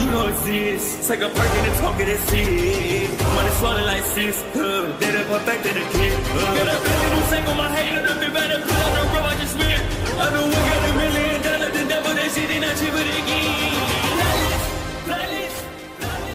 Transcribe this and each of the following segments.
You know it's this. Take a perk and talk it and see. Money swollen like sis. They done perfected the kid. Got a billion take on my head. I've been better put on the road I just spent. I've been working $1 million. The devil they see they not cheaper again.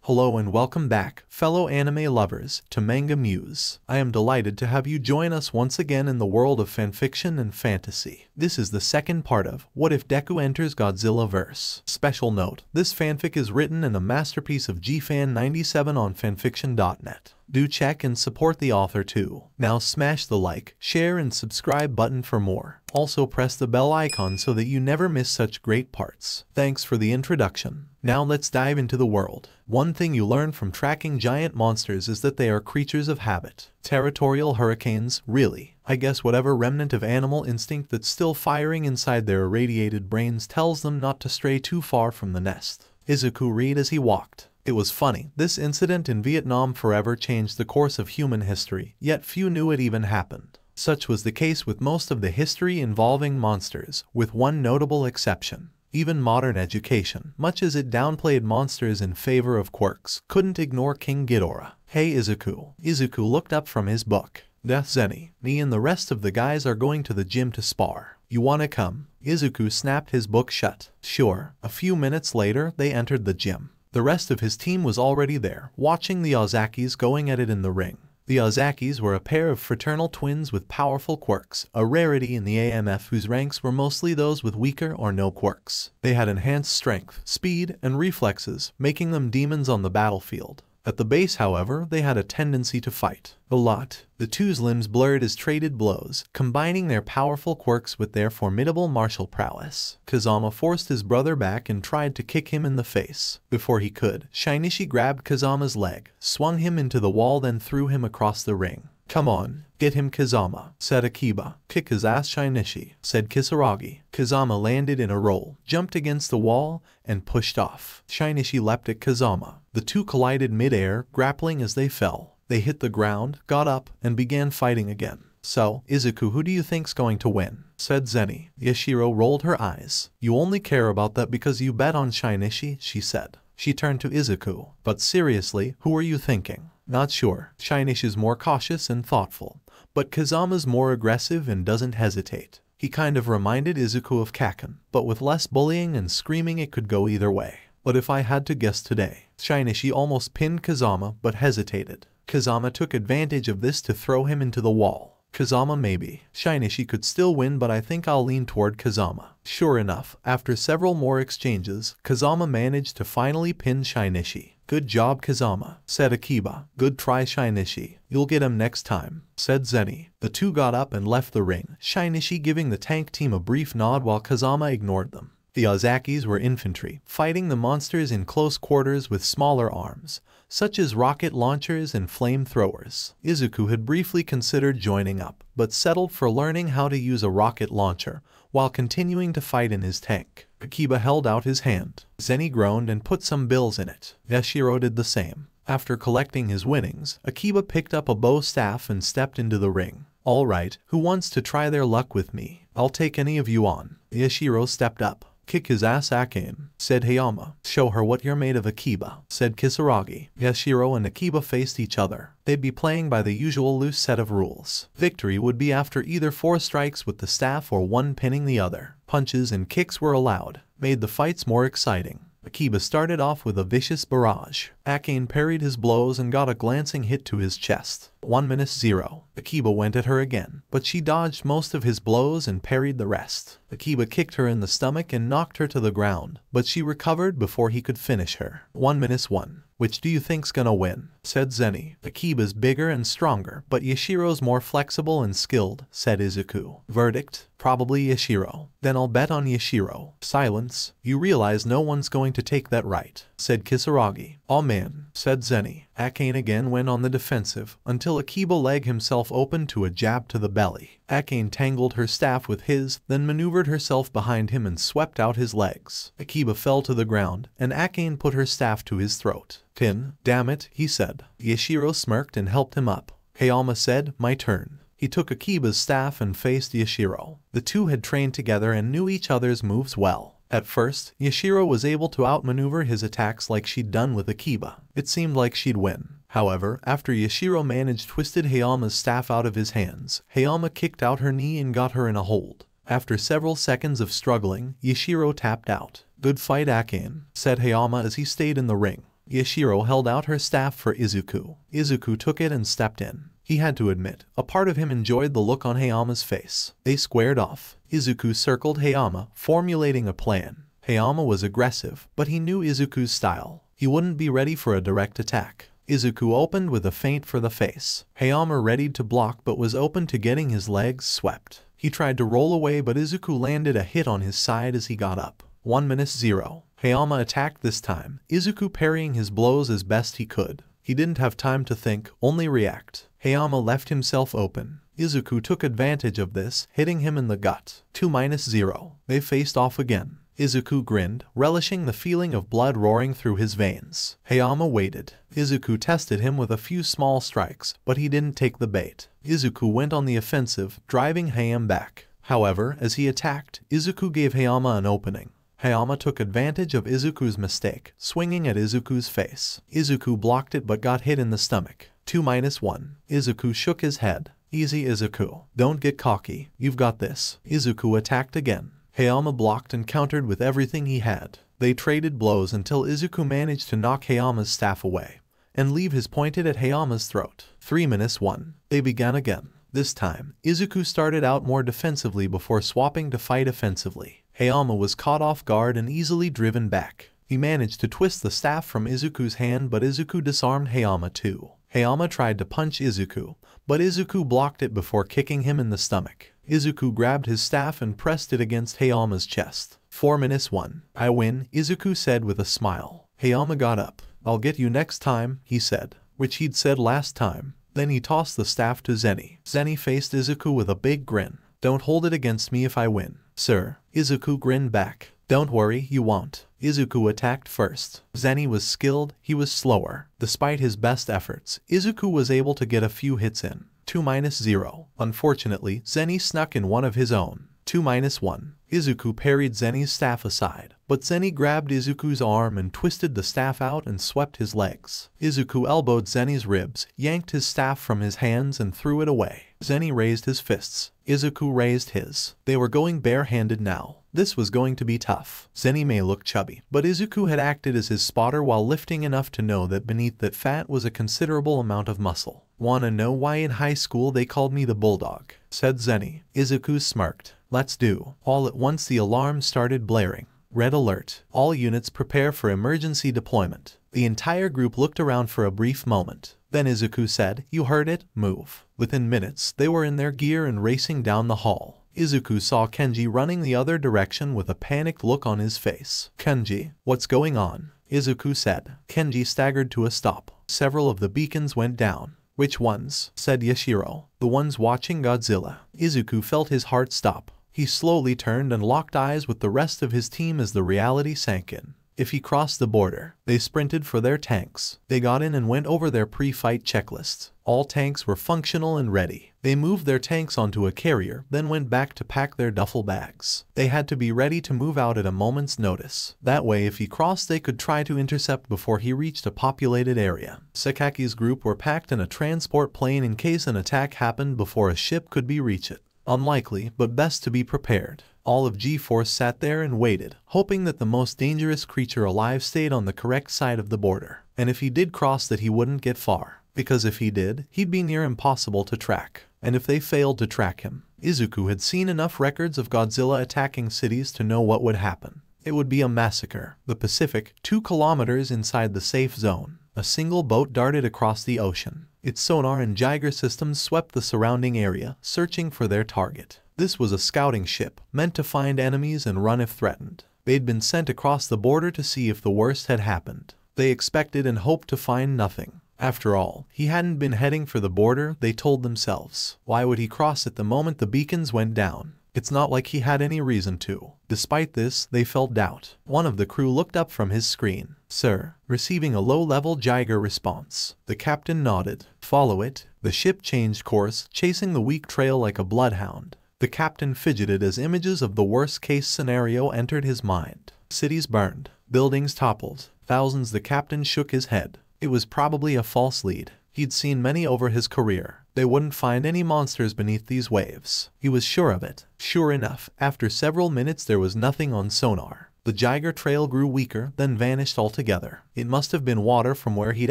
Hello and welcome back, fellow anime lovers, to MangaMuse. I am delighted to have you join us once again in the world of fanfiction and fantasy. This is the second part of What If Deku Enters Godzilla Verse. Special note, this fanfic is written in a masterpiece of GFan97 on FANFICTIONnet. Do check and support the author too. Now smash the like, share and subscribe button for more. Also press the bell icon so that you never miss such great parts. Thanks for the introduction. Now let's dive into the world. One thing you learn from tracking giant monsters is that they are creatures of habit. Territorial hurricanes, really. I guess whatever remnant of animal instinct that's still firing inside their irradiated brains tells them not to stray too far from the nest. Izuku read as he walked. It was funny, this incident in Vietnam forever changed the course of human history, yet few knew it even happened. Such was the case with most of the history involving monsters, with one notable exception. Even modern education, much as it downplayed monsters in favor of quirks, couldn't ignore King Ghidorah. Hey Izuku. Izuku looked up from his book. Zenny, me and the rest of the guys are going to the gym to spar. You wanna come? Izuku snapped his book shut. Sure. A few minutes later, they entered the gym. The rest of his team was already there, watching the Ozakis going at it in the ring. The Ozakis were a pair of fraternal twins with powerful quirks, a rarity in the AMF whose ranks were mostly those with weaker or no quirks. They had enhanced strength, speed, and reflexes, making them demons on the battlefield. At the base, however, they had a tendency to fight. A lot. The two's limbs blurred as traded blows, combining their powerful quirks with their formidable martial prowess. Kazama forced his brother back and tried to kick him in the face. Before he could, Shinichi grabbed Kazama's leg, swung him into the wall, then threw him across the ring. Come on, get him Kazama, said Akiba. Kick his ass Shinichi, said Kisaragi. Kazama landed in a roll, jumped against the wall, and pushed off. Shinichi leapt at Kazama. The two collided mid-air, grappling as they fell. They hit the ground, got up, and began fighting again. So, Izuku, who do you think's going to win? Said Zenny. Yashiro rolled her eyes. You only care about that because you bet on Shinichi, she said. She turned to Izuku. But seriously, who are you thinking? Not sure. Shinichi's more cautious and thoughtful, but Kazama's more aggressive and doesn't hesitate. He kind of reminded Izuku of Kaken, but with less bullying and screaming. It could go either way. But if I had to guess today, Shinichi almost pinned Kazama but hesitated. Kazama took advantage of this to throw him into the wall. Kazama maybe. Shinichi could still win, but I think I'll lean toward Kazama. Sure enough, after several more exchanges, Kazama managed to finally pin Shinichi. Good job Kazama, said Akiba. Good try Shinichi. You'll get him next time, said Zenny. The two got up and left the ring, Shinichi giving the tank team a brief nod while Kazama ignored them. The Ozakis were infantry, fighting the monsters in close quarters with smaller arms, such as rocket launchers and flamethrowers. Izuku had briefly considered joining up, but settled for learning how to use a rocket launcher, while continuing to fight in his tank. Akiba held out his hand. Zenny groaned and put some bills in it. Yashiro did the same. After collecting his winnings, Akiba picked up a bow staff and stepped into the ring. Alright, who wants to try their luck with me? I'll take any of you on. Yashiro stepped up. Kick his ass Akane, said Hayama. Show her what you're made of Akiba, said Kisaragi. Yashiro and Akiba faced each other. They'd be playing by the usual loose set of rules. Victory would be after either 4 strikes with the staff or one pinning the other. Punches and kicks were allowed, made the fights more exciting. Akiba started off with a vicious barrage. Akane parried his blows and got a glancing hit to his chest. 1-0. Akiba went at her again, but she dodged most of his blows and parried the rest. Akiba kicked her in the stomach and knocked her to the ground, but she recovered before he could finish her. 1-1. Which do you think's gonna win? Said Zenny. Akiba's bigger and stronger, but Yashiro's more flexible and skilled, said Izuku. Verdict? Probably Yashiro. Then I'll bet on Yashiro. Silence. You realize no one's going to take that right, said Kisaragi. Aw man, said Zenny. Akane again went on the defensive, until Akiba leg himself open to a jab to the belly. Akane tangled her staff with his, then maneuvered herself behind him and swept out his legs. Akiba fell to the ground, and Akane put her staff to his throat. Pin, damn it, he said. Yashiro smirked and helped him up. Hayama said, my turn. He took Akiba's staff and faced Yashiro. The two had trained together and knew each other's moves well. At first, Yashiro was able to outmaneuver his attacks like she'd done with Akiba. It seemed like she'd win. However, after Yashiro managed twisted Hayama's staff out of his hands, Hayama kicked out her knee and got her in a hold. After several seconds of struggling, Yashiro tapped out. "Good fight, Akane," said Hayama as he stayed in the ring. Yashiro held out her staff for Izuku. Izuku took it and stepped in. He had to admit, a part of him enjoyed the look on Hayama's face. They squared off. Izuku circled Hayama, formulating a plan. Hayama was aggressive, but he knew Izuku's style. He wouldn't be ready for a direct attack. Izuku opened with a feint for the face. Hayama readied to block but was open to getting his legs swept. He tried to roll away but Izuku landed a hit on his side as he got up. 1-0. Hayama attacked this time, Izuku parrying his blows as best he could. He didn't have time to think, only react. Hayama left himself open. Izuku took advantage of this, hitting him in the gut. 2-0. They faced off again. Izuku grinned, relishing the feeling of blood roaring through his veins. Hayama waited. Izuku tested him with a few small strikes, but he didn't take the bait. Izuku went on the offensive, driving Hayama back. However, as he attacked, Izuku gave Hayama an opening. Hayama took advantage of Izuku's mistake, swinging at Izuku's face. Izuku blocked it but got hit in the stomach. 2-1. Izuku shook his head. "Easy, Izuku. Don't get cocky. You've got this." Izuku attacked again. Hayama blocked and countered with everything he had. They traded blows until Izuku managed to knock Hayama's staff away and leave his pointed at Hayama's throat. 3-1. They began again. This time, Izuku started out more defensively before swapping to fight offensively. Hayama was caught off guard and easily driven back. He managed to twist the staff from Izuku's hand but Izuku disarmed Hayama too. Hayama tried to punch Izuku, but Izuku blocked it before kicking him in the stomach. Izuku grabbed his staff and pressed it against Hayama's chest. 4-1. "I win," Izuku said with a smile. Hayama got up. "I'll get you next time," he said, which he'd said last time. Then he tossed the staff to Zeni. Zeni faced Izuku with a big grin. "Don't hold it against me if I win, sir." Izuku grinned back. "Don't worry, you won't." Izuku attacked first. Zeni was skilled, he was slower. Despite his best efforts, Izuku was able to get a few hits in. 2-0. Unfortunately, Zeni snuck in one of his own. 2-1. Izuku parried Zeni's staff aside, but Zeni grabbed Izuku's arm and twisted the staff out and swept his legs. Izuku elbowed Zeni's ribs, yanked his staff from his hands and threw it away. Zeni raised his fists. Izuku raised his. They were going barehanded now. This was going to be tough. Zeni may look chubby, but Izuku had acted as his spotter while lifting enough to know that beneath that fat was a considerable amount of muscle. "Wanna know why in high school they called me the Bulldog?" said Zeni. Izuku smirked. "Let's do." All at once the alarm started blaring. Red alert. All units prepare for emergency deployment. The entire group looked around for a brief moment. Then Izuku said, "You heard it, move." Within minutes, they were in their gear and racing down the hall. Izuku saw Kenji running the other direction with a panicked look on his face. "Kenji, what's going on?" Izuku said. Kenji staggered to a stop. Several of the beacons went down. "Which ones?" said Yashiro. "The ones watching Godzilla." Izuku felt his heart stop. He slowly turned and locked eyes with the rest of his team as the reality sank in. If he crossed the border, they sprinted for their tanks. They got in and went over their pre-fight checklists. All tanks were functional and ready. They moved their tanks onto a carrier, then went back to pack their duffel bags. They had to be ready to move out at a moment's notice. That way, if he crossed, they could try to intercept before he reached a populated area. Sakaki's group were packed in a transport plane in case an attack happened before a ship could reach it. Unlikely, but best to be prepared. All of G-Force sat there and waited, hoping that the most dangerous creature alive stayed on the correct side of the border. And if he did cross, that he wouldn't get far. Because if he did, he'd be near impossible to track. And if they failed to track him, Izuku had seen enough records of Godzilla attacking cities to know what would happen. It would be a massacre. The Pacific, 2 kilometers inside the safe zone. A single boat darted across the ocean. Its sonar and Geiger systems swept the surrounding area, searching for their target. This was a scouting ship, meant to find enemies and run if threatened. They'd been sent across the border to see if the worst had happened. They expected and hoped to find nothing. After all, he hadn't been heading for the border, they told themselves. Why would he cross at the moment the beacons went down? It's not like he had any reason to. Despite this, they felt doubt. One of the crew looked up from his screen. "Sir," receiving a low-level Geiger response. The captain nodded. "Follow it." The ship changed course, chasing the weak trail like a bloodhound. The captain fidgeted as images of the worst-case scenario entered his mind. Cities burned, buildings toppled, thousands. The captain shook his head. It was probably a false lead. He'd seen many over his career. They wouldn't find any monsters beneath these waves. He was sure of it. Sure enough, after several minutes there was nothing on sonar. The Jiger trail grew weaker, then vanished altogether. It must have been water from where he'd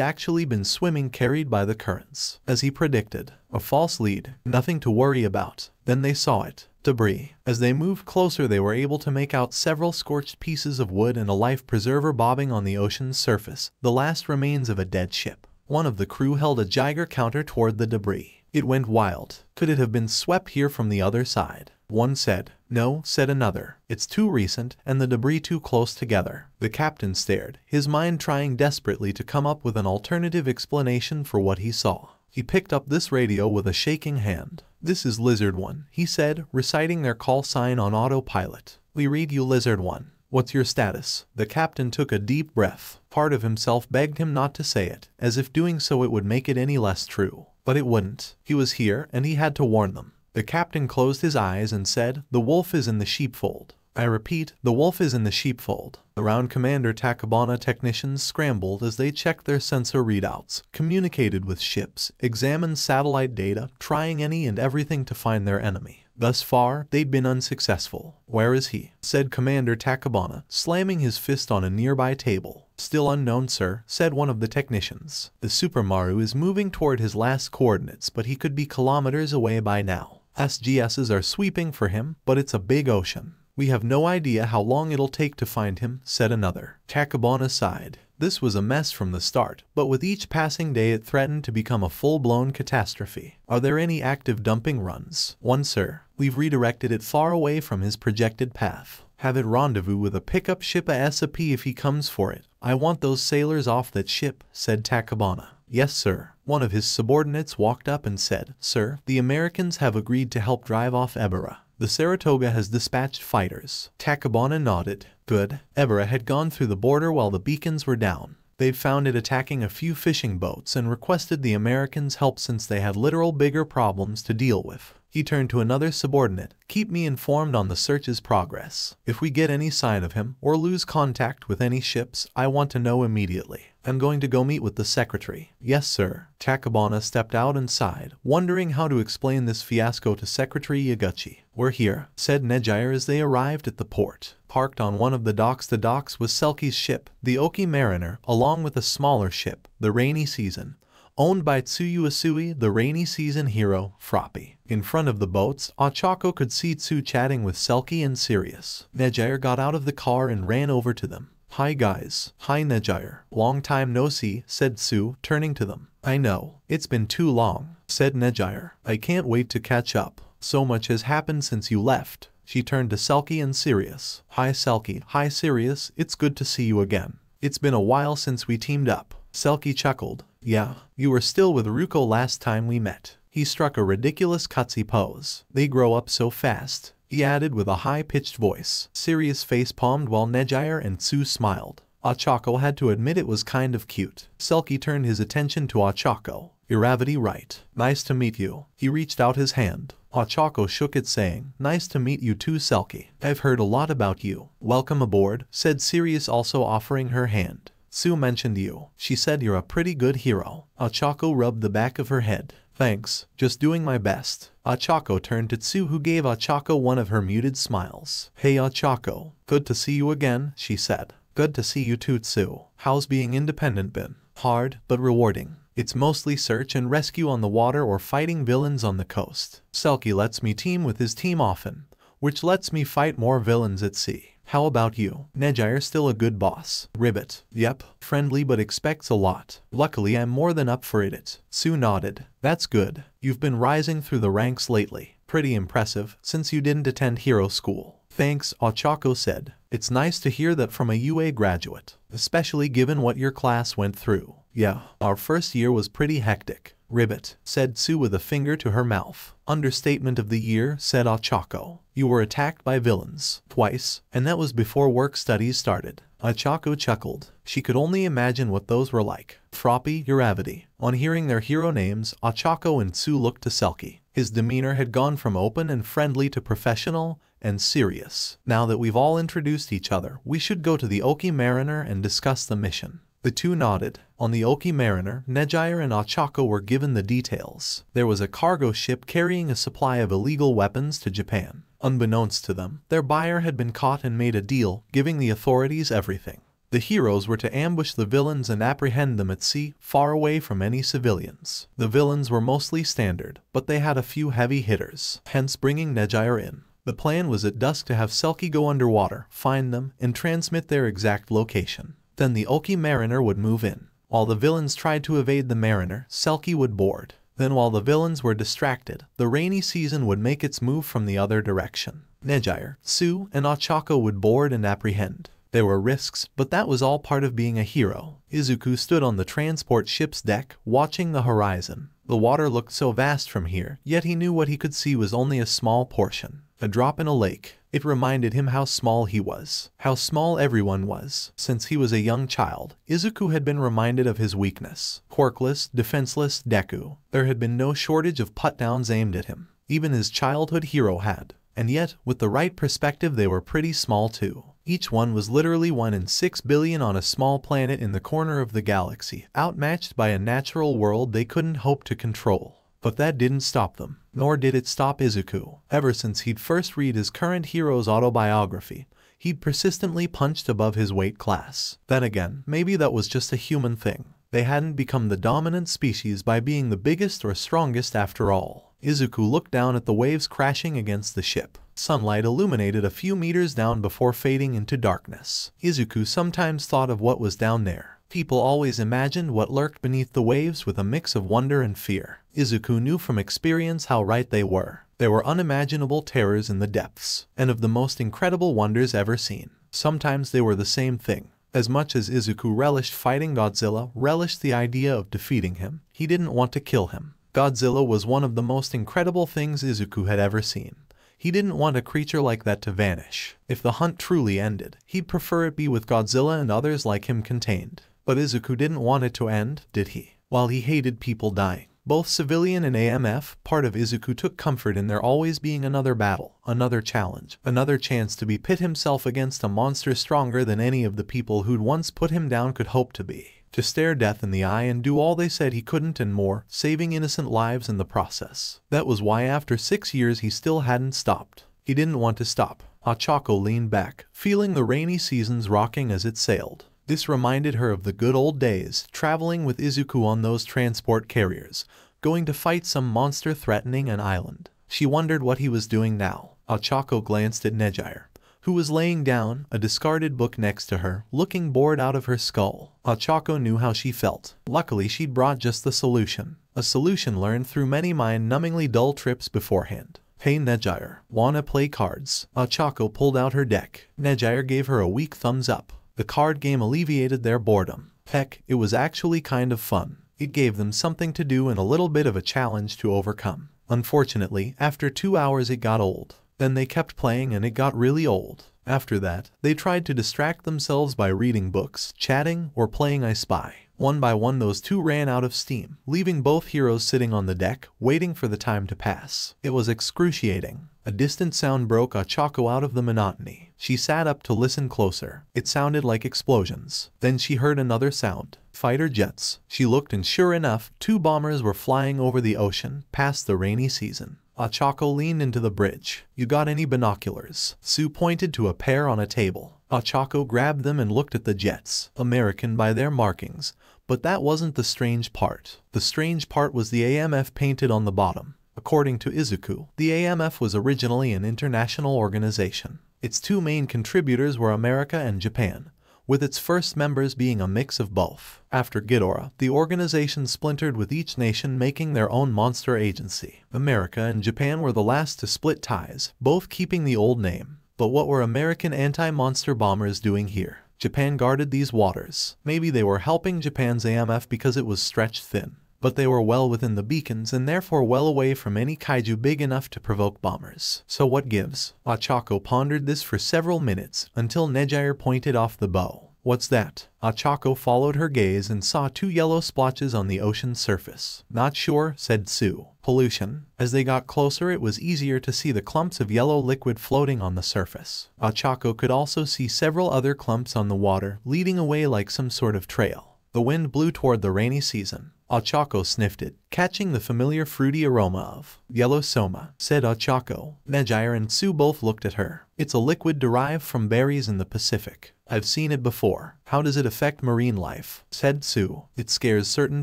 actually been swimming, carried by the currents. As he predicted, a false lead, nothing to worry about. Then they saw it. Debris. As they moved closer they were able to make out several scorched pieces of wood and a life preserver bobbing on the ocean's surface, the last remains of a dead ship. One of the crew held a Jiger counter toward the debris. It went wild. Could it have been swept here from the other side? One said. No, said another. It's too recent, and the debris too close together. The captain stared, his mind trying desperately to come up with an alternative explanation for what he saw. He picked up this radio with a shaking hand. This is Lizard 1, he said, reciting their call sign on autopilot. We read you, Lizard 1. What's your status? The captain took a deep breath. Part of himself begged him not to say it, as if doing so it would make it any less true. But it wouldn't. He was here, and he had to warn them. The captain closed his eyes and said, the wolf is in the sheepfold. I repeat, the wolf is in the sheepfold. Around Commander Takabana, technicians scrambled as they checked their sensor readouts, communicated with ships, examined satellite data, trying any and everything to find their enemy. Thus far, they'd been unsuccessful. Where is he? Said Commander Takabana, slamming his fist on a nearby table. Still unknown, sir, said one of the technicians. The Supermaru is moving toward his last coordinates, but he could be kilometers away by now. SGSs are sweeping for him, but it's a big ocean. We have no idea how long it'll take to find him, said another. Takabana sighed. This was a mess from the start, but with each passing day it threatened to become a full-blown catastrophe. Are there any active dumping runs? One, sir. We've redirected it far away from his projected path. Have it rendezvous with a pickup ship ASAP if he comes for it. I want those sailors off that ship, said Takabana. Yes, sir. One of his subordinates walked up and said, Sir, the Americans have agreed to help drive off Ebera. The Saratoga has dispatched fighters. Takabana nodded. Good. Ebera had gone through the border while the beacons were down. They'd found it attacking a few fishing boats and requested the Americans' help since they had literal bigger problems to deal with. He turned to another subordinate. Keep me informed on the search's progress. If we get any sign of him or lose contact with any ships, I want to know immediately. I'm going to go meet with the secretary. Yes, sir. Takabana stepped out and sighed, wondering how to explain this fiasco to Secretary Yaguchi. We're here, said Nejire as they arrived at the port. Parked on one of the docks was Selkie's ship, the Oki Mariner, along with a smaller ship, the Rainy Season, owned by Tsuyu Asui, the Rainy Season hero, Froppy. In front of the boats, Ochako could see Tsu chatting with Selkie and Sirius. Nejire got out of the car and ran over to them. Hi guys. Hi Nejire. Long time no see, said Tsu, turning to them. I know. It's been too long, said Nejire. I can't wait to catch up. So much has happened since you left. She turned to Selkie and Sirius. Hi Selkie. Hi Sirius. It's good to see you again. It's been a while since we teamed up. Selkie chuckled. Yeah, you were still with Ruko last time we met. He struck a ridiculous cutsy pose. They grow up so fast, he added with a high-pitched voice. Sirius face-palmed while Nejire and Tsu smiled. Ochako had to admit it was kind of cute. Selkie turned his attention to Ochako. Iravati right. Nice to meet you. He reached out his hand. Ochako shook it saying, Nice to meet you too, Selkie. I've heard a lot about you. Welcome aboard, said Sirius, also offering her hand. Tsu mentioned you. She said you're a pretty good hero. Ochako rubbed the back of her head. Thanks, just doing my best. Ochako turned to Tsu, who gave Ochako one of her muted smiles. Hey Ochako, good to see you again, she said. Good to see you too, Tsu. How's being independent been? Hard, but rewarding. It's mostly search and rescue on the water or fighting villains on the coast. Selkie lets me team with his team often, which lets me fight more villains at sea. How about you? Nejire still a good boss. Ribbit. Yep, friendly but expects a lot. Luckily I'm more than up for it. Tsu nodded. That's good. You've been rising through the ranks lately. Pretty impressive, since you didn't attend hero school. Thanks, Ochako said. It's nice to hear that from a UA graduate, especially given what your class went through. Yeah, our first year was pretty hectic. Ribbit, said Tsu with a finger to her mouth. Understatement of the year, said Ochako. You were attacked by villains, twice, and that was before work studies started. Ochako chuckled. She could only imagine what those were like. Froppy, Uravity. On hearing their hero names, Ochako and Tsu looked to Selkie. His demeanor had gone from open and friendly to professional and serious. Now that we've all introduced each other, we should go to the Oki Mariner and discuss the mission. The two nodded. On the Oki Mariner, Nejire and Ochako were given the details. There was a cargo ship carrying a supply of illegal weapons to Japan. Unbeknownst to them, their buyer had been caught and made a deal, giving the authorities everything. The heroes were to ambush the villains and apprehend them at sea, far away from any civilians. The villains were mostly standard, but they had a few heavy hitters, hence bringing Nejire in. The plan was at dusk to have Selkie go underwater, find them, and transmit their exact location. Then the Oki Mariner would move in. While the villains tried to evade the Mariner, Selkie would board. Then while the villains were distracted, the rainy season would make its move from the other direction. Nejire, Tsu, and Ochako would board and apprehend. There were risks, but that was all part of being a hero. Izuku stood on the transport ship's deck, watching the horizon. The water looked so vast from here, yet he knew what he could see was only a small portion. A drop in a lake. It reminded him how small he was, how small everyone was. Since he was a young child, Izuku had been reminded of his weakness. Quirkless, defenseless Deku. There had been no shortage of put-downs aimed at him. Even his childhood hero had. And yet, with the right perspective, they were pretty small too. Each one was literally 1 in 6 billion on a small planet in the corner of the galaxy, outmatched by a natural world they couldn't hope to control. But that didn't stop them, nor did it stop Izuku. Ever since he'd first read his current hero's autobiography, he'd persistently punched above his weight class. Then again, maybe that was just a human thing. They hadn't become the dominant species by being the biggest or strongest after all. Izuku looked down at the waves crashing against the ship. Sunlight illuminated a few meters down before fading into darkness. Izuku sometimes thought of what was down there. People always imagined what lurked beneath the waves with a mix of wonder and fear. Izuku knew from experience how right they were. There were unimaginable terrors in the depths, and of the most incredible wonders ever seen. Sometimes they were the same thing. As much as Izuku relished fighting Godzilla, relished the idea of defeating him, he didn't want to kill him. Godzilla was one of the most incredible things Izuku had ever seen. He didn't want a creature like that to vanish. If the hunt truly ended, he'd prefer it be with Godzilla and others like him contained. But Izuku didn't want it to end, did he? While he hated people dying, both civilian and AMF, part of Izuku took comfort in there always being another battle, another challenge, another chance to be pit himself against a monster stronger than any of the people who'd once put him down could hope to be. To stare death in the eye and do all they said he couldn't and more, saving innocent lives in the process. That was why after 6 years he still hadn't stopped. He didn't want to stop. Ochako leaned back, feeling the rainy seasons rocking as it sailed. This reminded her of the good old days, traveling with Izuku on those transport carriers, going to fight some monster threatening an island. She wondered what he was doing now. Ochako glanced at Nejire, who was laying down, a discarded book next to her, looking bored out of her skull. Ochako knew how she felt. Luckily she'd brought just the solution. A solution learned through many mind-numbingly dull trips beforehand. Hey Nejire, wanna play cards? Ochako pulled out her deck. Nejire gave her a weak thumbs up. The card game alleviated their boredom. Heck, it was actually kind of fun. It gave them something to do and a little bit of a challenge to overcome. Unfortunately, after 2 hours it got old. Then they kept playing and it got really old. After that, they tried to distract themselves by reading books, chatting, or playing I Spy. One by one those two ran out of steam, leaving both heroes sitting on the deck, waiting for the time to pass. It was excruciating. A distant sound broke Ochako out of the monotony. She sat up to listen closer. It sounded like explosions. Then she heard another sound. Fighter jets. She looked and sure enough, 2 bombers were flying over the ocean, past the rainy season. Ochako leaned into the bridge. You got any binoculars? Tsu pointed to a pair on a table. Ochako grabbed them and looked at the jets. American by their markings. But that wasn't the strange part. The strange part was the AMF painted on the bottom. According to Izuku, the AMF was originally an international organization. Its 2 main contributors were America and Japan, with its first members being a mix of both. After Ghidorah, the organization splintered with each nation making their own monster agency. America and Japan were the last to split ties, both keeping the old name. But what were American anti-monster bombers doing here? Japan guarded these waters. Maybe they were helping Japan's AMF because it was stretched thin. But they were well within the beacons and therefore well away from any kaiju big enough to provoke bombers. So what gives? Ochako pondered this for several minutes, until Nejire pointed off the bow. What's that? Ochako followed her gaze and saw 2 yellow splotches on the ocean's surface. Not sure, said Sue. Pollution. As they got closer, it was easier to see the clumps of yellow liquid floating on the surface. Ochako could also see several other clumps on the water, leading away like some sort of trail. The wind blew toward the rainy season. Ochako sniffed it, catching the familiar fruity aroma of yellow soma, said Ochako. Nejire and Sue both looked at her. It's a liquid derived from berries in the Pacific. I've seen it before. How does it affect marine life? Said Sue. It scares certain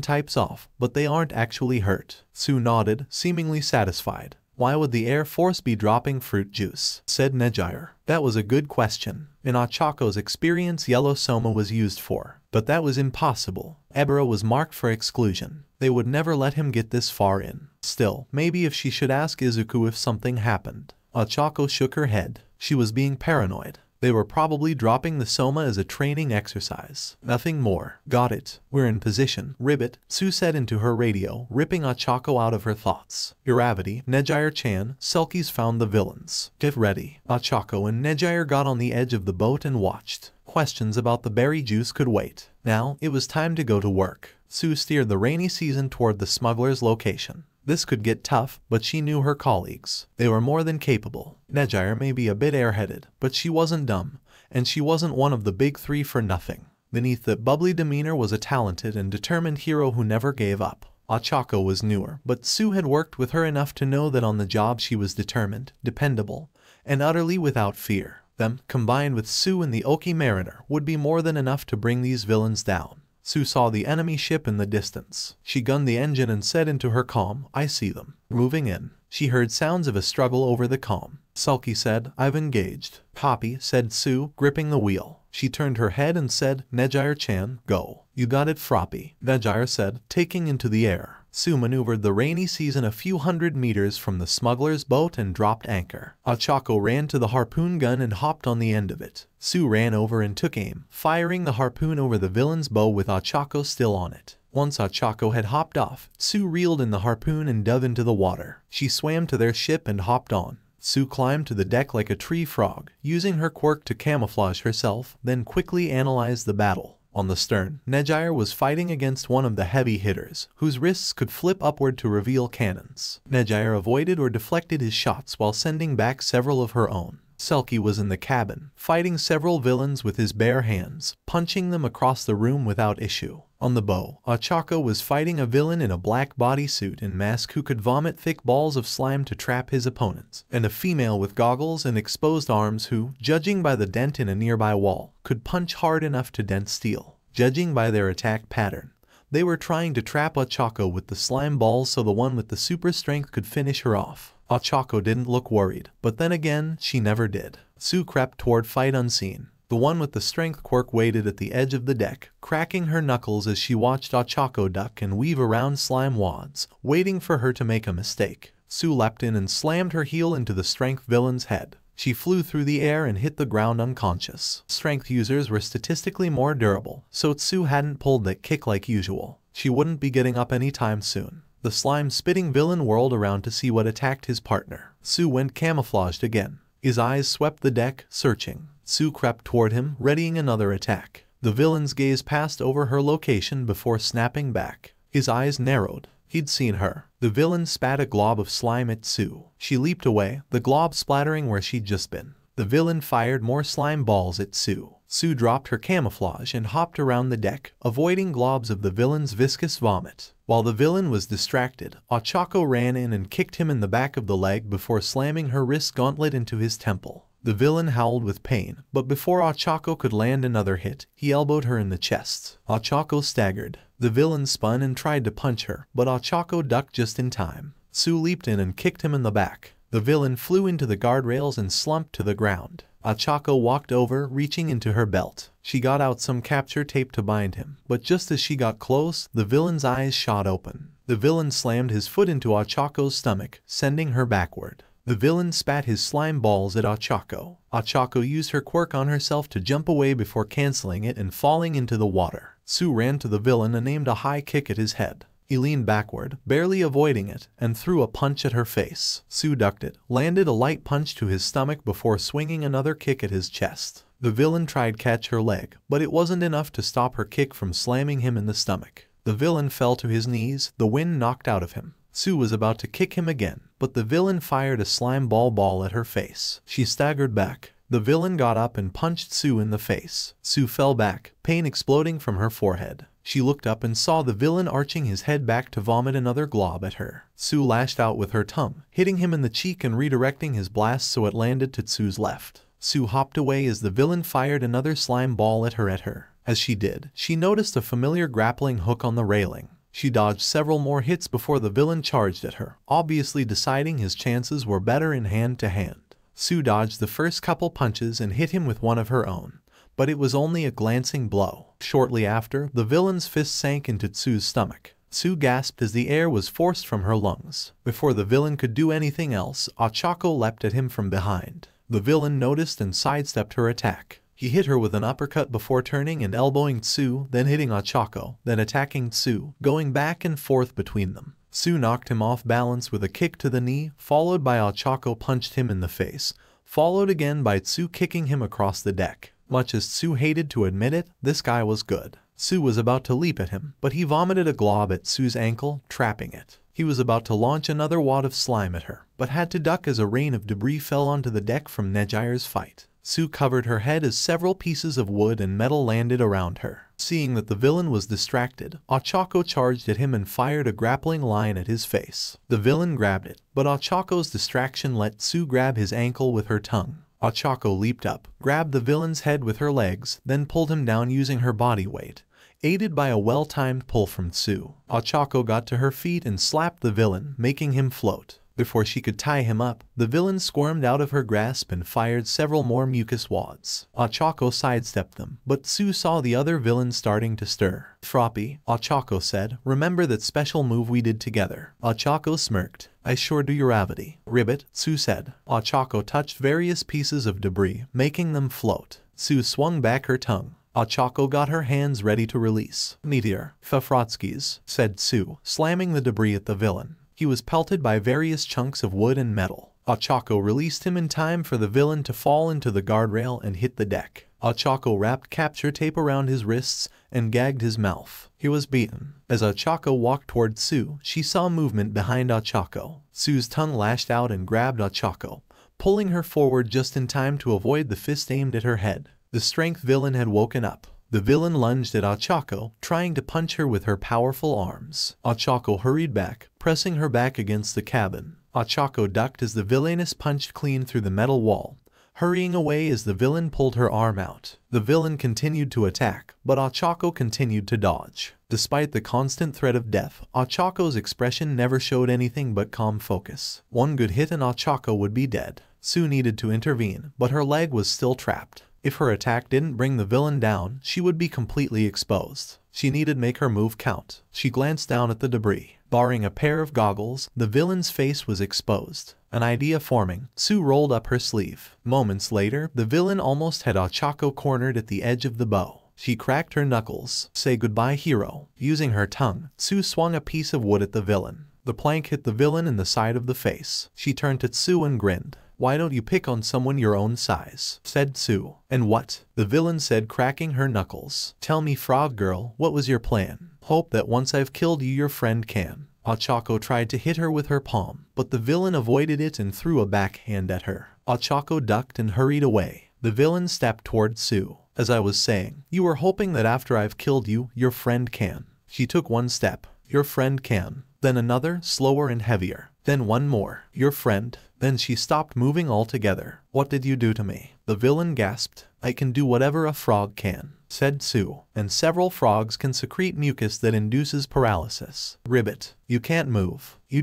types off, but they aren't actually hurt. Sue nodded, seemingly satisfied. Why would the Air Force be dropping fruit juice? Said Nejire. That was a good question. In Ochako's experience, yellow soma was used for, but that was impossible. Ebera was marked for exclusion. They would never let him get this far in. Still, maybe if she should ask Izuku if something happened. Ochako shook her head. She was being paranoid. They were probably dropping the soma as a training exercise. Nothing more. Got it. We're in position. Ribbit, Sue said into her radio, ripping Ochako out of her thoughts. Iravati, Nejire-chan, Sulky's found the villains. Get ready. Ochako and Nejire got on the edge of the boat and watched. Questions about the berry juice could wait. Now, it was time to go to work. Sue steered the rainy season toward the smuggler's location. This could get tough, but she knew her colleagues. They were more than capable. Nejire may be a bit airheaded, but she wasn't dumb, and she wasn't one of the big 3 for nothing. Beneath that bubbly demeanor was a talented and determined hero who never gave up. Ochako was newer, but Sue had worked with her enough to know that on the job she was determined, dependable, and utterly without fear. Them, combined with Sue and the Oki Mariner, would be more than enough to bring these villains down. Sue saw the enemy ship in the distance. She gunned the engine and said into her comm, I see them. Moving in. She heard sounds of a struggle over the comm. Sulky said, I've engaged. Copy, said Sue, gripping the wheel. She turned her head and said, Nejire-chan, go. You got it, Froppy. Nejire said, taking into the air. Sue maneuvered the rainy season a few hundred meters from the smuggler's boat and dropped anchor. Ochako ran to the harpoon gun and hopped on the end of it. Sue ran over and took aim, firing the harpoon over the villain's bow with Ochako still on it. Once Ochako had hopped off, Sue reeled in the harpoon and dove into the water. She swam to their ship and hopped on. Sue climbed to the deck like a tree frog, using her quirk to camouflage herself, then quickly analyzed the battle. On the stern, Nejire was fighting against one of the heavy hitters, whose wrists could flip upward to reveal cannons. Nejire avoided or deflected his shots while sending back several of her own. Sulky was in the cabin, fighting several villains with his bare hands, punching them across the room without issue. On the bow, Ochako was fighting a villain in a black bodysuit and mask who could vomit thick balls of slime to trap his opponents, and a female with goggles and exposed arms who, judging by the dent in a nearby wall, could punch hard enough to dent steel. Judging by their attack pattern, they were trying to trap Ochako with the slime balls so the one with the super strength could finish her off. Ochako didn't look worried, but then again, she never did. Sue crept toward fight unseen. The one with the strength quirk waited at the edge of the deck, cracking her knuckles as she watched Ochako duck and weave around slime wads, waiting for her to make a mistake. Sue leapt in and slammed her heel into the strength villain's head. She flew through the air and hit the ground unconscious. Strength users were statistically more durable, so Sue hadn't pulled that kick like usual. She wouldn't be getting up anytime soon. The slime-spitting villain whirled around to see what attacked his partner. Sue went camouflaged again. His eyes swept the deck, searching. Sue crept toward him, readying another attack. The villain's gaze passed over her location before snapping back. His eyes narrowed. He'd seen her. The villain spat a glob of slime at Sue. She leaped away, the glob splattering where she'd just been. The villain fired more slime balls at Sue. Sue dropped her camouflage and hopped around the deck, avoiding globs of the villain's viscous vomit. While the villain was distracted, Ochako ran in and kicked him in the back of the leg before slamming her wrist gauntlet into his temple. The villain howled with pain, but before Ochako could land another hit, he elbowed her in the chest. Ochako staggered. The villain spun and tried to punch her, but Ochako ducked just in time. Sue leaped in and kicked him in the back. The villain flew into the guardrails and slumped to the ground. Ochako walked over, reaching into her belt. She got out some capture tape to bind him, but just as she got close, the villain's eyes shot open. The villain slammed his foot into Ochako's stomach, sending her backward. The villain spat his slime balls at Ochako. Ochako used her quirk on herself to jump away before canceling it and falling into the water. Sue ran to the villain and aimed a high kick at his head. He leaned backward, barely avoiding it, and threw a punch at her face. Sue ducked it, landed a light punch to his stomach before swinging another kick at his chest. The villain tried catch her leg, but it wasn't enough to stop her kick from slamming him in the stomach. The villain fell to his knees, the wind knocked out of him. Sue was about to kick him again, but the villain fired a slime ball at her face. She staggered back. The villain got up and punched Sue in the face. Sue fell back, pain exploding from her forehead. She looked up and saw the villain arching his head back to vomit another glob at her. Sue lashed out with her tongue, hitting him in the cheek and redirecting his blast so it landed to Sue's left. Sue hopped away as the villain fired another slime ball at her. As she did, she noticed a familiar grappling hook on the railing. She dodged several more hits before the villain charged at her, obviously deciding his chances were better in hand-to-hand. Sue dodged the first couple punches and hit him with one of her own, but it was only a glancing blow. Shortly after, the villain's fist sank into Sue's stomach. Sue gasped as the air was forced from her lungs. Before the villain could do anything else, Ochako leapt at him from behind. The villain noticed and sidestepped her attack. He hit her with an uppercut before turning and elbowing Sue, then hitting Ochako, then attacking Sue, going back and forth between them. Sue knocked him off balance with a kick to the knee, followed by Ochako punched him in the face, followed again by Sue kicking him across the deck. Much as Sue hated to admit it, this guy was good. Sue was about to leap at him, but he vomited a glob at Sue's ankle, trapping it. He was about to launch another wad of slime at her, but had to duck as a rain of debris fell onto the deck from Nejire's fight. Sue covered her head as several pieces of wood and metal landed around her. Seeing that the villain was distracted, Ochako charged at him and fired a grappling line at his face. The villain grabbed it, but Ochako's distraction let Sue grab his ankle with her tongue. Ochako leaped up, grabbed the villain's head with her legs, then pulled him down using her body weight, aided by a well-timed pull from Sue. Ochako got to her feet and slapped the villain, making him float. Before she could tie him up, the villain squirmed out of her grasp and fired several more mucus wads. Ochako sidestepped them, but Sue saw the other villain starting to stir. "Froppy," Ochako said, "remember that special move we did together?" Ochako smirked. "I sure do, your avity." "Ribbit," Sue said. Ochako touched various pieces of debris, making them float. Sue swung back her tongue. Ochako got her hands ready to release. "Meteor, Fafrotskis," said Sue, slamming the debris at the villain. He was pelted by various chunks of wood and metal. Ochako released him in time for the villain to fall into the guardrail and hit the deck. Ochako wrapped capture tape around his wrists and gagged his mouth. He was beaten. As Ochako walked toward Sue, she saw movement behind Ochako. Sue's tongue lashed out and grabbed Ochako, pulling her forward just in time to avoid the fist aimed at her head. The strength villain had woken up. The villain lunged at Ochako, trying to punch her with her powerful arms. Ochako hurried back, pressing her back against the cabin. Ochako ducked as the villainess punched clean through the metal wall, hurrying away as the villain pulled her arm out. The villain continued to attack, but Ochako continued to dodge. Despite the constant threat of death, Ochako's expression never showed anything but calm focus. One good hit and Ochako would be dead. Sue needed to intervene, but her leg was still trapped. If her attack didn't bring the villain down, she would be completely exposed. She needed to make her move count. She glanced down at the debris. Barring a pair of goggles, the villain's face was exposed. An idea forming, Sue rolled up her sleeve. Moments later, the villain almost had Ochako cornered at the edge of the bow. She cracked her knuckles. "Say goodbye, hero." Using her tongue, Sue swung a piece of wood at the villain. The plank hit the villain in the side of the face. She turned to Sue and grinned. "Why don't you pick on someone your own size?" said Sue. "And what?" the villain said, cracking her knuckles. "Tell me, frog girl, what was your plan?" "Hope that once I've killed you, your friend can." Ochako tried to hit her with her palm, but the villain avoided it and threw a backhand at her. Ochako ducked and hurried away. The villain stepped toward Sue. "As I was saying, you were hoping that after I've killed you, your friend can." She took one step. "Your friend can." Then another, slower and heavier. Then one more. "Your friend." Then she stopped moving altogether. "What did you do to me?" the villain gasped. "I can do whatever a frog can," said Sue. "And several frogs can secrete mucus that induces paralysis." "Ribbit, you can't move. You ...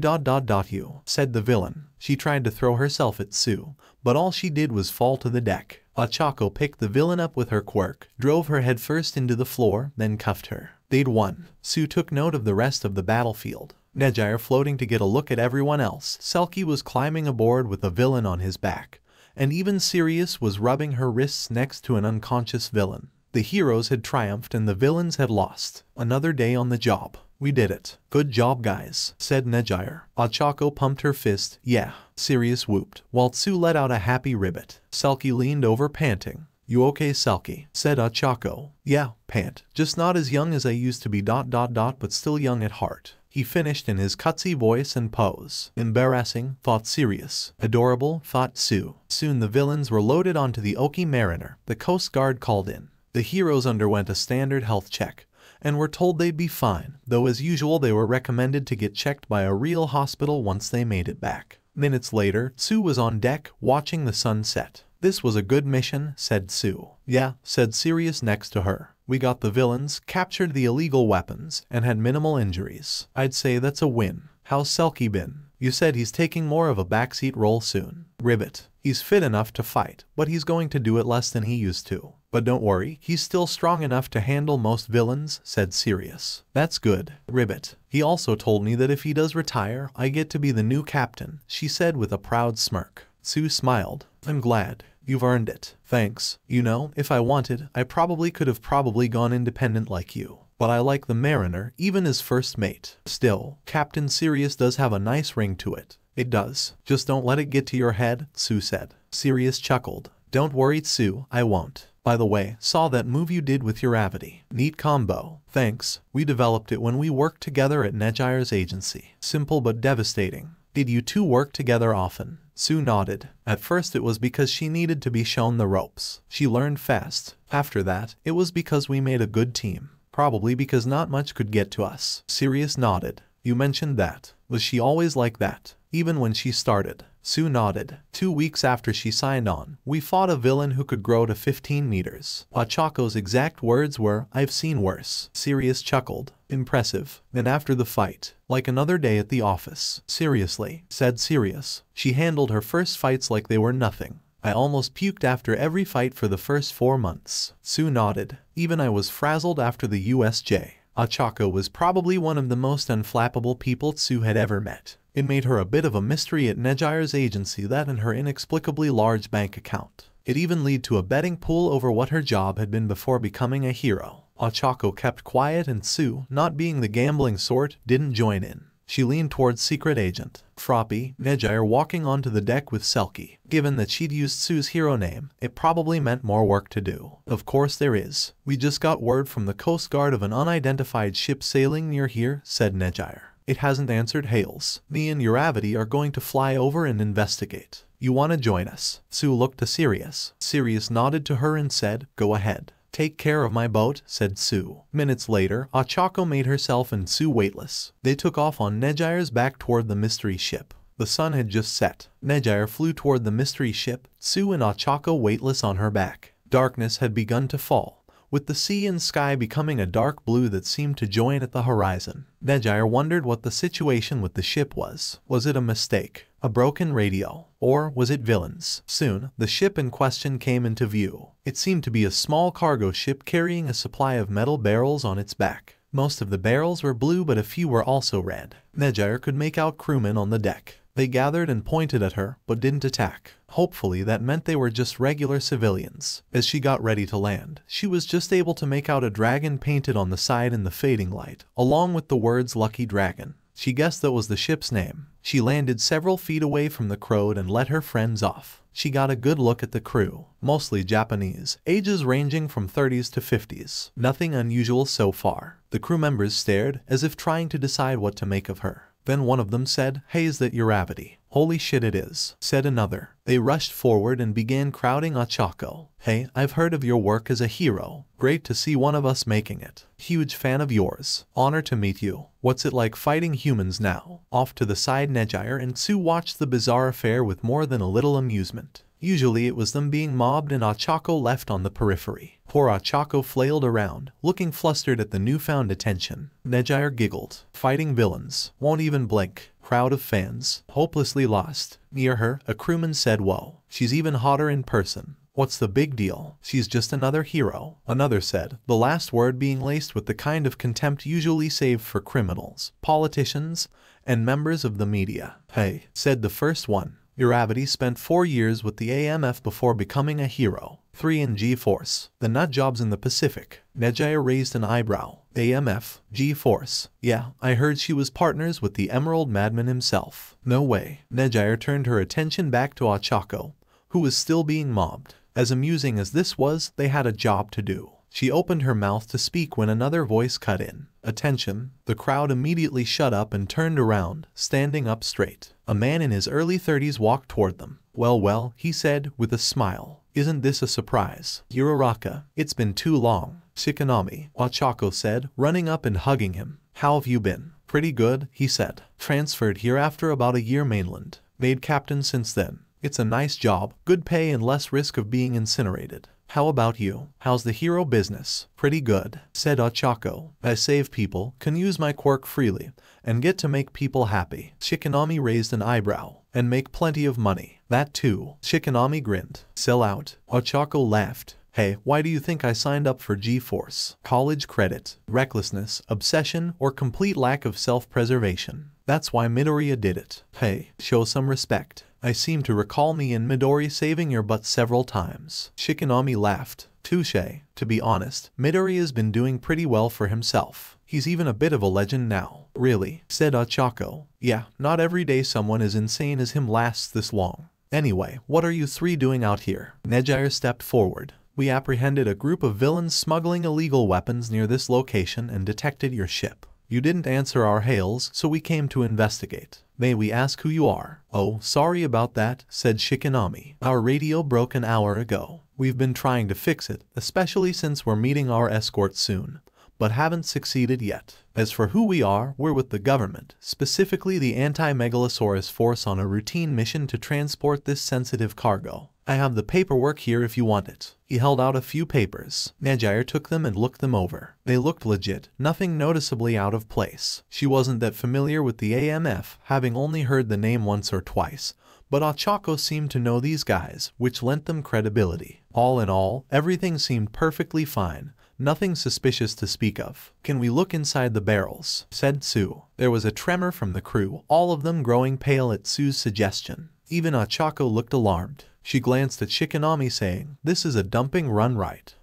you," said the villain. She tried to throw herself at Sue, but all she did was fall to the deck. Ochako picked the villain up with her quirk, drove her head first into the floor, then cuffed her. They'd won. Sue took note of the rest of the battlefield. Nejire floating to get a look at everyone else. Selkie was climbing aboard with a villain on his back, and even Sirius was rubbing her wrists next to an unconscious villain. The heroes had triumphed and the villains had lost. Another day on the job. "We did it. Good job, guys," said Nejire. Ochako pumped her fist. "Yeah," Sirius whooped, while Sue let out a happy ribbit. Selkie leaned over panting. You okay, Selkie? Said Ochako. Yeah, pant. Just not as young as I used to be ... but still young at heart. He finished in his cutsy voice and pose. Embarrassing, thought Sirius. Adorable, thought Sue. Soon the villains were loaded onto the Oki Mariner. The Coast Guard called in. The heroes underwent a standard health check and were told they'd be fine, though as usual they were recommended to get checked by a real hospital once they made it back. Minutes later, Sue was on deck, watching the sun set. This was a good mission, said Sue. Yeah, said Sirius next to her. We got the villains, captured the illegal weapons, and had minimal injuries. I'd say that's a win. How's Selkie been? You said he's taking more of a backseat role soon. Ribbit. He's fit enough to fight, but he's going to do it less than he used to. But don't worry, he's still strong enough to handle most villains, said Sirius. That's good. Ribbit. He also told me that if he does retire, I get to be the new captain, she said with a proud smirk. Sue smiled. I'm glad. You've earned it. Thanks. You know, if I wanted, I could have gone independent like you. But I like the Mariner, even as first mate. Still, Captain Sirius does have a nice ring to it. It does. Just don't let it get to your head, Sue said. Sirius chuckled. Don't worry, Sue, I won't. By the way, saw that move you did with your Avity. Neat combo. Thanks. We developed it when we worked together at Nejire's agency. Simple but devastating. Did you two work together often? Sue nodded. At first it was because she needed to be shown the ropes. She learned fast. After that, it was because we made a good team. Probably because not much could get to us. Sirius nodded. You mentioned that. Was she always like that? Even when she started? Sue nodded. 2 weeks after she signed on, we fought a villain who could grow to 15 meters. Ochako's exact words were, I've seen worse. Sirius chuckled. Impressive. Then after the fight, like another day at the office. Seriously, said Sirius. She handled her first fights like they were nothing. I almost puked after every fight for the first 4 months. Sue nodded. Even I was frazzled after the USJ. Ochako was probably one of the most unflappable people Sue had ever met. It made her a bit of a mystery at Nejire's agency, that and her inexplicably large bank account. It even led to a betting pool over what her job had been before becoming a hero. Ochako kept quiet and Sue, not being the gambling sort, didn't join in. She leaned towards Secret Agent Froppy, Nejire walking onto the deck with Selkie. Given that she'd used Sue's hero name, it probably meant more work to do. Of course there is. We just got word from the Coast Guard of an unidentified ship sailing near here, said Nejire. It hasn't answered hails. Me and Uravity are going to fly over and investigate. You want to join us? Sue looked to Sirius. Sirius nodded to her and said, go ahead. Take care of my boat, said Sue. Minutes later, Ochako made herself and Sue weightless. They took off on Nejire's back toward the mystery ship. The sun had just set. Nejire flew toward the mystery ship, Sue and Ochako weightless on her back. Darkness had begun to fall, with the sea and sky becoming a dark blue that seemed to join at the horizon. Nejire wondered what the situation with the ship was. Was it a mistake? A broken radio? Or was it villains? Soon, the ship in question came into view. It seemed to be a small cargo ship carrying a supply of metal barrels on its back. Most of the barrels were blue, but a few were also red. Nejire could make out crewmen on the deck. They gathered and pointed at her, but didn't attack. Hopefully that meant they were just regular civilians. As she got ready to land, she was just able to make out a dragon painted on the side in the fading light, along with the words Lucky Dragon. She guessed that was the ship's name. She landed several feet away from the crowd and let her friends off. She got a good look at the crew, mostly Japanese, ages ranging from 30s to 50s. Nothing unusual so far. The crew members stared, as if trying to decide what to make of her. Then one of them said, "Hey, is that Uravity?" "Holy shit it is," said another. They rushed forward and began crowding Ochako. "Hey, I've heard of your work as a hero. Great to see one of us making it. Huge fan of yours. Honor to meet you. What's it like fighting humans now?" Off to the side, Nejire and Sue watched the bizarre affair with more than a little amusement. Usually it was them being mobbed and Ochako left on the periphery. Poor Ochako flailed around, looking flustered at the newfound attention. Nejire giggled. Fighting villains. Won't even blink. Crowd of fans. Hopelessly lost. Near her, a crewman said, "Whoa, she's even hotter in person. What's the big deal? She's just another hero." Another said, the last word being laced with the kind of contempt usually saved for criminals, politicians, and members of the media. "Hey," said the first one. Uravity spent 4 years with the AMF before becoming a hero. 3 in G-Force. The nut jobs in the Pacific. Nejire raised an eyebrow. AMF, G-Force. Yeah, I heard she was partners with the Emerald Madman himself. No way. Nejire turned her attention back to Ochako, who was still being mobbed. As amusing as this was, they had a job to do. She opened her mouth to speak when another voice cut in. Attention! The crowd immediately shut up and turned around, standing up straight. A man in his early 30s walked toward them. Well, he said, with a smile. Isn't this a surprise? Uraraka, it's been too long. Shikanami, Ochako said, running up and hugging him. How have you been? Pretty good, he said. Transferred here after about a year mainland. Made captain since then. It's a nice job, good pay and less risk of being incinerated. How about you? How's the hero business? Pretty good, said Ochako. I save people, can use my quirk freely, and get to make people happy. Shikanami raised an eyebrow. And make plenty of money. That too. Shikanami grinned. Sell out. Ochako laughed. Hey, why do you think I signed up for G-Force? College credit, recklessness, obsession, or complete lack of self-preservation. That's why Midoriya did it. Hey, show some respect. I seem to recall me and Midori saving your butt several times. Shikanami laughed. Touché. To be honest, Midoriya's been doing pretty well for himself. He's even a bit of a legend now. Really, said Ochako. Yeah, not every day someone as insane as him lasts this long. Anyway, what are you three doing out here? Nejire stepped forward. We apprehended a group of villains smuggling illegal weapons near this location and detected your ship. You didn't answer our hails, so we came to investigate. May we ask who you are? Oh, sorry about that, said Shikanami. Our radio broke an hour ago. We've been trying to fix it, especially since we're meeting our escort soon, but haven't succeeded yet. As for who we are, we're with the government, specifically the anti-megalosaurus force on a routine mission to transport this sensitive cargo. I have the paperwork here if you want it. He held out a few papers. Nejire took them and looked them over. They looked legit, nothing noticeably out of place. She wasn't that familiar with the AMF, having only heard the name once or twice, but Ochako seemed to know these guys, which lent them credibility. All in all, everything seemed perfectly fine. Nothing suspicious to speak of. Can we look inside the barrels? Said Sue. There was a tremor from the crew, all of them growing pale at Sue's suggestion. Even Ochako looked alarmed. She glanced at Shikanami saying, this is a dumping run, right?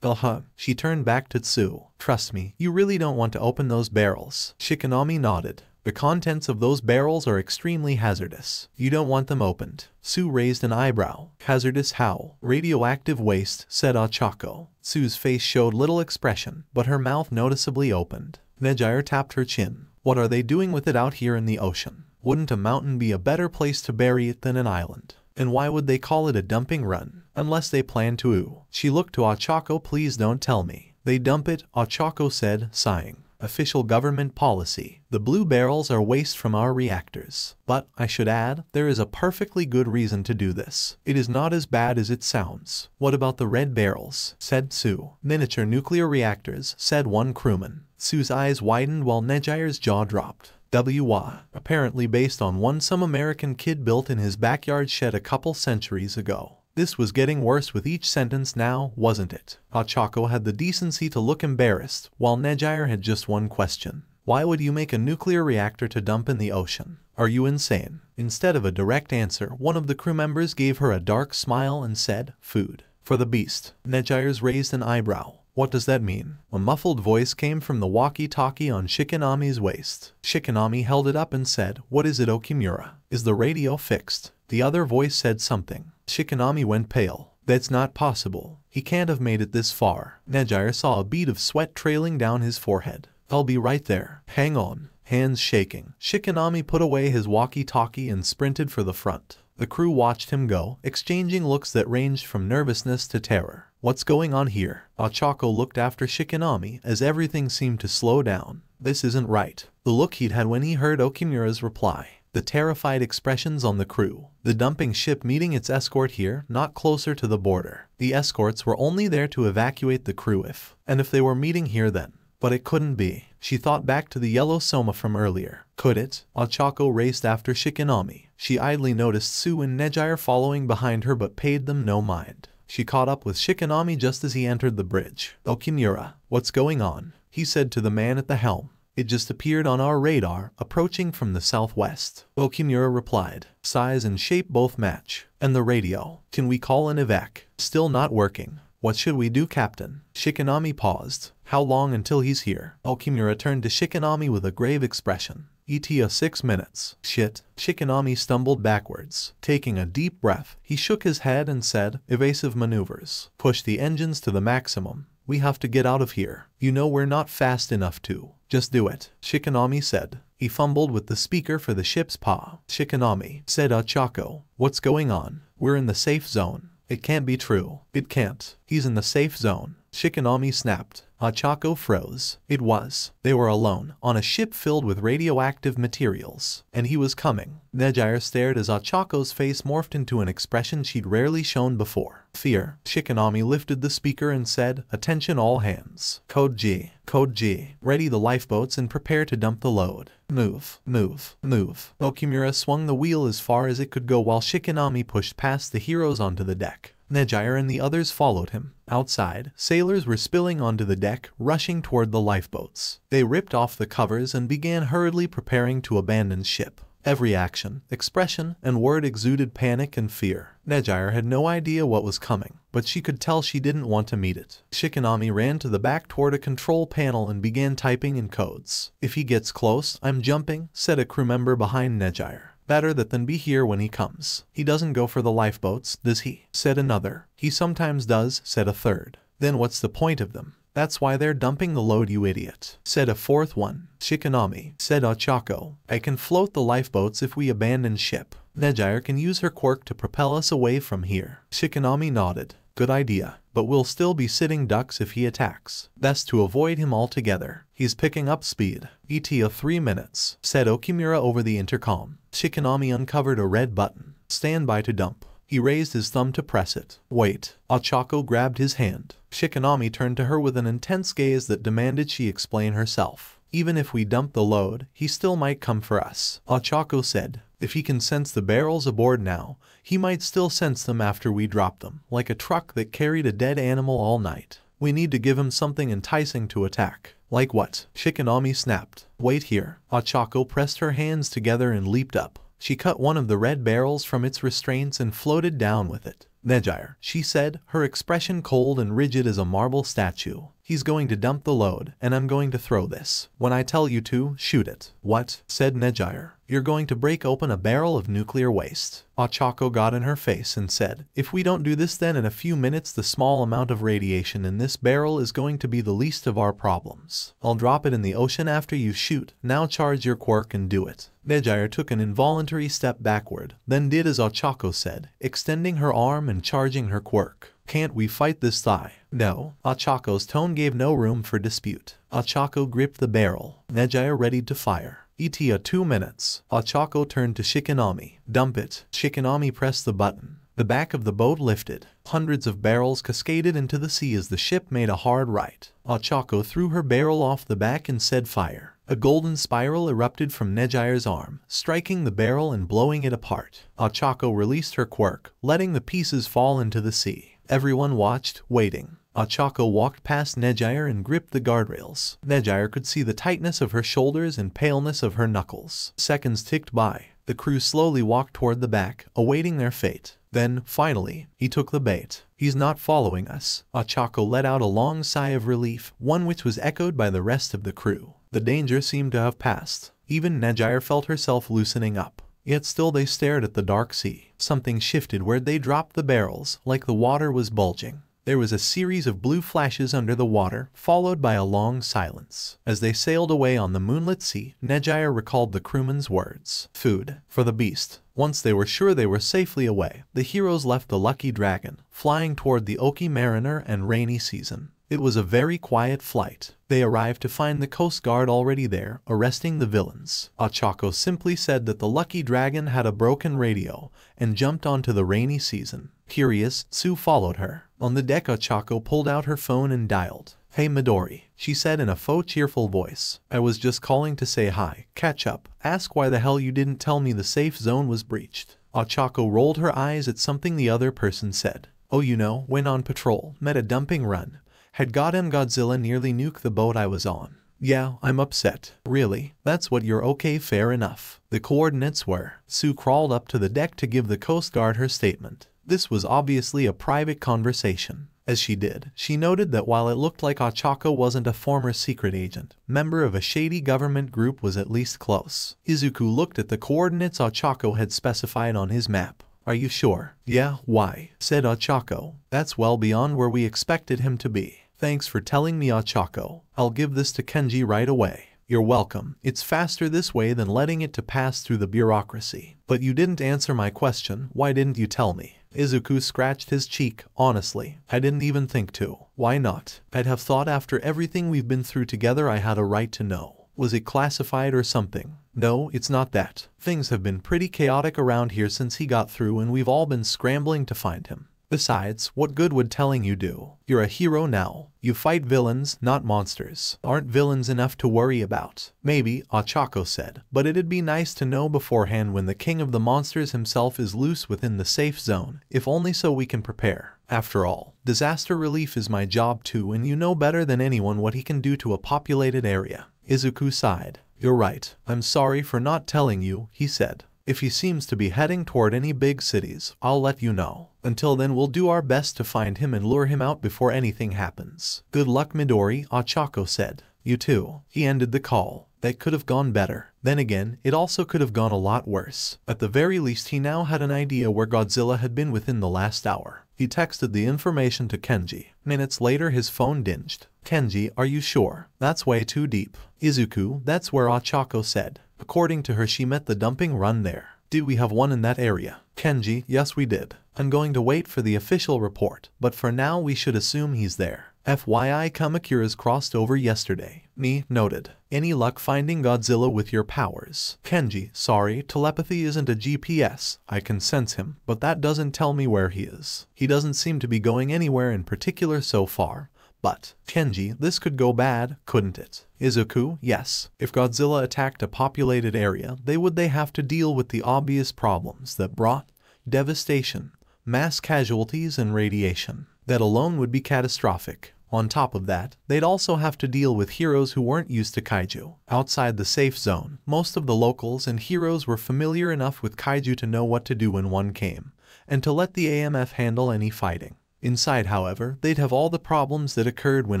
She turned back to Sue. Trust me, you really don't want to open those barrels. Shikanami nodded. The contents of those barrels are extremely hazardous. You don't want them opened. Sue raised an eyebrow. Hazardous how? Radioactive waste, said Ochako. Sue's face showed little expression, but her mouth noticeably opened. Nejire tapped her chin. What are they doing with it out here in the ocean? Wouldn't a mountain be a better place to bury it than an island? And why would they call it a dumping run? Unless they plan to. She looked to Ochako. Please don't tell me. They dump it, Ochako said, sighing. Official government policy. The blue barrels are waste from our reactors. But, I should add, there is a perfectly good reason to do this. It is not as bad as it sounds. What about the red barrels? Said Sue. Miniature nuclear reactors, said one crewman. Sue's eyes widened while Nejire's jaw dropped. Apparently based on one some American kid built in his backyard shed a couple centuries ago. This was getting worse with each sentence now, wasn't it? Ochako had the decency to look embarrassed, while Nejire had just one question. Why would you make a nuclear reactor to dump in the ocean? Are you insane? Instead of a direct answer, one of the crew members gave her a dark smile and said, food. For the beast. Nejire's raised an eyebrow. What does that mean? A muffled voice came from the walkie-talkie on Shikanami's waist. Shikanami held it up and said, what is it, Okimura? Is the radio fixed? The other voice said something. Shikanami went pale. That's not possible. He can't have made it this far. Nejire saw a bead of sweat trailing down his forehead. I'll be right there. Hang on. Hands shaking. Shikanami put away his walkie-talkie and sprinted for the front. The crew watched him go, exchanging looks that ranged from nervousness to terror. What's going on here? Ochako looked after Shikanami as everything seemed to slow down. This isn't right. The look he'd had when he heard Okimura's reply. The terrified expressions on the crew. The dumping ship meeting its escort here, not closer to the border. The escorts were only there to evacuate the crew if they were meeting here then. But it couldn't be. She thought back to the yellow soma from earlier. Could it? Ochako raced after Shikanami. She idly noticed Sue and Nejire following behind her but paid them no mind. She caught up with Shikanami just as he entered the bridge. Okimura, what's going on? He said to the man at the helm. It just appeared on our radar, approaching from the southwest. Okimura replied. Size and shape both match. And the radio. Can we call an evac? Still not working. What should we do, Captain? Shikinami paused. How long until he's here? Okimura turned to Shikinami with a grave expression. ETA 6 minutes. Shit. Shikinami stumbled backwards. Taking a deep breath, he shook his head and said, evasive maneuvers. Push the engines to the maximum. We have to get out of here. You know we're not fast enough to. Just do it, Shikinami said. He fumbled with the speaker for the ship's paw. Shikinami, said Ochako. What's going on? We're in the safe zone. It can't be true. It can't. He's in the safe zone. Shikinami snapped. Ochako froze. It was. They were alone, on a ship filled with radioactive materials. And he was coming. Nejire stared as Ochako's face morphed into an expression she'd rarely shown before. Fear. Shikinami lifted the speaker and said, attention all hands. Code G. Code G. Ready the lifeboats and prepare to dump the load. Move. Move. Move. Okimura swung the wheel as far as it could go while Shikinami pushed past the heroes onto the deck. Nejire and the others followed him. Outside, sailors were spilling onto the deck, rushing toward the lifeboats. They ripped off the covers and began hurriedly preparing to abandon ship. Every action, expression, and word exuded panic and fear. Nejire had no idea what was coming, but she could tell she didn't want to meet it. Shikinami ran to the back toward a control panel and began typing in codes. If he gets close, I'm jumping, said a crew member behind Nejire. Better that than be here when he comes. He doesn't go for the lifeboats, does he? Said another. He sometimes does, said a third. Then what's the point of them? That's why they're dumping the load, you idiot, said a fourth one. Shikinami, said Ochako. I can float the lifeboats if we abandon ship. Nejire can use her quirk to propel us away from here. Shikinami nodded. Good idea, but we'll still be sitting ducks if he attacks. Best to avoid him altogether. He's picking up speed. ETA 3 minutes, said Okimura over the intercom. Shikinami uncovered a red button. Stand by to dump. He raised his thumb to press it. Wait. Ochako grabbed his hand. Shikinami turned to her with an intense gaze that demanded she explain herself. Even if we dump the load, he still might come for us, Ochako said. If he can sense the barrels aboard now, he might still sense them after we drop them, like a truck that carried a dead animal all night. We need to give him something enticing to attack. Like what? Shikinami snapped. Wait here. Ochako pressed her hands together and leaped up. She cut one of the red barrels from its restraints and floated down with it. Nejire, she said, her expression cold and rigid as a marble statue. He's going to dump the load, and I'm going to throw this. When I tell you to, shoot it. What? Said Nejire. You're going to break open a barrel of nuclear waste. Ochako got in her face and said, if we don't do this, then in a few minutes the small amount of radiation in this barrel is going to be the least of our problems. I'll drop it in the ocean after you shoot. Now charge your quirk and do it. Nejire took an involuntary step backward, then did as Ochako said, extending her arm and charging her quirk. Can't we fight this thigh? No. Ochako's tone gave no room for dispute. Ochako gripped the barrel. Nejire readied to fire. ETA 2 minutes. Ochako turned to Shikinami. Dump it. Shikinami pressed the button. The back of the boat lifted. Hundreds of barrels cascaded into the sea as the ship made a hard right. Ochako threw her barrel off the back and said fire. A golden spiral erupted from Nejire's arm, striking the barrel and blowing it apart. Ochako released her quirk, letting the pieces fall into the sea. Everyone watched, waiting. Ochako walked past Nejire and gripped the guardrails. Nejire could see the tightness of her shoulders and paleness of her knuckles. Seconds ticked by. The crew slowly walked toward the back, awaiting their fate. Then, finally, he took the bait. He's not following us. Ochako let out a long sigh of relief, one which was echoed by the rest of the crew. The danger seemed to have passed. Even Nejire felt herself loosening up. Yet still they stared at the dark sea. Something shifted where they dropped the barrels, like the water was bulging. There was a series of blue flashes under the water, followed by a long silence. As they sailed away on the moonlit sea, Nejire recalled the crewman's words. Food for the beast. Once they were sure they were safely away, the heroes left the Lucky Dragon, flying toward the Oki Mariner and rainy season. It was a very quiet flight. They arrived to find the Coast Guard already there, arresting the villains. Ochako simply said that the Lucky Dragon had a broken radio, and jumped onto the rainy season. Curious, Sue followed her. On the deck, Ochako pulled out her phone and dialed. Hey Midori, she said in a faux cheerful voice. I was just calling to say hi, catch up, ask why the hell you didn't tell me the safe zone was breached. Ochako rolled her eyes at something the other person said. Oh, you know, went on patrol, met a dumping run. Had goddamn Godzilla nearly nuke the boat I was on. Yeah, I'm upset. Really? That's what you're okay, fair enough. The coordinates were. Sue crawled up to the deck to give the Coast Guard her statement. This was obviously a private conversation. As she did, she noted that while it looked like Ochako wasn't a former secret agent, member of a shady government group was at least close. Izuku looked at the coordinates Ochako had specified on his map. Are you sure? Yeah, why? Said Ochako. That's well beyond where we expected him to be. Thanks for telling me, Ochako. I'll give this to Kenji right away. You're welcome. It's faster this way than letting it to pass through the bureaucracy. But you didn't answer my question. Why didn't you tell me? Izuku scratched his cheek. Honestly, I didn't even think to. Why not? I'd have thought after everything we've been through together I had a right to know. Was it classified or something? No, it's not that. Things have been pretty chaotic around here since he got through and we've all been scrambling to find him. Besides, what good would telling you do? You're a hero now. You fight villains, not monsters. Aren't villains enough to worry about? Maybe, Ochako said, but it'd be nice to know beforehand when the king of the monsters himself is loose within the safe zone, if only so we can prepare. After all, disaster relief is my job too, and you know better than anyone what he can do to a populated area. Izuku sighed. You're right. I'm sorry for not telling you, he said. If he seems to be heading toward any big cities, I'll let you know. Until then, we'll do our best to find him and lure him out before anything happens. Good luck, Midori, Ochako said. You too. He ended the call. That could have gone better. Then again, it also could have gone a lot worse. At the very least, he now had an idea where Godzilla had been within the last hour. He texted the information to Kenji. Minutes later, his phone dinged. Kenji, are you sure? That's way too deep. Izuku, that's where Ochako said. According to her, she met the dumping run there. Did we have one in that area? Kenji, yes we did. I'm going to wait for the official report, but for now we should assume he's there. FYI, Kamakura's crossed over yesterday. Me, noted. Any luck finding Godzilla with your powers? Kenji, sorry, telepathy isn't a GPS. I can sense him, but that doesn't tell me where he is. He doesn't seem to be going anywhere in particular so far. But, Kenji, this could go bad, couldn't it? Izuku, yes. If Godzilla attacked a populated area, they have to deal with the obvious problems that brought devastation, mass casualties, and radiation. That alone would be catastrophic. On top of that, they'd also have to deal with heroes who weren't used to kaiju. Outside the safe zone, most of the locals and heroes were familiar enough with kaiju to know what to do when one came, and to let the AMF handle any fighting. Inside, however, they'd have all the problems that occurred when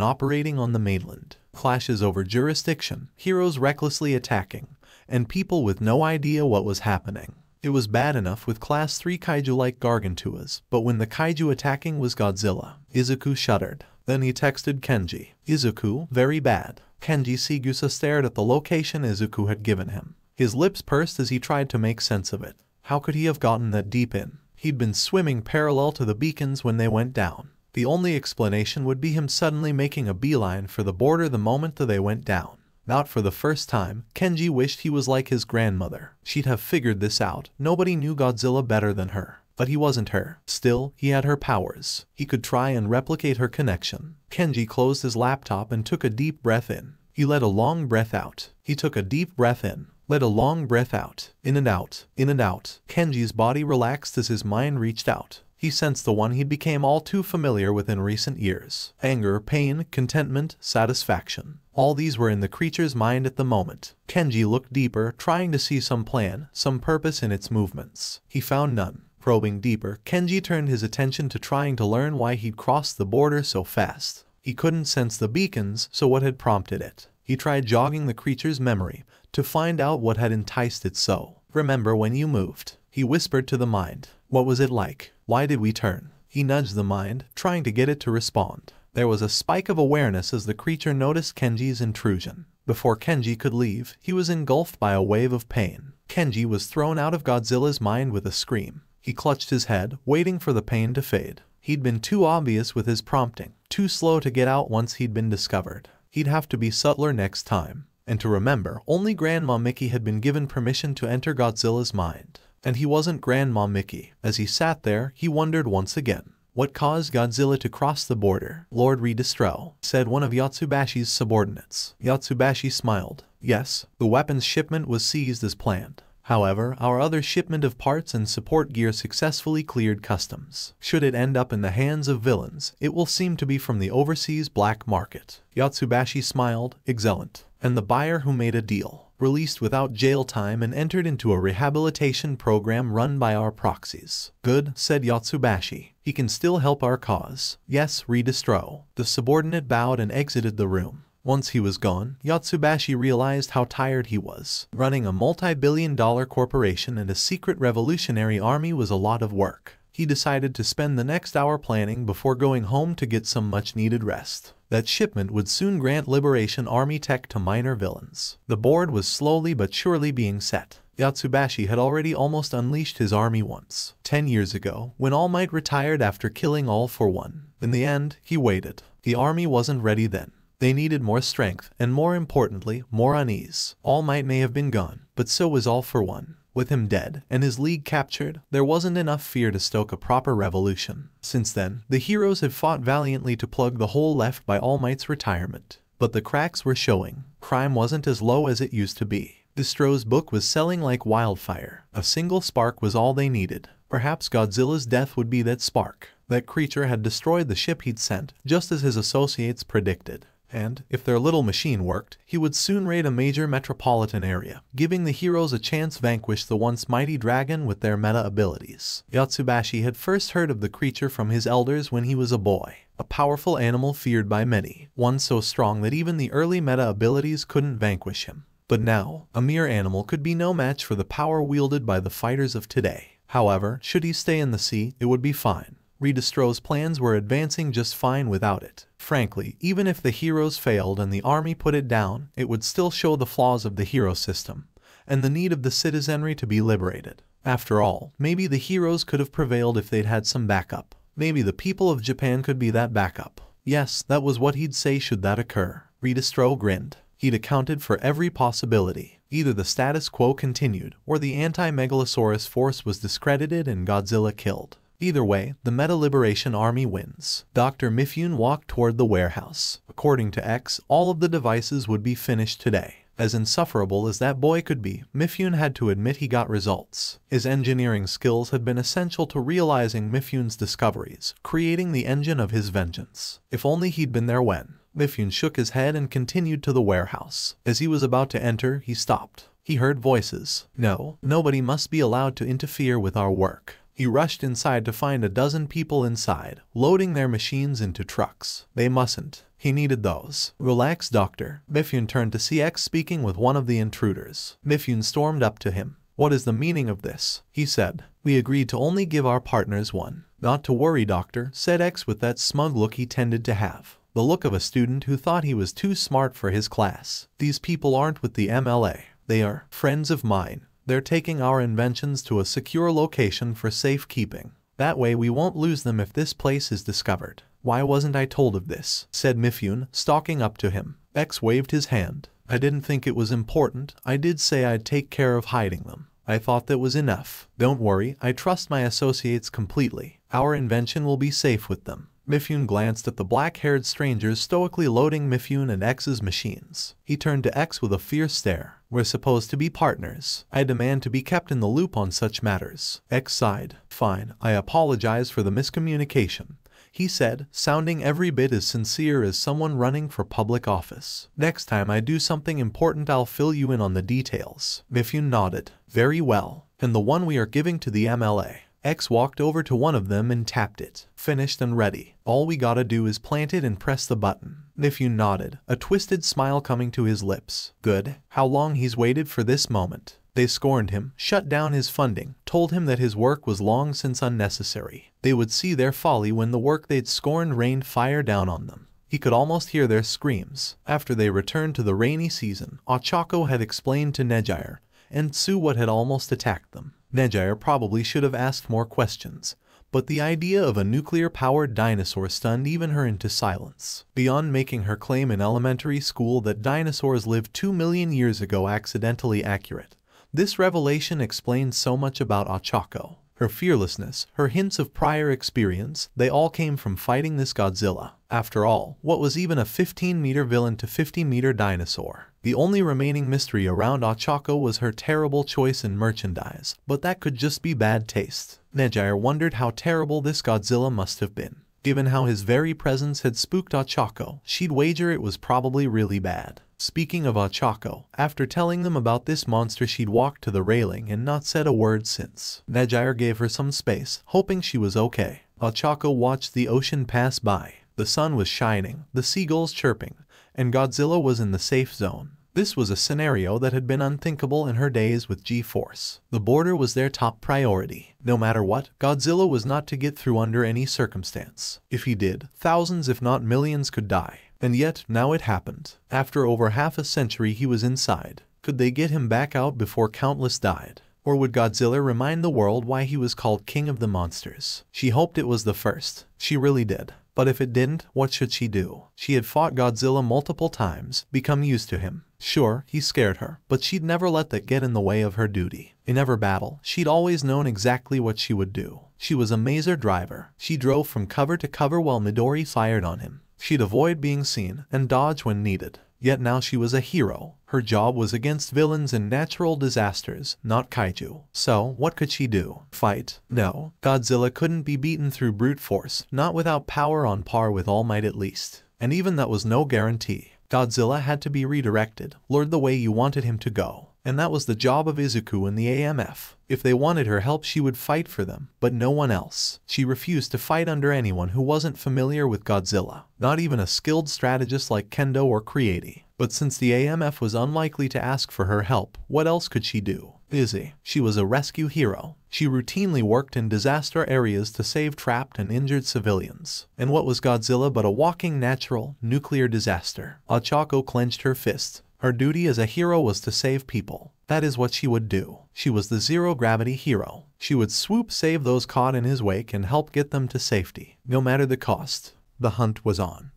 operating on the mainland. Clashes over jurisdiction, heroes recklessly attacking, and people with no idea what was happening. It was bad enough with Class 3 kaiju like Gargantuas, but when the kaiju attacking was Godzilla, Izuku shuddered. Then he texted Kenji. Izuku, very bad. Kenji Sigusa stared at the location Izuku had given him. His lips pursed as he tried to make sense of it. How could he have gotten that deep in? He'd been swimming parallel to the beacons when they went down. The only explanation would be him suddenly making a beeline for the border the moment that they went down. Not for the first time, Kenji wished he was like his grandmother. She'd have figured this out. Nobody knew Godzilla better than her. But he wasn't her. Still, he had her powers. He could try and replicate her connection. Kenji closed his laptop and took a deep breath in. He let a long breath out. He took a deep breath in. Let a long breath out. In and out. In and out. Kenji's body relaxed as his mind reached out. He sensed the one he became all too familiar with in recent years. Anger, pain, contentment, satisfaction. All these were in the creature's mind at the moment. Kenji looked deeper, trying to see some plan, some purpose in its movements. He found none. Probing deeper, Kenji turned his attention to trying to learn why he'd crossed the border so fast. He couldn't sense the beacons, so what had prompted it? He tried jogging the creature's memory to find out what had enticed it so. Remember when you moved? He whispered to the mind. What was it like? Why did we turn? He nudged the mind, trying to get it to respond. There was a spike of awareness as the creature noticed Kenji's intrusion. Before Kenji could leave, he was engulfed by a wave of pain. Kenji was thrown out of Godzilla's mind with a scream. He clutched his head, waiting for the pain to fade. He'd been too obvious with his prompting, too slow to get out once he'd been discovered. He'd have to be subtler next time. And to remember, only Grandma Mickey had been given permission to enter Godzilla's mind. And he wasn't Grandma Mickey. As he sat there, he wondered once again. What caused Godzilla to cross the border? Lord Redistro, said one of Yatsubashi's subordinates. Yatsubashi smiled. Yes, the weapons shipment was seized as planned. However, our other shipment of parts and support gear successfully cleared customs. Should it end up in the hands of villains, it will seem to be from the overseas black market. Yatsubashi smiled. Excellent. And the buyer who made a deal. released without jail time and entered into a rehabilitation program run by our proxies. Good, said Yotsubashi. He can still help our cause. Yes, Redestro. The subordinate bowed and exited the room. Once he was gone, Yotsubashi realized how tired he was. Running a multi-billion-dollar corporation and a secret revolutionary army was a lot of work. He decided to spend the next hour planning before going home to get some much-needed rest. That shipment would soon grant Liberation Army tech to minor villains. The board was slowly but surely being set. Yotsubashi had already almost unleashed his army once, 10 years ago, when All Might retired after killing All for One. In the end, he waited. The army wasn't ready then. They needed more strength, and more importantly, more unease. All Might may have been gone, but so was All for One. With him dead, and his league captured, there wasn't enough fear to stoke a proper revolution. Since then, the heroes had fought valiantly to plug the hole left by All Might's retirement. But the cracks were showing. Crime wasn't as low as it used to be. Destro's book was selling like wildfire. A single spark was all they needed. Perhaps Godzilla's death would be that spark. That creature had destroyed the ship he'd sent, just as his associates predicted. And, if their little machine worked, he would soon raid a major metropolitan area, giving the heroes a chance to vanquish the once mighty dragon with their meta abilities. Yotsubashi had first heard of the creature from his elders when he was a boy. A powerful animal feared by many, one so strong that even the early meta abilities couldn't vanquish him. But now, a mere animal could be no match for the power wielded by the fighters of today. However, should he stay in the sea, it would be fine. Redestro's plans were advancing just fine without it. Frankly, even if the heroes failed and the army put it down, it would still show the flaws of the hero system, and the need of the citizenry to be liberated. After all, maybe the heroes could have prevailed if they'd had some backup. Maybe the people of Japan could be that backup. Yes, that was what he'd say should that occur. Redestro grinned. He'd accounted for every possibility. Either the status quo continued, or the anti-Megalosaurus force was discredited and Godzilla killed. Either way, the Meta Liberation Army wins. Dr. Mifune walked toward the warehouse. According to X, all of the devices would be finished today. As insufferable as that boy could be, Mifune had to admit he got results. His engineering skills had been essential to realizing Mifune's discoveries, creating the engine of his vengeance. If only he'd been there when. Mifune shook his head and continued to the warehouse. As he was about to enter, he stopped. He heard voices. No, nobody must be allowed to interfere with our work. He rushed inside to find a dozen people inside, loading their machines into trucks. They mustn't. He needed those. Relax, doctor. Mifune turned to see X speaking with one of the intruders. Mifune stormed up to him. What is the meaning of this? He said. We agreed to only give our partners one. Not to worry, doctor, said X with that smug look he tended to have. The look of a student who thought he was too smart for his class. These people aren't with the MLA. They are friends of mine. They're taking our inventions to a secure location for safekeeping. That way we won't lose them if this place is discovered. Why wasn't I told of this? Said Mifune, stalking up to him. X waved his hand. I didn't think it was important. I did say I'd take care of hiding them. I thought that was enough. Don't worry, I trust my associates completely. Our invention will be safe with them. Mifune glanced at the black-haired strangers stoically loading Mifune and X's machines. He turned to X with a fierce stare. We're supposed to be partners. I demand to be kept in the loop on such matters. X sighed. Fine, I apologize for the miscommunication, he said, sounding every bit as sincere as someone running for public office. Next time I do something important, I'll fill you in on the details. Mifune nodded. Very well. And the one we are giving to the MLA. X walked over to one of them and tapped it. Finished and ready. All we gotta do is plant it and press the button. Mifune nodded, a twisted smile coming to his lips. Good. How long he's waited for this moment. They scorned him, shut down his funding, told him that his work was long since unnecessary. They would see their folly when the work they'd scorned rained fire down on them. He could almost hear their screams. After they returned to the rainy season, Ochako had explained to Nejire and Tsu what had almost attacked them. Nejire probably should have asked more questions, but the idea of a nuclear-powered dinosaur stunned even her into silence. Beyond making her claim in elementary school that dinosaurs lived 2 million years ago accidentally accurate, this revelation explained so much about Ochako. Her fearlessness, her hints of prior experience, they all came from fighting this Godzilla. After all, what was even a 15-meter villain to 50-meter dinosaur? The only remaining mystery around Ochako was her terrible choice in merchandise, but that could just be bad taste. Nejire wondered how terrible this Godzilla must have been. Given how his very presence had spooked Ochako, she'd wager it was probably really bad. Speaking of Ochako, after telling them about this monster, she'd walked to the railing and not said a word since. Nejire gave her some space, hoping she was okay. Ochako watched the ocean pass by. The sun was shining, the seagulls chirping, and Godzilla was in the safe zone. This was a scenario that had been unthinkable in her days with G-Force. The border was their top priority. No matter what, Godzilla was not to get through under any circumstance. If he did, thousands if not millions could die. And yet, now it happened. After over half a century he was inside. Could they get him back out before countless died? Or would Godzilla remind the world why he was called King of the Monsters? She hoped it was the first. She really did. But if it didn't, what should she do? She had fought Godzilla multiple times, become used to him. Sure, he scared her, but she'd never let that get in the way of her duty. In every battle, she'd always known exactly what she would do. She was a mazer driver. She drove from cover to cover while Midori fired on him. She'd avoid being seen and dodge when needed. Yet now she was a hero. Her job was against villains and natural disasters, not kaiju. So, what could she do? Fight? No. Godzilla couldn't be beaten through brute force, not without power on par with All Might at least. And even that was no guarantee. Godzilla had to be redirected, lured the way you wanted him to go. And that was the job of Izuku and the AMF. If they wanted her help, she would fight for them, but no one else. She refused to fight under anyone who wasn't familiar with Godzilla, not even a skilled strategist like Kendo or Creati. But since the AMF was unlikely to ask for her help, what else could she do? Busy. She was a rescue hero. She routinely worked in disaster areas to save trapped and injured civilians. And what was Godzilla but a walking natural nuclear disaster? Ochako clenched her fist. Her duty as a hero was to save people. That is what she would do. She was the zero-gravity hero. She would swoop, save those caught in his wake, and help get them to safety, no matter the cost. The hunt was on.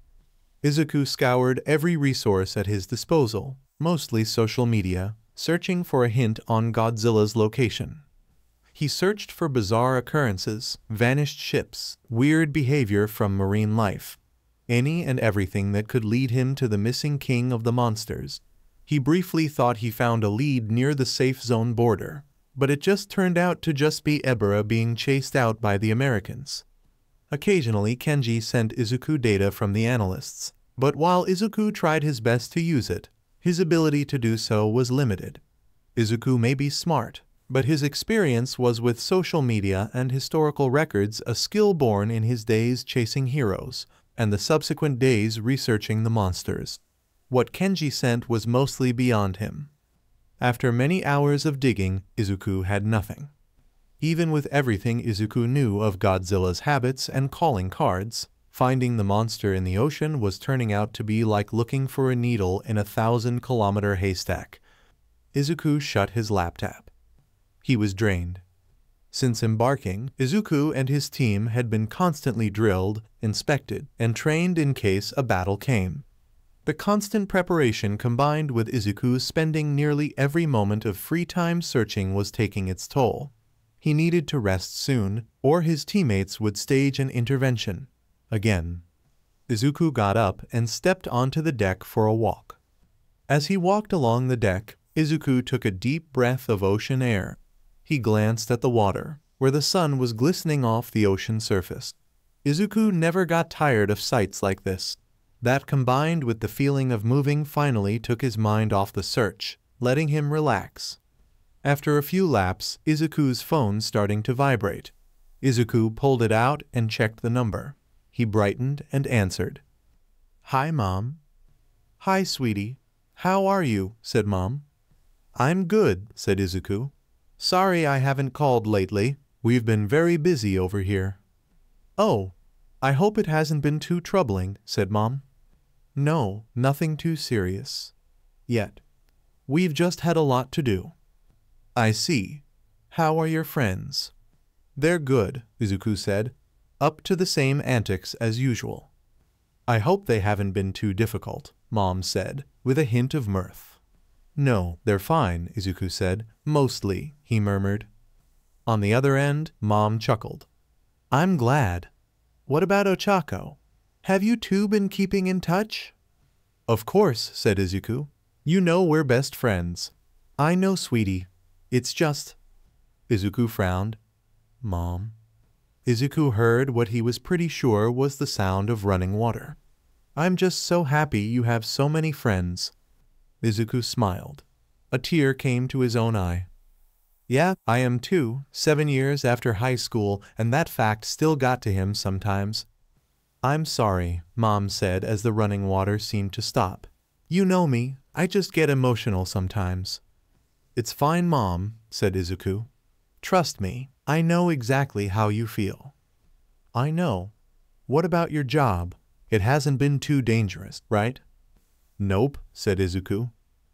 Izuku scoured every resource at his disposal, mostly social media, searching for a hint on Godzilla's location. He searched for bizarre occurrences, vanished ships, weird behavior from marine life, any and everything that could lead him to the missing king of the monsters. He briefly thought he found a lead near the safe zone border, but it just turned out to just be Ebara being chased out by the Americans. Occasionally, Kenji sent Izuku data from the analysts, but while Izuku tried his best to use it, his ability to do so was limited. Izuku may be smart, but his experience was with social media and historical records, a skill born in his days chasing heroes, and the subsequent days researching the monsters. What Kenji sent was mostly beyond him. After many hours of digging, Izuku had nothing. Even with everything Izuku knew of Godzilla's habits and calling cards, finding the monster in the ocean was turning out to be like looking for a needle in a 1,000-kilometer haystack. Izuku shut his laptop. He was drained. Since embarking, Izuku and his team had been constantly drilled, inspected, and trained in case a battle came. The constant preparation combined with Izuku spending nearly every moment of free time searching was taking its toll. He needed to rest soon, or his teammates would stage an intervention. Again. Izuku got up and stepped onto the deck for a walk. As he walked along the deck, Izuku took a deep breath of ocean air. He glanced at the water, where the sun was glistening off the ocean surface. Izuku never got tired of sights like this. That combined with the feeling of moving finally took his mind off the search, letting him relax. After a few laps, Izuku's phone starting to vibrate. Izuku pulled it out and checked the number. He brightened and answered. "Hi, Mom." "Hi, sweetie. How are you?" said Mom. "I'm good," said Izuku. "Sorry I haven't called lately. We've been very busy over here." "Oh, I hope it hasn't been too troubling," said Mom. "No, nothing too serious. Yet. We've just had a lot to do." "I see. How are your friends?" "They're good," Izuku said, "up to the same antics as usual." "I hope they haven't been too difficult," Mom said, with a hint of mirth. "No, they're fine," Izuku said. "Mostly," he murmured. On the other end, Mom chuckled. "I'm glad. What about Ochako? Have you two been keeping in touch?" "Of course," said Izuku. "You know we're best friends." "I know, sweetie. It's just..." Izuku frowned. "Mom." Izuku heard what he was pretty sure was the sound of running water. I'm just so happy you have so many friends. Izuku smiled. A tear came to his own eye. Yeah, I am too, 7 years after high school, and that fact still got to him sometimes. I'm sorry, Mom said as the running water seemed to stop. You know me, I just get emotional sometimes. It's fine, Mom, said Izuku. Trust me, I know exactly how you feel. I know. What about your job? It hasn't been too dangerous, right? Nope, said Izuku.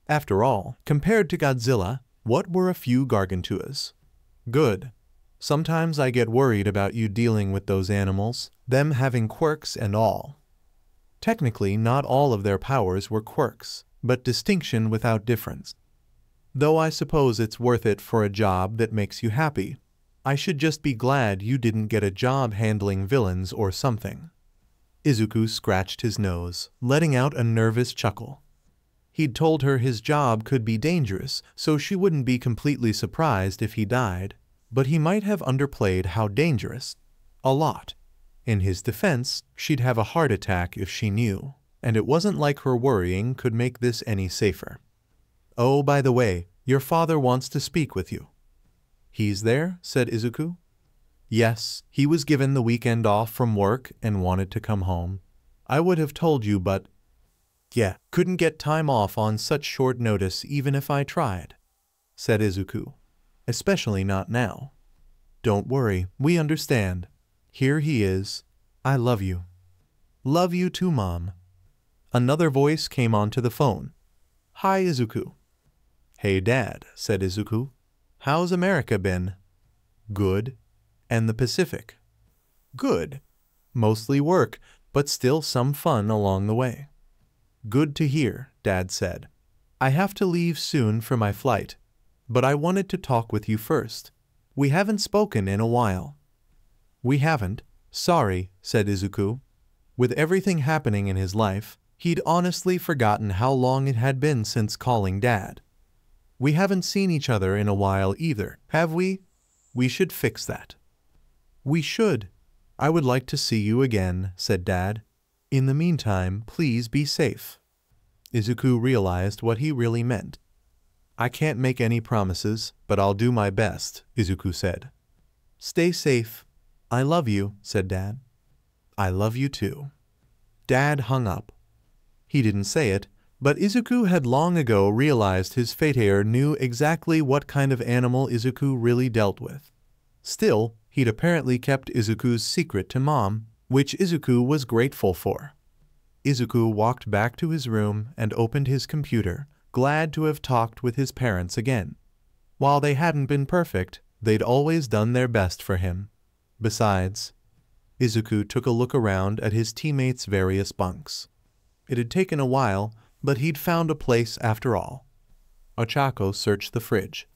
After all, compared to Godzilla, what were a few gargantuas? Good. Sometimes I get worried about you dealing with those animals, them having quirks and all. Technically, not all of their powers were quirks, but distinction without difference. Though I suppose it's worth it for a job that makes you happy. I should just be glad you didn't get a job handling villains or something. Izuku scratched his nose, letting out a nervous chuckle. He'd told her his job could be dangerous, so she wouldn't be completely surprised if he died, but he might have underplayed how dangerous. A lot. In his defense, she'd have a heart attack if she knew, and it wasn't like her worrying could make this any safer. Oh, by the way, your father wants to speak with you. He's there, said Izuku. Yes, he was given the weekend off from work and wanted to come home. I would have told you, but yeah, couldn't get time off on such short notice even if I tried, said Izuku. Especially not now. Don't worry, we understand. Here he is. I love you. Love you too, Mom. Another voice came onto the phone. Hi, Izuku. Hey, Dad, said Izuku. How's America been? Good. And the Pacific? Good. Mostly work, but still some fun along the way. Good to hear, Dad said. I have to leave soon for my flight, but I wanted to talk with you first. We haven't spoken in a while. We haven't. Sorry, said Izuku. With everything happening in his life, he'd honestly forgotten how long it had been since calling Dad. We haven't seen each other in a while either, have we? We should fix that. We should. I would like to see you again, said Dad. In the meantime, please be safe. Izuku realized what he really meant. I can't make any promises, but I'll do my best, Izuku said. Stay safe. I love you, said Dad. I love you too. Dad hung up. He didn't say it, but Izuku had long ago realized his fateheir knew exactly what kind of animal Izuku really dealt with. Still, he'd apparently kept Izuku's secret to Mom, which Izuku was grateful for. Izuku walked back to his room and opened his computer, glad to have talked with his parents again. While they hadn't been perfect, they'd always done their best for him. Besides, Izuku took a look around at his teammates' various bunks. It had taken a while, but he'd found a place after all. Ochako searched the fridge.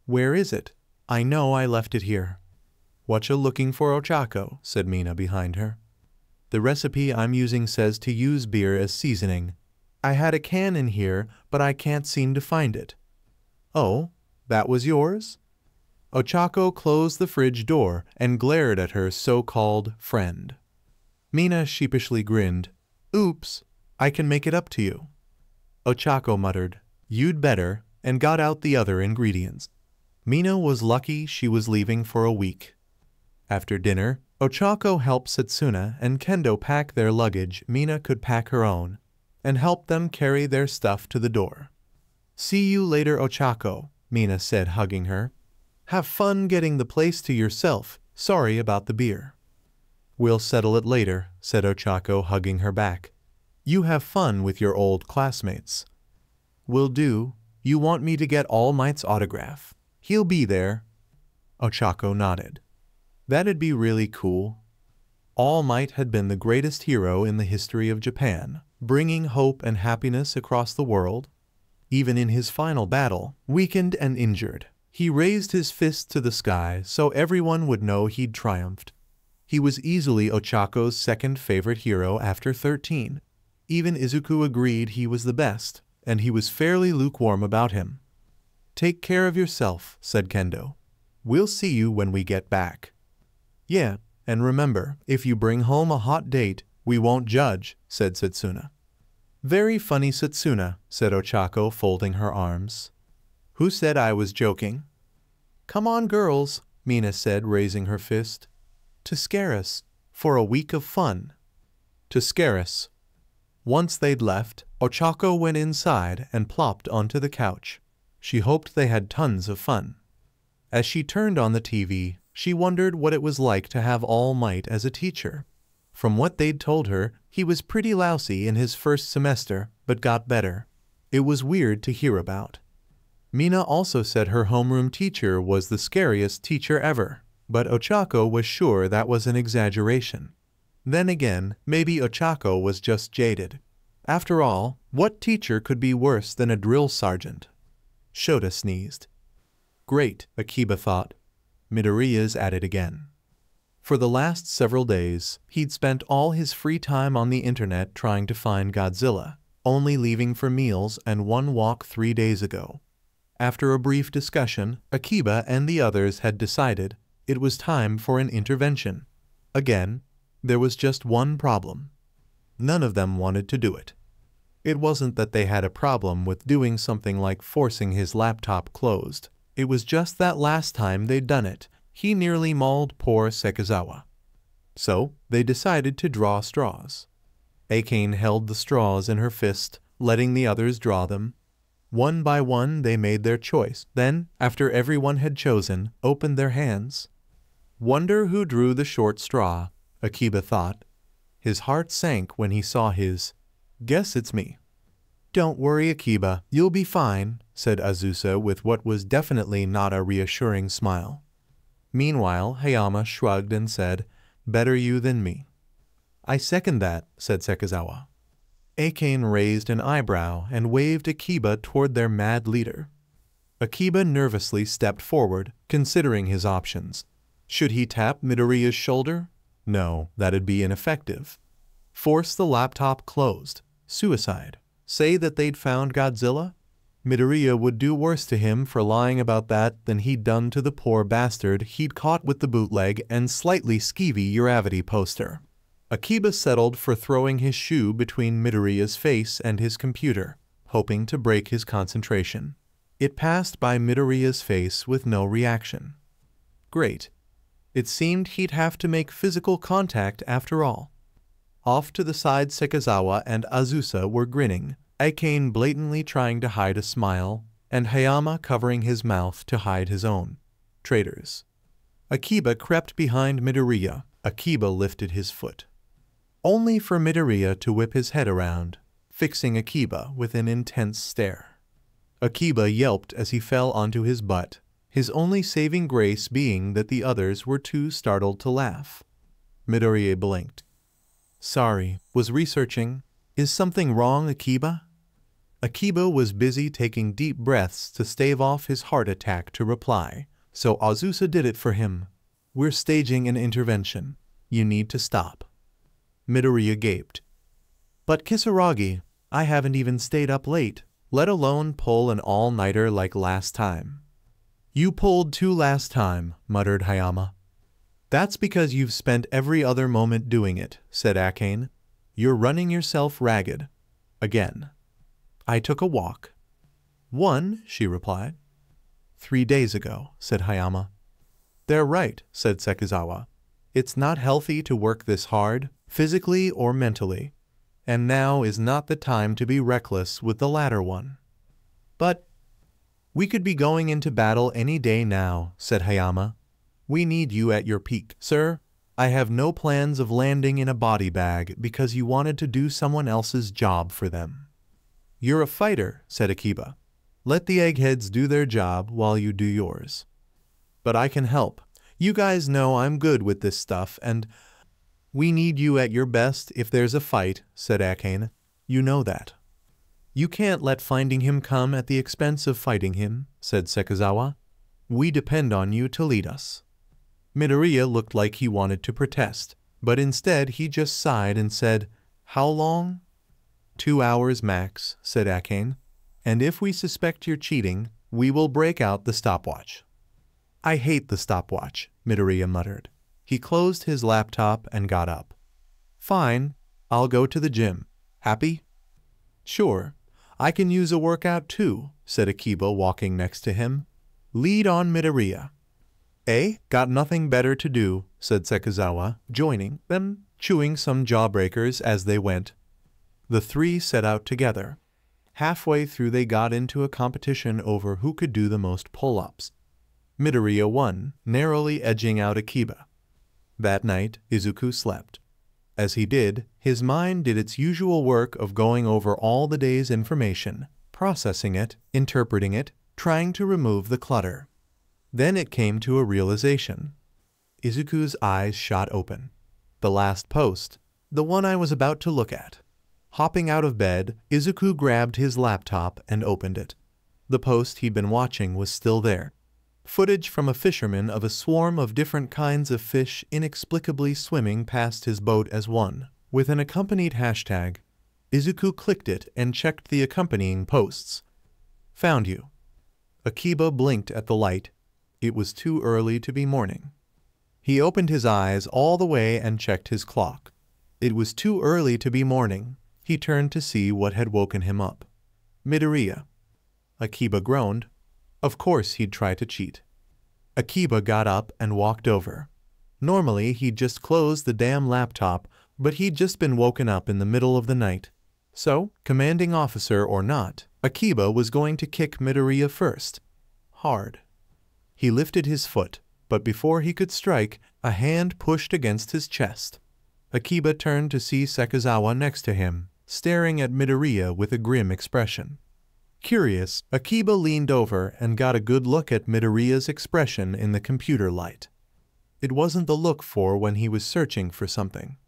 Where is it? I know I left it here. Whatcha looking for, Ochako? Said Mina behind her. The recipe I'm using says to use beer as seasoning. I had a can in here, but I can't seem to find it. Oh, that was yours? Ochako closed the fridge door and glared at her so-called friend. Mina sheepishly grinned. Oops, I can make it up to you. Ochako muttered, You'd better, and got out the other ingredients. Mina was lucky she was leaving for a week. After dinner, Ochako helped Setsuna and Kendo pack their luggage. Mina could pack her own, and help them carry their stuff to the door. See you later, Ochako, Mina said, hugging her. Have fun getting the place to yourself. Sorry about the beer. We'll settle it later, said Ochako, hugging her back. You have fun with your old classmates. Will do. You want me to get All Might's autograph? He'll be there. Ochako nodded. That'd be really cool. All Might had been the greatest hero in the history of Japan, bringing hope and happiness across the world. Even in his final battle, weakened and injured, he raised his fist to the sky so everyone would know he'd triumphed. He was easily Ochako's second favorite hero after 13. Even Izuku agreed he was the best, and he was fairly lukewarm about him. Take care of yourself, said Kendo. We'll see you when we get back. Yeah, And remember, if you bring home a hot date, we won't judge, said Setsuna. Very funny, Setsuna, said Ochako, folding her arms. Who said I was joking? Come on, girls, Mina said, raising her fist. To scare us, for a week of fun. To scare us. Once they'd left, Ochako went inside and plopped onto the couch. She hoped they had tons of fun. As she turned on the TV, she wondered what it was like to have All Might as a teacher. From what they'd told her, he was pretty lousy in his first semester, but got better. It was weird to hear about. Mina also said her homeroom teacher was the scariest teacher ever, but Ochako was sure that was an exaggeration. Then again, maybe Ochako was just jaded. After all, what teacher could be worse than a drill sergeant? Shota sneezed. Great, Akiba thought. Midoriya's at it again. For the last several days, he'd spent all his free time on the internet trying to find Godzilla, only leaving for meals and one walk 3 days ago. After a brief discussion, Akiba and the others had decided it was time for an intervention. Again, there was just one problem. None of them wanted to do it. It wasn't that they had a problem with doing something like forcing his laptop closed. It was just that last time they'd done it, he nearly mauled poor Sekizawa. So, they decided to draw straws. Akane held the straws in her fist, letting the others draw them. One by one they made their choice, then, after everyone had chosen, opened their hands. Wonder who drew the short straw, Akiba thought. His heart sank when he saw his. Guess it's me. Don't worry, Akiba, you'll be fine, said Azusa with what was definitely not a reassuring smile. Meanwhile, Hayama shrugged and said, Better you than me. I second that, said Sekizawa. Akane raised an eyebrow and waved Akiba toward their mad leader. Akiba nervously stepped forward, considering his options. Should he tap Midoriya's shoulder? No, that'd be ineffective. Force the laptop closed. Suicide. Say that they'd found Godzilla? Midoriya would do worse to him for lying about that than he'd done to the poor bastard he'd caught with the bootleg and slightly skeevy Uravity poster. Akiba settled for throwing his shoe between Midoriya's face and his computer, hoping to break his concentration. It passed by Midoriya's face with no reaction. Great. It seemed he'd have to make physical contact after all. Off to the side, Sekizawa and Azusa were grinning, Akane blatantly trying to hide a smile, and Hayama covering his mouth to hide his own. Traitors. Akiba crept behind Midoriya. Akiba lifted his foot. Only for Midoriya to whip his head around, fixing Akiba with an intense stare. Akiba yelped as he fell onto his butt, his only saving grace being that the others were too startled to laugh. Midoriya blinked. Sorry, was researching. Is something wrong, Akiba? Akiba was busy taking deep breaths to stave off his heart attack to reply, so Azusa did it for him. We're staging an intervention. You need to stop. Midoriya gaped. But Kisaragi, I haven't even stayed up late, let alone pull an all-nighter like last time. You pulled 2 last time, muttered Hayama. That's because you've spent every other moment doing it, said Akane. You're running yourself ragged. Again. I took a walk. 1, she replied. 3 days ago, said Hayama. They're right, said Sekizawa. It's not healthy to work this hard, physically or mentally, and now is not the time to be reckless with the latter one. But we could be going into battle any day now, said Hayama. We need you at your peak, sir. I have no plans of landing in a body bag because you wanted to do someone else's job for them. You're a fighter, said Akiba. Let the eggheads do their job while you do yours. But I can help. You guys know I'm good with this stuff, and we need you at your best if there's a fight, said Akane. You know that. You can't let finding him come at the expense of fighting him, said Sekizawa. We depend on you to lead us. Midoriya looked like he wanted to protest, but instead he just sighed and said, How long? 2 hours max, said Akane. And if we suspect you're cheating, we will break out the stopwatch. I hate the stopwatch, Midoriya muttered. He closed his laptop and got up. Fine, I'll go to the gym. Happy? Sure, I can use a workout too, said Akiba, walking next to him. Lead on, Midoriya. Got nothing better to do, said Sekizawa, joining them, chewing some jawbreakers as they went. The three set out together. Halfway through they got into a competition over who could do the most pull-ups. Midoriya won, narrowly edging out Akiba. That night, Izuku slept. As he did, his mind did its usual work of going over all the day's information, processing it, interpreting it, trying to remove the clutter. Then it came to a realization. Izuku's eyes shot open. The last post, the one I was about to look at. Hopping out of bed, Izuku grabbed his laptop and opened it. The post he'd been watching was still there. Footage from a fisherman of a swarm of different kinds of fish inexplicably swimming past his boat as one, with an accompanied hashtag. Izuku clicked it and checked the accompanying posts. Found you. Akiba blinked at the light. It was too early to be morning. He opened his eyes all the way and checked his clock. It was too early to be morning. He turned to see what had woken him up. Midoriya. Akiba groaned. Of course he'd try to cheat. Akiba got up and walked over. Normally he'd just close the damn laptop, but he'd just been woken up in the middle of the night. So, commanding officer or not, Akiba was going to kick Midoriya first. Hard. He lifted his foot, but before he could strike, a hand pushed against his chest. Akiba turned to see Sekizawa next to him, staring at Midoriya with a grim expression. Curious, Akiba leaned over and got a good look at Midoriya's expression in the computer light. It wasn't the look for when he was searching for something.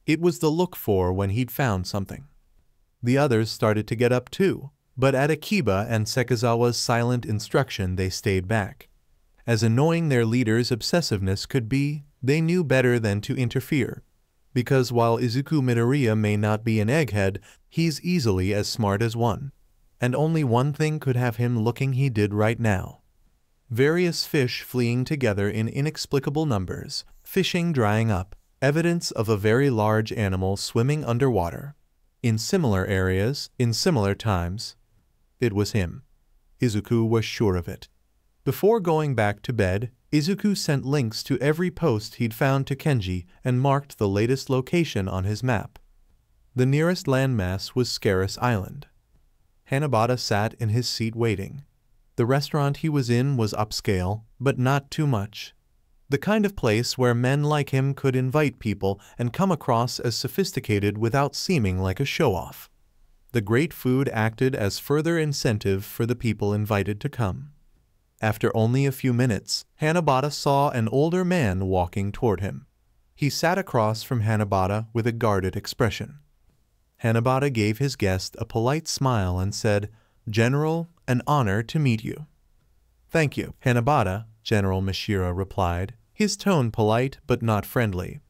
It was the look for when he'd found something. The others started to get up too, but at Akiba and Sekizawa's silent instruction they stayed back. As annoying their leader's obsessiveness could be, they knew better than to interfere. Because while Izuku Midoriya may not be an egghead, he's easily as smart as one. And only one thing could have him looking he did right now. Various fish fleeing together in inexplicable numbers, fishing drying up, evidence of a very large animal swimming underwater. In similar areas, in similar times. It was him. Izuku was sure of it. Before going back to bed, Izuku sent links to every post he'd found to Kenji and marked the latest location on his map. The nearest landmass was Scarus Island. Hanabata sat in his seat waiting. The restaurant he was in was upscale, but not too much. The kind of place where men like him could invite people and come across as sophisticated without seeming like a show-off. The great food acted as further incentive for the people invited to come. After only a few minutes, Hanabata saw an older man walking toward him. He sat across from Hanabata with a guarded expression. Hanabata gave his guest a polite smile and said, "General, an honor to meet you." "Thank you, Hanabata," General Mishira replied, his tone polite but not friendly.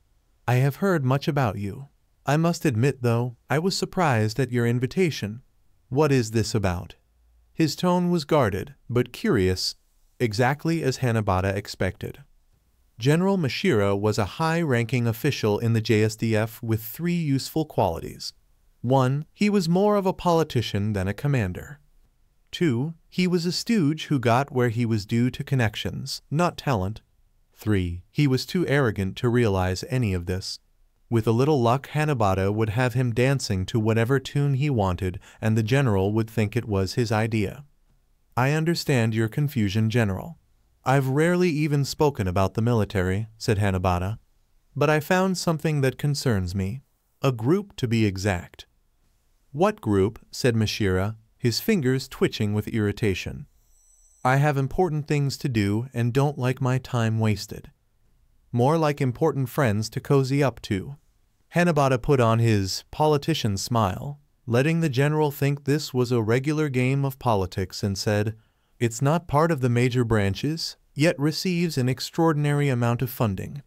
"I have heard much about you. I must admit, though, I was surprised at your invitation. What is this about?" His tone was guarded, but curious, exactly as Hanabata expected. General Mishira was a high-ranking official in the JSDF with 3 useful qualities. 1. He was more of a politician than a commander. 2. He was a stooge who got where he was due to connections, not talent. 3. He was too arrogant to realize any of this. With a little luck, Hanabata would have him dancing to whatever tune he wanted, and the general would think it was his idea. "I understand your confusion, General. I've rarely even spoken about the military," said Hanabata. "But I found something that concerns me. A group, to be exact." "What group?" said Mishira, his fingers twitching with irritation. "I have important things to do and don't like my time wasted. More like important friends to cozy up to." Hanabata put on his politician smile, letting the general think this was a regular game of politics, and said, "It's not part of the major branches, yet receives an extraordinary amount of funding.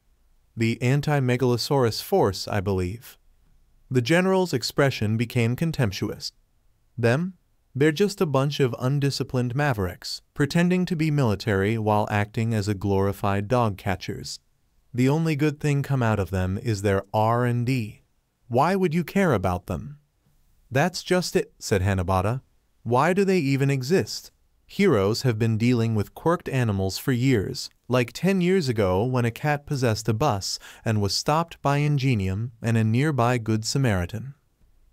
The anti-megalosaurus force, I believe." The general's expression became contemptuous. "Them? They're just a bunch of undisciplined mavericks, pretending to be military while acting as a glorified dog catchers. The only good thing come out of them is their R&D. Why would you care about them? That's just it, said Hanabata. Why do they even exist? Heroes have been dealing with quirked animals for years, like 10 years ago when a cat possessed a bus and was stopped by Ingenium and a nearby Good Samaritan.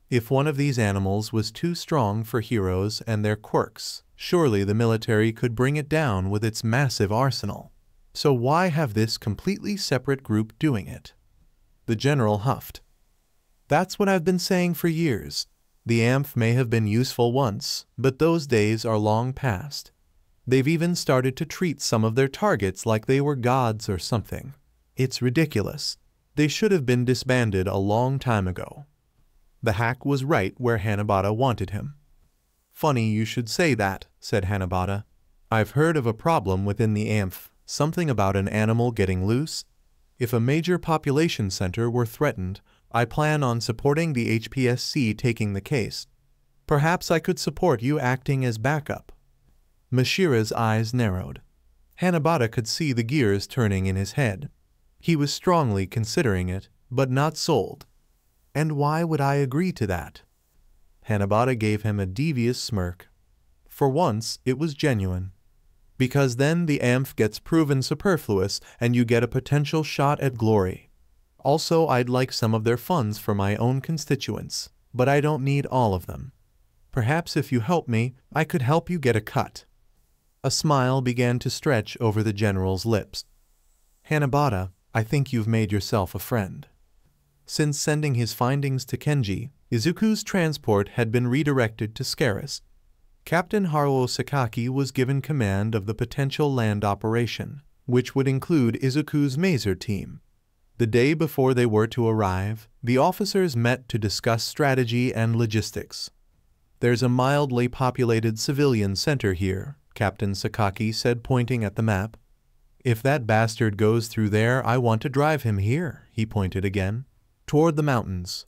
If one of these animals was too strong for heroes and their quirks, surely the military could bring it down with its massive arsenal. So why have this completely separate group doing it? The general huffed. That's what I've been saying for years. The AMF may have been useful once, but those days are long past. They've even started to treat some of their targets like they were gods or something. It's ridiculous. They should have been disbanded a long time ago. The hack was right where Hanabata wanted him. Funny you should say that, said Hanabata. I've heard of a problem within the AMF, something about an animal getting loose. If a major population center were threatened, I plan on supporting the HPSC taking the case. Perhaps I could support you acting as backup. Mashira's eyes narrowed. Hanabata could see the gears turning in his head. He was strongly considering it, but not sold. And why would I agree to that? Hanabata gave him a devious smirk. For once, it was genuine. Because then the AMF gets proven superfluous and you get a potential shot at glory. Also, I'd like some of their funds for my own constituents, but I don't need all of them. Perhaps if you help me, I could help you get a cut. A smile began to stretch over the general's lips. Hanabata, I think you've made yourself a friend. Since sending his findings to Kenji, Izuku's transport had been redirected to Scaris. Captain Haruo Sakaki was given command of the potential land operation, which would include Izuku's Mazer team. The day before they were to arrive, the officers met to discuss strategy and logistics. There's a mildly populated civilian center here, Captain Sakaki said, pointing at the map. If that bastard goes through there, I want to drive him here, he pointed again. Toward the mountains.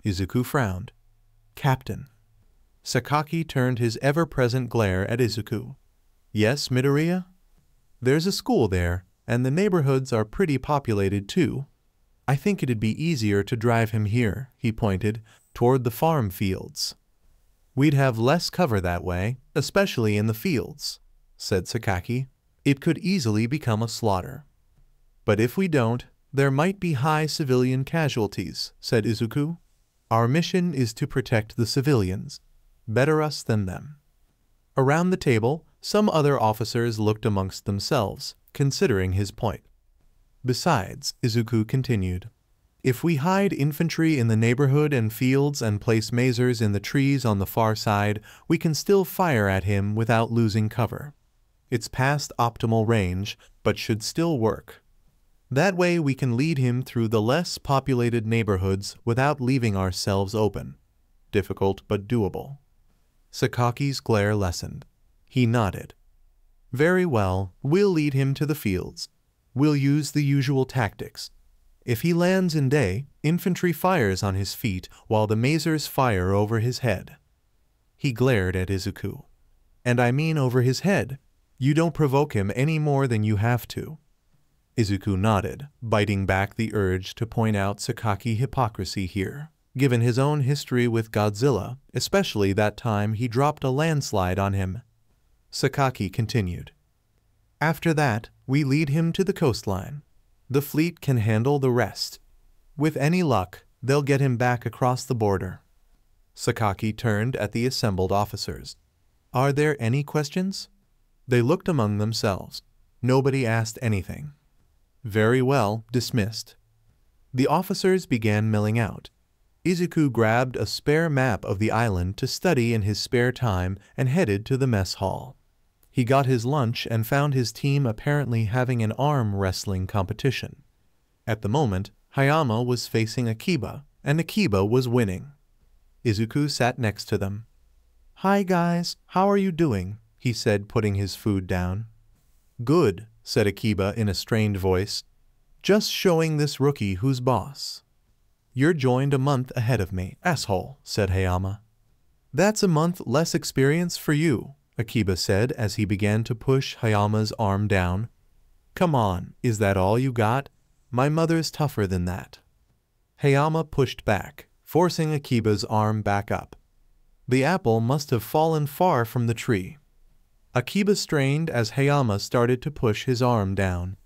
Izuku frowned. Captain. Sakaki turned his ever-present glare at Izuku. Yes, Midoriya? There's a school there, and the neighborhoods are pretty populated too. I think it'd be easier to drive him here, he pointed, toward the farm fields. We'd have less cover that way, especially in the fields, said Sakaki. It could easily become a slaughter. But if we don't, there might be high civilian casualties, said Izuku. Our mission is to protect the civilians. Better us than them. Around the table, some other officers looked amongst themselves, considering his point. Besides, Izuku continued, if we hide infantry in the neighborhood and fields and place mazers in the trees on the far side, we can still fire at him without losing cover. It's past optimal range, but should still work. That way we can lead him through the less populated neighborhoods without leaving ourselves open. Difficult but doable. Sakaki's glare lessened. He nodded. Very well, we'll lead him to the fields. We'll use the usual tactics. If he lands in day, infantry fires on his feet while the mazers fire over his head. He glared at Izuku. And I mean over his head. You don't provoke him any more than you have to. Izuku nodded, biting back the urge to point out Sakaki hypocrisy here, given his own history with Godzilla, especially that time he dropped a landslide on him. Sakaki continued. After that, we lead him to the coastline. The fleet can handle the rest. With any luck, they'll get him back across the border. Sakaki turned at the assembled officers. Are there any questions? They looked among themselves. Nobody asked anything. Very well, dismissed. The officers began milling out. Izuku grabbed a spare map of the island to study in his spare time and headed to the mess hall. He got his lunch and found his team apparently having an arm wrestling competition. At the moment, Hayama was facing Akiba, and Akiba was winning. Izuku sat next to them. Hi guys, how are you doing? He said, putting his food down. Good, said Akiba in a strained voice. Just showing this rookie who's boss. You're joined a month ahead of me, asshole, said Hayama. That's a month less experience for you, Akiba said as he began to push Hayama's arm down. Come on, is that all you got? My mother's tougher than that." Hayama pushed back, forcing Akiba's arm back up. The apple must have fallen far from the tree. Akiba strained as Hayama started to push his arm down.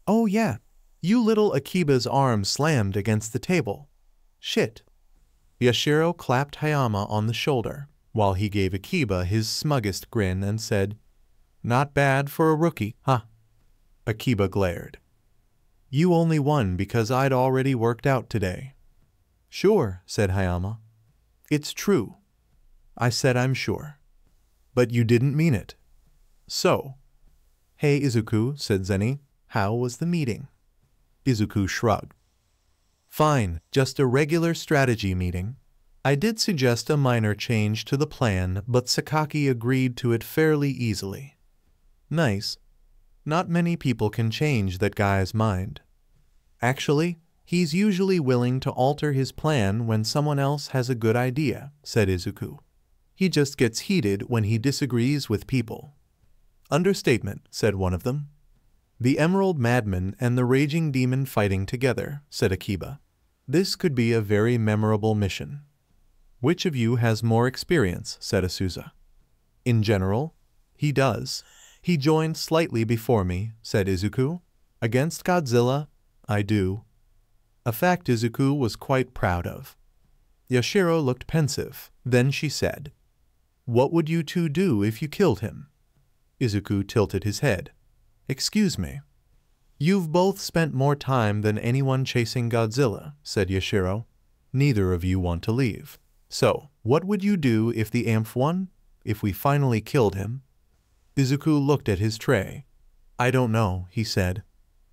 "Oh yeah, you little." Akiba's arm slammed against the table. "Shit." Yashiro clapped Hayama on the shoulder, while he gave Akiba his smuggest grin and said, "Not bad for a rookie, huh?" Akiba glared. "You only won because I'd already worked out today." "Sure," said Hayama. "It's true." "I said I'm sure." "But you didn't mean it." "So." "Hey Izuku," said Zeni, "how was the meeting?" Izuku shrugged. "Fine, just a regular strategy meeting. I did suggest a minor change to the plan, but Sakaki agreed to it fairly easily." "Nice. Not many people can change that guy's mind." "Actually, he's usually willing to alter his plan when someone else has a good idea," said Izuku. "He just gets heated when he disagrees with people." "Understatement," said one of them. "The Emerald Madman and the Raging Demon fighting together," said Akiba. "This could be a very memorable mission." "Which of you has more experience?" said Asuza. "In general?" "He does. He joined slightly before me," said Izuku. "Against Godzilla, I do." A fact Izuku was quite proud of. Yashiro looked pensive. Then she said, "What would you two do if you killed him?" Izuku tilted his head. "Excuse me." "You've both spent more time than anyone chasing Godzilla," said Yashiro. "Neither of you want to leave. So, what would you do if the AMF won? If we finally killed him?" Izuku looked at his tray. "I don't know," he said.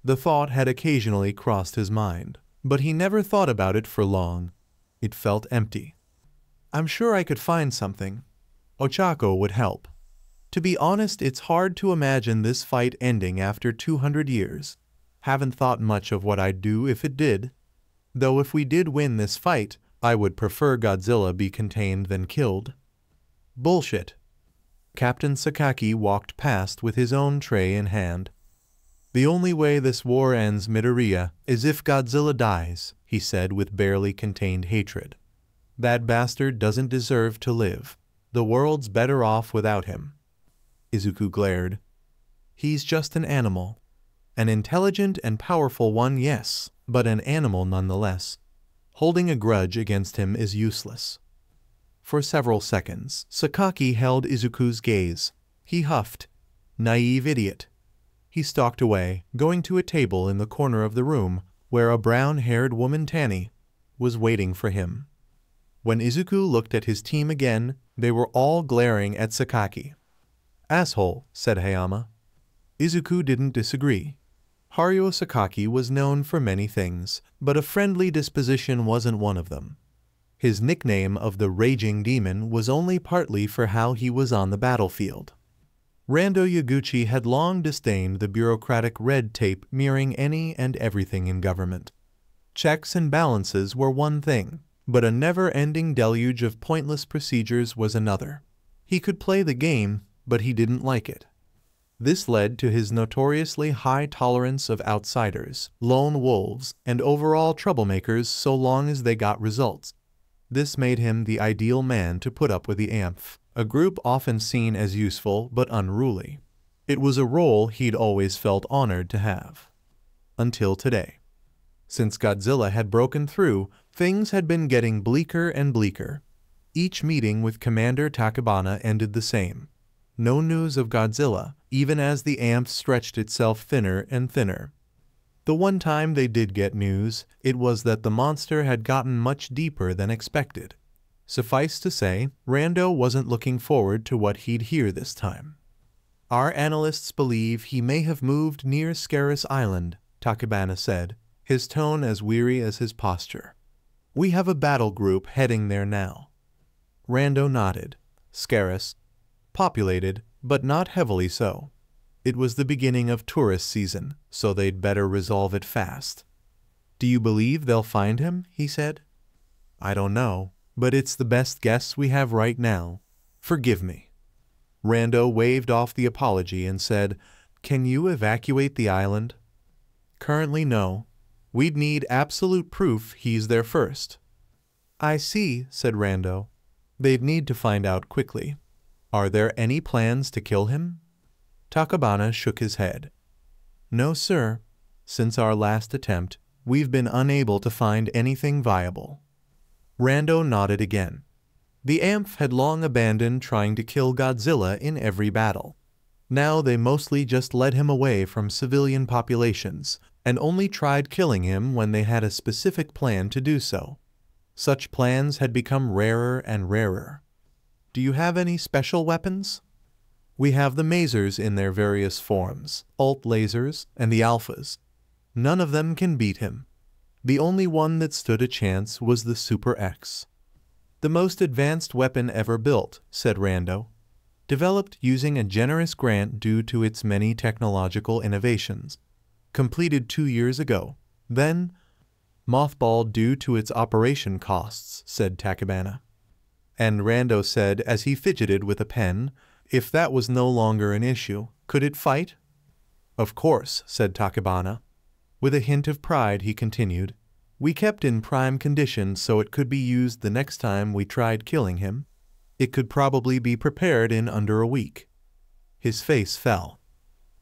The thought had occasionally crossed his mind, but he never thought about it for long. It felt empty. "I'm sure I could find something. Ochako would help. To be honest, it's hard to imagine this fight ending after 200 years. Haven't thought much of what I'd do if it did. Though if we did win this fight, I would prefer Godzilla be contained than killed." "Bullshit." Captain Sakaki walked past with his own tray in hand. "The only way this war ends, Midoriya, is if Godzilla dies," he said with barely contained hatred. "That bastard doesn't deserve to live. The world's better off without him." Izuku glared. "He's just an animal. An intelligent and powerful one, yes, but an animal nonetheless. Holding a grudge against him is useless." For several seconds, Sakaki held Izuku's gaze. He huffed. "Naive idiot." He stalked away, going to a table in the corner of the room, where a brown-haired woman Tani was waiting for him. When Izuku looked at his team again, they were all glaring at Sakaki. "Asshole," said Hayama. Izuku didn't disagree. Haruo Sakaki was known for many things, but a friendly disposition wasn't one of them. His nickname of the Raging Demon was only partly for how he was on the battlefield. Rando Yaguchi had long disdained the bureaucratic red tape mirroring any and everything in government. Checks and balances were one thing, but a never-ending deluge of pointless procedures was another. He could play the game, but he didn't like it. This led to his notoriously high tolerance of outsiders, lone wolves, and overall troublemakers so long as they got results. This made him the ideal man to put up with the AMF, a group often seen as useful but unruly. It was a role he'd always felt honored to have. Until today. Since Godzilla had broken through, things had been getting bleaker and bleaker. Each meeting with Commander Takebana ended the same. No news of Godzilla, even as the AMF stretched itself thinner and thinner. The one time they did get news, it was that the monster had gotten much deeper than expected. Suffice to say, Rando wasn't looking forward to what he'd hear this time. "Our analysts believe he may have moved near Scarus Island," Takebana said, his tone as weary as his posture. "We have a battle group heading there now." Rando nodded. Scarus. Populated, but not heavily so. It was the beginning of tourist season, so they'd better resolve it fast. "Do you believe they'll find him?" he said. "I don't know, but it's the best guess we have right now. Forgive me." Rando waved off the apology and said, "Can you evacuate the island?" "Currently no. We'd need absolute proof he's there first. I see, said Rando. They'd need to find out quickly. Are there any plans to kill him? Takabana shook his head. No, sir. Since our last attempt, we've been unable to find anything viable. Rando nodded again. The AMF had long abandoned trying to kill Godzilla in every battle. Now they mostly just led him away from civilian populations and only tried killing him when they had a specific plan to do so. Such plans had become rarer and rarer. Do you have any special weapons? We have the masers in their various forms, alt lasers, and the alphas. None of them can beat him. The only one that stood a chance was the Super X. The most advanced weapon ever built, said Rando. Developed using a generous grant due to its many technological innovations. Completed 2 years ago. Then, mothballed due to its operation costs, said Takabana. And Rando said as he fidgeted with a pen, if that was no longer an issue, could it fight? Of course, said Takabana. With a hint of pride, he continued, we kept in prime condition so it could be used the next time we tried killing him. It could probably be prepared in under a week. His face fell.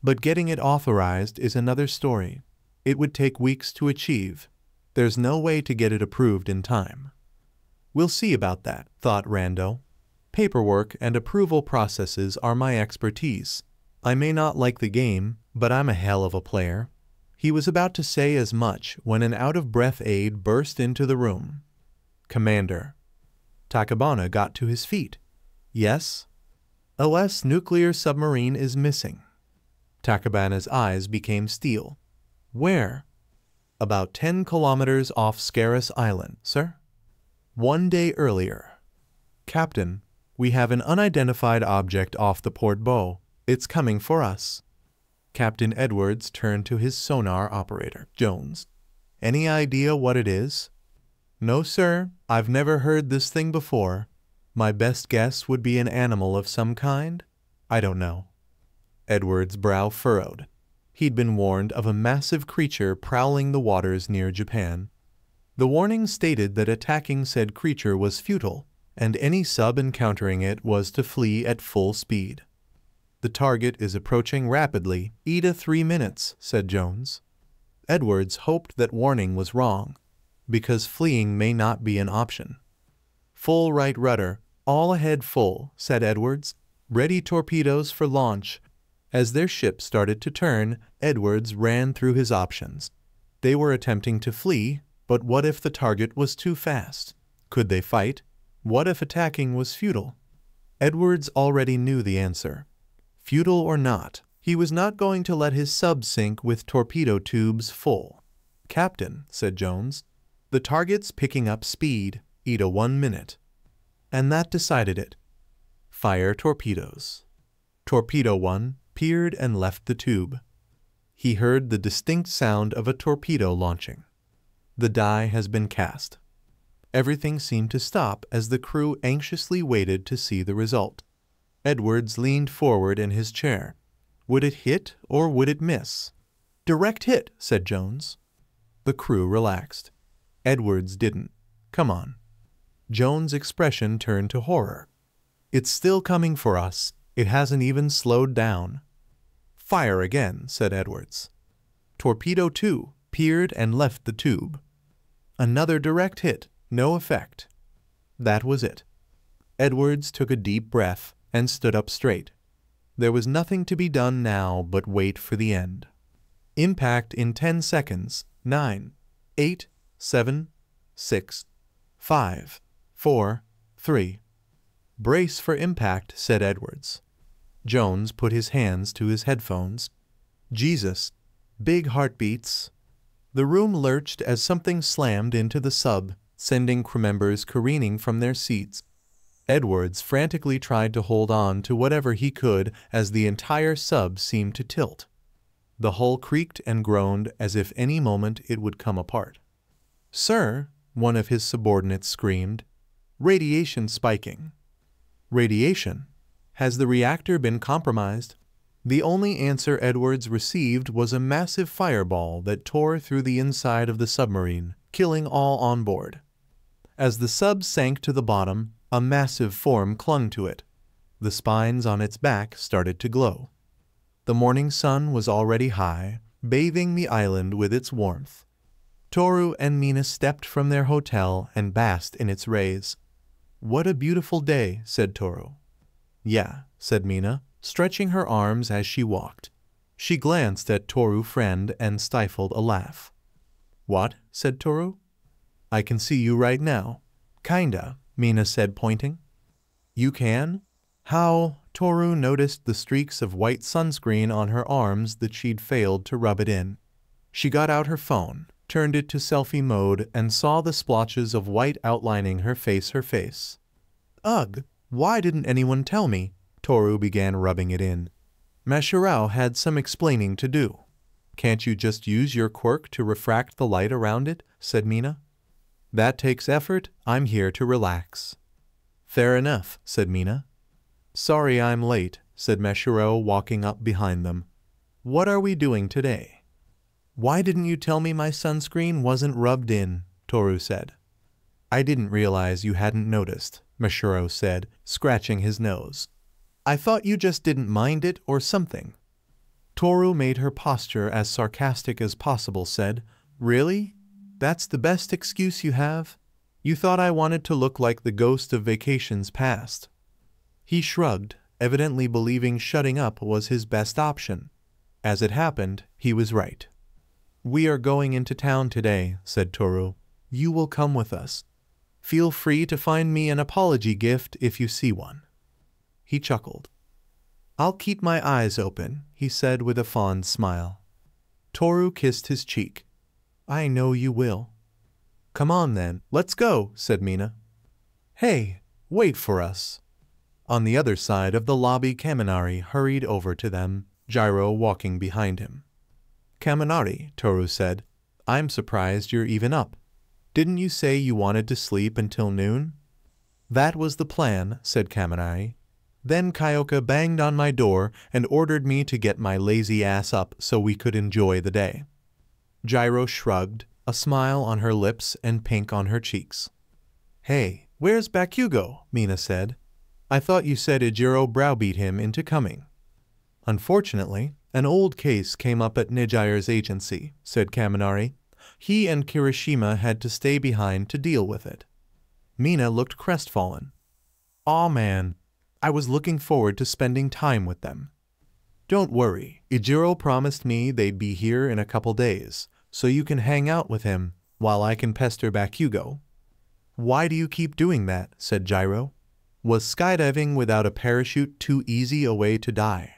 But getting it authorized is another story. It would take weeks to achieve. There's no way to get it approved in time. We'll see about that, thought Rando. Paperwork and approval processes are my expertise. I may not like the game, but I'm a hell of a player. He was about to say as much when an out-of-breath aide burst into the room. Commander. Takabana got to his feet. Yes? OS nuclear submarine is missing. Takabana's eyes became steel. Where? About 10 kilometers off Scarus Island, sir. 1 day earlier. Captain, we have an unidentified object off the port bow. It's coming for us. Captain Edwards turned to his sonar operator, Jones. Any idea what it is? No, sir. I've never heard this thing before. My best guess would be an animal of some kind. I don't know. Edwards' brow furrowed. He'd been warned of a massive creature prowling the waters near Japan. The warning stated that attacking said creature was futile, and any sub encountering it was to flee at full speed. The target is approaching rapidly. Ida 3 minutes, said Jones. Edwards hoped that warning was wrong, because fleeing may not be an option. Full right rudder, all ahead full, said Edwards. Ready torpedoes for launch. As their ship started to turn, Edwards ran through his options. They were attempting to flee, but what if the target was too fast? Could they fight? What if attacking was futile? Edwards already knew the answer. Futile or not, he was not going to let his sub sink with torpedo tubes full. Captain, said Jones, the target's picking up speed. Ida 1 minute. And that decided it. Fire torpedoes. Torpedo 1 peered and left the tube. He heard the distinct sound of a torpedo launching. The die has been cast. Everything seemed to stop as the crew anxiously waited to see the result. Edwards leaned forward in his chair. Would it hit or would it miss? Direct hit, said Jones. The crew relaxed. Edwards didn't. Come on. Jones' expression turned to horror. It's still coming for us. It hasn't even slowed down. Fire again, said Edwards. Torpedo 2 peered and left the tube. Another direct hit, no effect. That was it. Edwards took a deep breath and stood up straight. There was nothing to be done now but wait for the end. Impact in 10 seconds. 9, 8, 7, 6, 5, 4, 3. Brace for impact, said Edwards. Jones put his hands to his headphones. Jesus. Big heartbeats. The room lurched as something slammed into the sub, sending crew members careening from their seats. Edwards frantically tried to hold on to whatever he could as the entire sub seemed to tilt. The hull creaked and groaned as if any moment it would come apart. Sir, one of his subordinates screamed. Radiation spiking. Radiation? Has the reactor been compromised? The only answer Edwards received was a massive fireball that tore through the inside of the submarine, killing all on board. As the sub sank to the bottom, a massive form clung to it. The spines on its back started to glow. The morning sun was already high, bathing the island with its warmth. Toru and Mina stepped from their hotel and basked in its rays. "What a beautiful day," said Toru. "Yeah," said Mina, stretching her arms as she walked. She glanced at Toru's friend and stifled a laugh. "What?" said Toru. "I can see you right now." "Kinda," Mina said, pointing. "You can? How?" Toru noticed the streaks of white sunscreen on her arms that she'd failed to rub it in. She got out her phone, turned it to selfie mode, and saw the splotches of white outlining her face. "Ugh, why didn't anyone tell me?" Toru began rubbing it in. Mashirao had some explaining to do. "Can't you just use your quirk to refract the light around it?" said Mina. "That takes effort. I'm here to relax." "Fair enough," said Mina. "Sorry I'm late," said Mashirao, walking up behind them. "What are we doing today?" "Why didn't you tell me my sunscreen wasn't rubbed in?" Toru said. "I didn't realize you hadn't noticed," Mashirao said, scratching his nose. "I thought you just didn't mind it or something." Toru made her posture as sarcastic as possible, said, "Really? That's the best excuse you have? You thought I wanted to look like the ghost of vacations past." He shrugged, evidently believing shutting up was his best option. As it happened, he was right. "We are going into town today," said Toru. "You will come with us. Feel free to find me an apology gift if you see one." He chuckled. "I'll keep my eyes open," he said with a fond smile. Toru kissed his cheek. "I know you will." "Come on then, let's go," said Mina. "Hey, wait for us." On the other side of the lobby, Kaminari hurried over to them, Gyro walking behind him. "Kaminari," Toru said, "I'm surprised you're even up. Didn't you say you wanted to sleep until noon?" "That was the plan," said Kaminari. "Then Kyoka banged on my door and ordered me to get my lazy ass up so we could enjoy the day." Gyro shrugged, a smile on her lips and pink on her cheeks. "Hey, where's Bakugou?" Mina said. "I thought you said Ijiro browbeat him into coming." "Unfortunately, an old case came up at Nijire's agency," said Kaminari. "He and Kirishima had to stay behind to deal with it." Mina looked crestfallen. "Aw man, I was looking forward to spending time with them." "Don't worry, Ijiro promised me they'd be here in a couple days, so you can hang out with him while I can pester Bakugou." "Why do you keep doing that?" said Gyro. "Was skydiving without a parachute too easy a way to die?"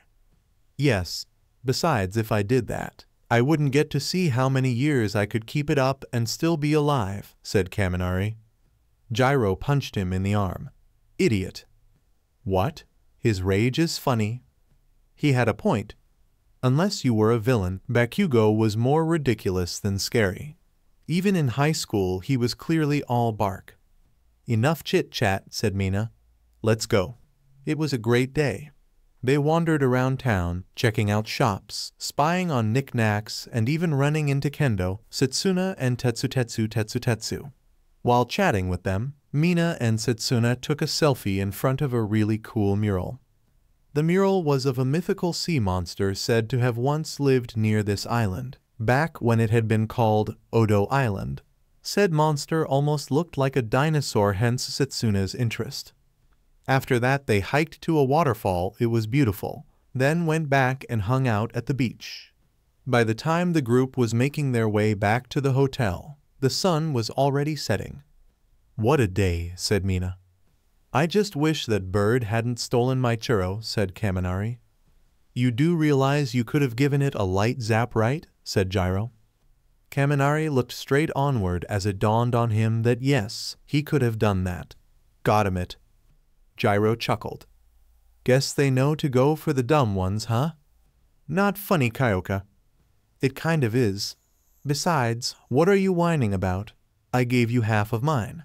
"Yes. Besides, if I did that, I wouldn't get to see how many years I could keep it up and still be alive," said Kaminari. Gyro punched him in the arm. "Idiot." "What? His rage is funny." He had a point. Unless you were a villain, Bakugou was more ridiculous than scary. Even in high school, he was clearly all bark. "Enough chit-chat," said Mina. "Let's go." It was a great day. They wandered around town, checking out shops, spying on knickknacks, and even running into Kendo, Setsuna, and Tetsutetsu. While chatting with them, Mina and Setsuna took a selfie in front of a really cool mural. The mural was of a mythical sea monster said to have once lived near this island, back when it had been called Odo Island. Said monster almost looked like a dinosaur, hence Setsuna's interest. After that, they hiked to a waterfall. It was beautiful, then went back and hung out at the beach. By the time the group was making their way back to the hotel, the sun was already setting. "What a day," said Mina. "I just wish that bird hadn't stolen my churro," said Kaminari. "You do realize you could have given it a light zap, right?" said Gyro. Kaminari looked straight onward as it dawned on him that yes, he could have done that. "Got him it." Gyro chuckled. "Guess they know to go for the dumb ones, huh?" "Not funny, Kyoka." "It kind of is. Besides, what are you whining about? I gave you half of mine."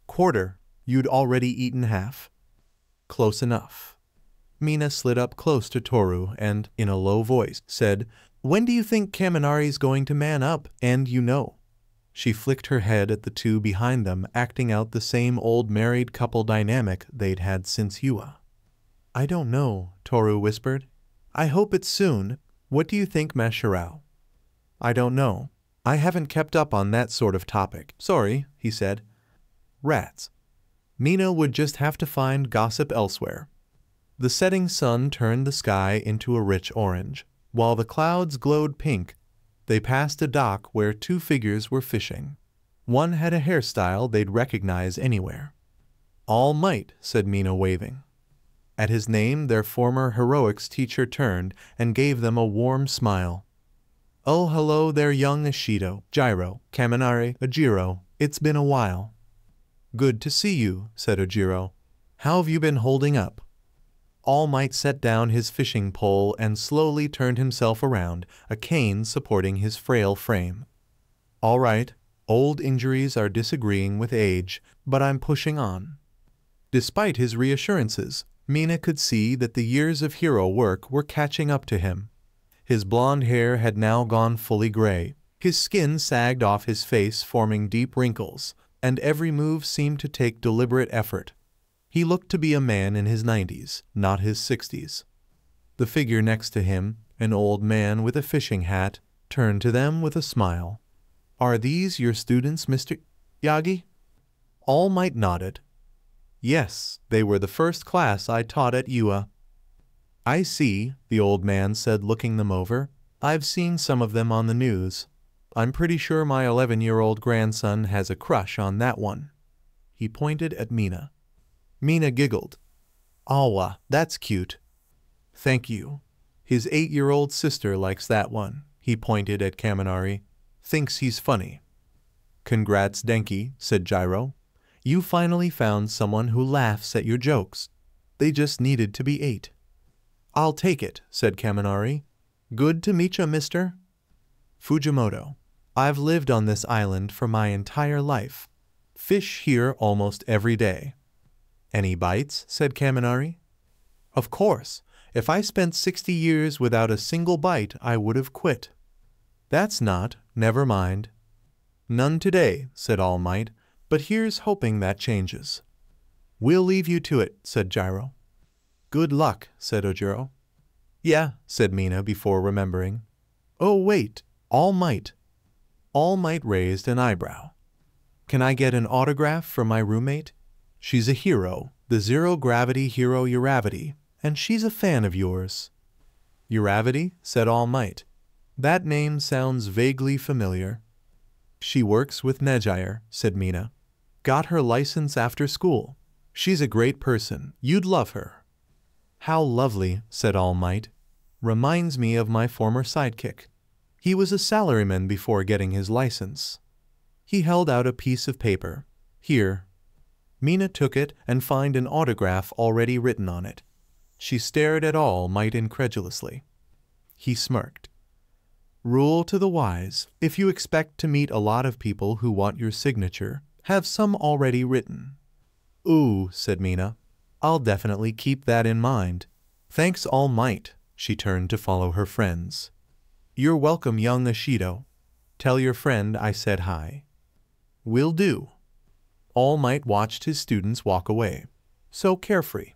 "Quarter. You'd already eaten half." "Close enough." Mina slid up close to Toru and, in a low voice, said, "When do you think Kaminari's going to man up? And you know." She flicked her head at the two behind them, acting out the same old married couple dynamic they'd had since Yua. "I don't know," Toru whispered. "I hope it's soon. What do you think, Mashirao?" "I don't know. I haven't kept up on that sort of topic. Sorry," he said. Rats. Mina would just have to find gossip elsewhere. The setting sun turned the sky into a rich orange. While the clouds glowed pink, they passed a dock where two figures were fishing. One had a hairstyle they'd recognize anywhere. "All Might," said Mina, waving. At his name, their former heroics teacher turned and gave them a warm smile. "Oh, hello there, young Ishido, Jiro, Kaminari, Ojiro. It's been a while." "Good to see you," said Ojiro. "How have you been holding up?" All Might set down his fishing pole and slowly turned himself around, a cane supporting his frail frame. "All right, old injuries are disagreeing with age, but I'm pushing on." Despite his reassurances, Mina could see that the years of hero work were catching up to him. His blonde hair had now gone fully gray, his skin sagged off his face, forming deep wrinkles, and every move seemed to take deliberate effort. He looked to be a man in his 90s, not his 60s. The figure next to him, an old man with a fishing hat, turned to them with a smile. "Are these your students, Mr. Yagi?" All Might nodded. "Yes, they were the first class I taught at Yua." "I see," the old man said, looking them over. "I've seen some of them on the news. I'm pretty sure my 11-year-old grandson has a crush on that one." He pointed at Mina. Mina giggled. "Awa, that's cute." "Thank you. His 8-year-old sister likes that one." He pointed at Kaminari. "Thinks he's funny." "Congrats, Denki," said Jiro. "You finally found someone who laughs at your jokes. They just needed to be 8. "I'll take it," said Kaminari. "Good to meet you, mister." Fujimoto. "I've lived on this island for my entire life. Fish here almost every day." "Any bites?" said Kaminari. "Of course. If I spent 60 years without a single bite, I would have quit." "That's not. Never mind." "None today," said All Might, "but here's hoping that changes." "We'll leave you to it," said Jiro. "Good luck," said Ojiro. "Yeah," said Mina before remembering. "Oh, wait. All Might." All Might raised an eyebrow. "Can I get an autograph from my roommate? She's a hero, the zero-gravity hero Uravity, and she's a fan of yours." "Uravity?" said All Might. "That name sounds vaguely familiar." "She works with Nejire," said Mina. "Got her license after school. She's a great person. You'd love her." "How lovely," said All Might. "Reminds me of my former sidekick. He was a salaryman before getting his license." He held out a piece of paper. "Here." Mina took it and found an autograph already written on it. She stared at All Might incredulously. He smirked. "Rule to the wise, if you expect to meet a lot of people who want your signature, have some already written." "Ooh," said Mina. "I'll definitely keep that in mind. Thanks, All Might." She turned to follow her friends. "You're welcome, young Ishido. Tell your friend I said hi." "Will do." All Might watched his students walk away. So carefree.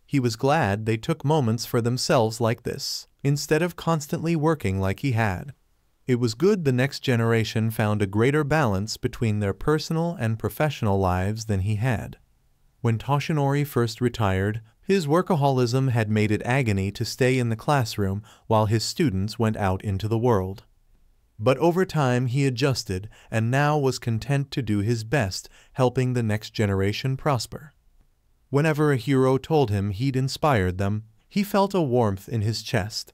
He was glad they took moments for themselves like this, instead of constantly working like he had. It was good the next generation found a greater balance between their personal and professional lives than he had. When Toshinori first retired, his workaholism had made it agony to stay in the classroom while his students went out into the world. But over time he adjusted and now was content to do his best helping the next generation prosper. Whenever a hero told him he'd inspired them, he felt a warmth in his chest.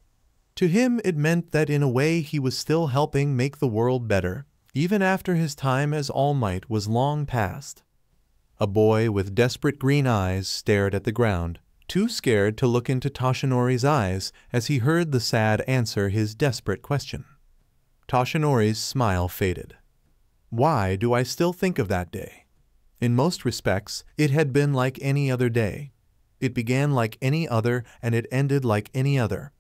To him it meant that in a way he was still helping make the world better, even after his time as All Might was long past. A boy with desperate green eyes stared at the ground, too scared to look into Toshinori's eyes as he heard the sad answer his desperate question. Toshinori's smile faded. Why do I still think of that day? In most respects, it had been like any other day. It began like any other and it ended like any other.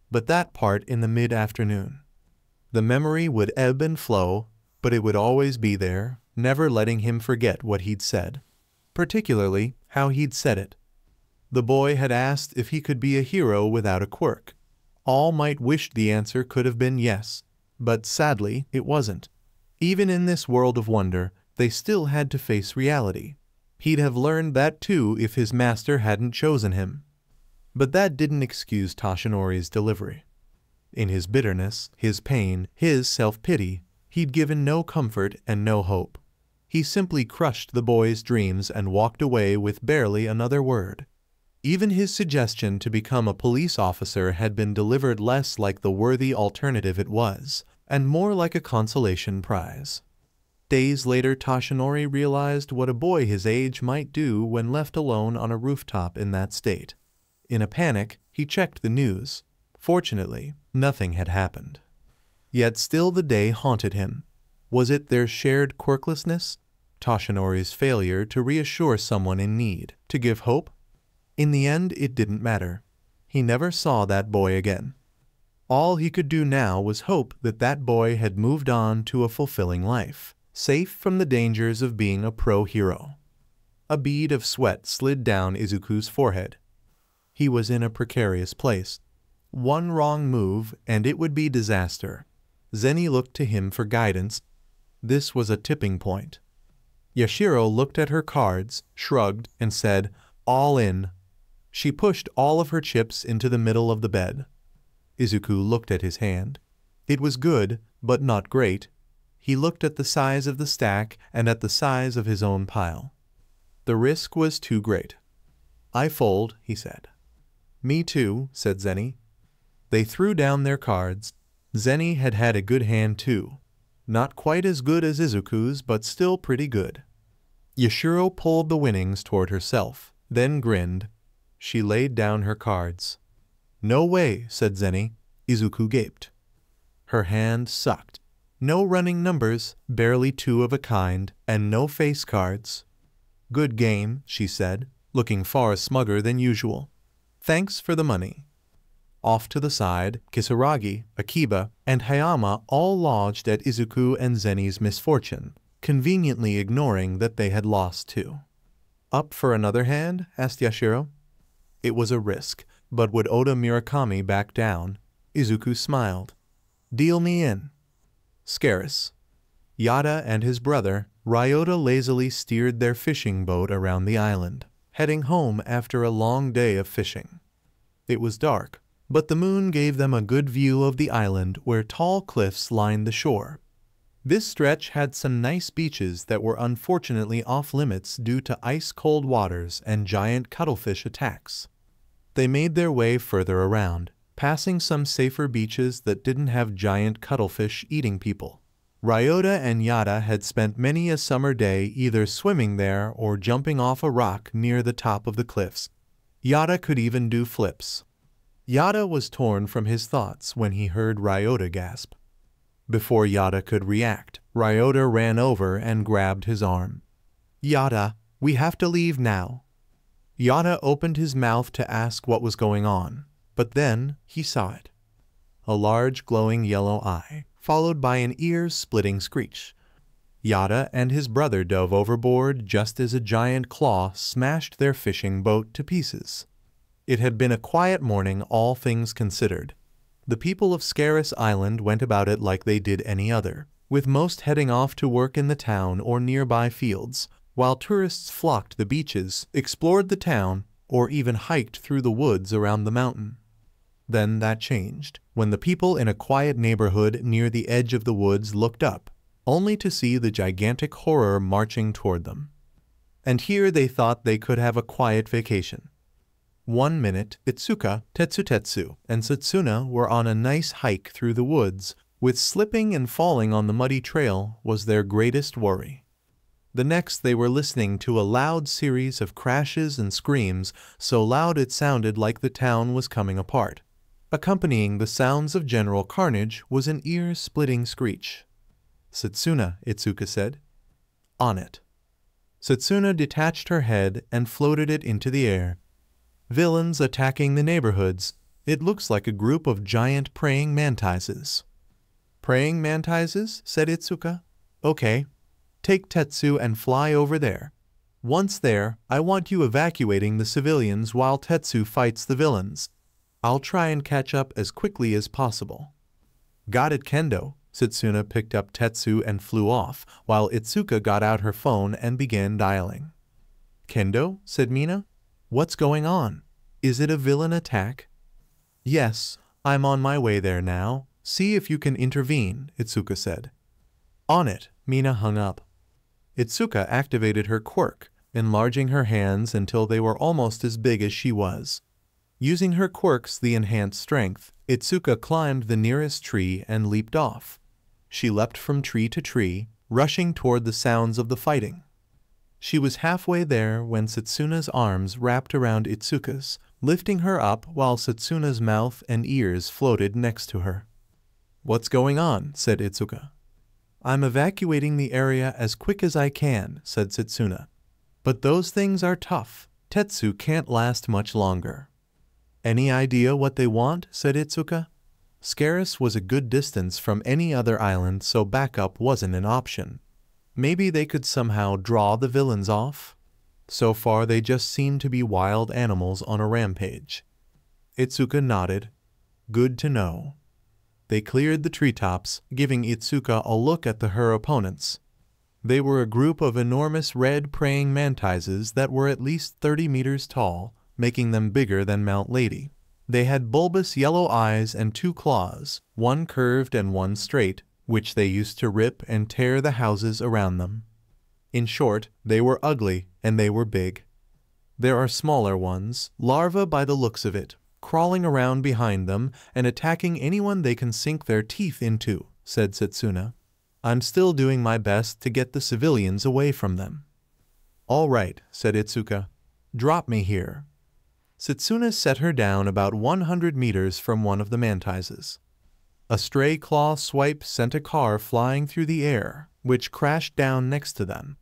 But that part in the mid-afternoon. The memory would ebb and flow, but it would always be there, never letting him forget what he'd said. Particularly, how he'd said it. The boy had asked if he could be a hero without a quirk. All might wish the answer could have been yes, but sadly, it wasn't. Even in this world of wonder, they still had to face reality. He'd have learned that too if his master hadn't chosen him. But that didn't excuse Toshinori's delivery. In his bitterness, his pain, his self-pity, he'd given no comfort and no hope. He simply crushed the boy's dreams and walked away with barely another word. Even his suggestion to become a police officer had been delivered less like the worthy alternative it was, and more like a consolation prize. Days later, Toshinori realized what a boy his age might do when left alone on a rooftop in that state. In a panic, he checked the news. Fortunately, nothing had happened. Yet still the day haunted him. Was it their shared quirklessness? Toshinori's failure to reassure someone in need, to give hope? In the end, it didn't matter. He never saw that boy again. All he could do now was hope that that boy had moved on to a fulfilling life, safe from the dangers of being a pro-hero. A bead of sweat slid down Izuku's forehead. He was in a precarious place. One wrong move and it would be disaster. Zeni looked to him for guidance. This was a tipping point. Yashiro looked at her cards, shrugged, and said, "All in." She pushed all of her chips into the middle of the bed. Izuku looked at his hand. It was good, but not great. He looked at the size of the stack and at the size of his own pile. The risk was too great. "I fold," he said. "Me too," said Zeni. They threw down their cards. Zeni had had a good hand too. Not quite as good as Izuku's, but still pretty good. Yashiro pulled the winnings toward herself, then grinned. She laid down her cards. "No way," said Zeni. Izuku gaped. Her hand sucked. No running numbers, barely two of a kind, and no face cards. "Good game," she said, looking far smugger than usual. "Thanks for the money." Off to the side, Kisaragi, Akiba, and Hayama all lodged at Izuku and Zeni's misfortune, conveniently ignoring that they had lost too. "Up for another hand?" asked Yashiro. It was a risk, but would Oda Murakami back down? Izuku smiled. "Deal me in." Scarce. Yada and his brother, Ryota, lazily steered their fishing boat around the island, heading home after a long day of fishing. It was dark, but the moon gave them a good view of the island where tall cliffs lined the shore. This stretch had some nice beaches that were unfortunately off-limits due to ice-cold waters and giant cuttlefish attacks. They made their way further around, passing some safer beaches that didn't have giant cuttlefish eating people. Ryota and Yada had spent many a summer day either swimming there or jumping off a rock near the top of the cliffs. Yada could even do flips. Yada was torn from his thoughts when he heard Ryota gasp. Before Yada could react, Ryota ran over and grabbed his arm. "Yada, we have to leave now." Yada opened his mouth to ask what was going on, but then he saw it. A large glowing yellow eye, followed by an ear-splitting screech. Yada and his brother dove overboard just as a giant claw smashed their fishing boat to pieces. It had been a quiet morning, all things considered. The people of Scarus Island went about it like they did any other, with most heading off to work in the town or nearby fields, while tourists flocked the beaches, explored the town, or even hiked through the woods around the mountain. Then that changed, when the people in a quiet neighborhood near the edge of the woods looked up, only to see the gigantic horror marching toward them. And here they thought they could have a quiet vacation. 1 minute, Itsuka, Tetsu, and Satsuna were on a nice hike through the woods, with slipping and falling on the muddy trail was their greatest worry. The next they were listening to a loud series of crashes and screams, so loud it sounded like the town was coming apart. Accompanying the sounds of general carnage was an ear-splitting screech. "Satsuna," Itsuka said. "On it." Satsuna detached her head and floated it into the air. Villains attacking the neighborhoods. It looks like a group of giant praying mantises. Praying mantises? Said Itsuka. Okay. Take Tetsu and fly over there. Once there, I want you evacuating the civilians while Tetsu fights the villains. I'll try and catch up as quickly as possible. Got it, Kendo. Setsuna picked up Tetsu and flew off, while Itsuka got out her phone and began dialing. Kendo? Said Mina. What's going on? Is it a villain attack? Yes, I'm on my way there now. See if you can intervene, Itsuka said. On it, Mina hung up. Itsuka activated her quirk, enlarging her hands until they were almost as big as she was. Using her quirk's the enhanced strength, Itsuka climbed the nearest tree and leaped off. She leapt from tree to tree, rushing toward the sounds of the fighting. She was halfway there when Setsuna's arms wrapped around Itsuka's, lifting her up while Setsuna's mouth and ears floated next to her. What's going on? Said Itsuka. I'm evacuating the area as quick as I can, said Setsuna. But those things are tough. Tetsu can't last much longer. Any idea what they want? Said Itsuka. Scarus was a good distance from any other island, so backup wasn't an option. Maybe they could somehow draw the villains off? So far they just seem to be wild animals on a rampage. Itsuka nodded. Good to know. They cleared the treetops, giving Itsuka a look at her opponents. They were a group of enormous red praying mantises that were at least 30 meters tall, making them bigger than Mount Lady. They had bulbous yellow eyes and 2 claws, one curved and one straight, which they used to rip and tear the houses around them. In short, they were ugly and they were big. There are smaller ones, larvae by the looks of it, crawling around behind them and attacking anyone they can sink their teeth into, said Setsuna. I'm still doing my best to get the civilians away from them. All right, said Itsuka. Drop me here. Setsuna set her down about 100 meters from one of the mantises. A stray claw swipe sent a car flying through the air, which crashed down next to them.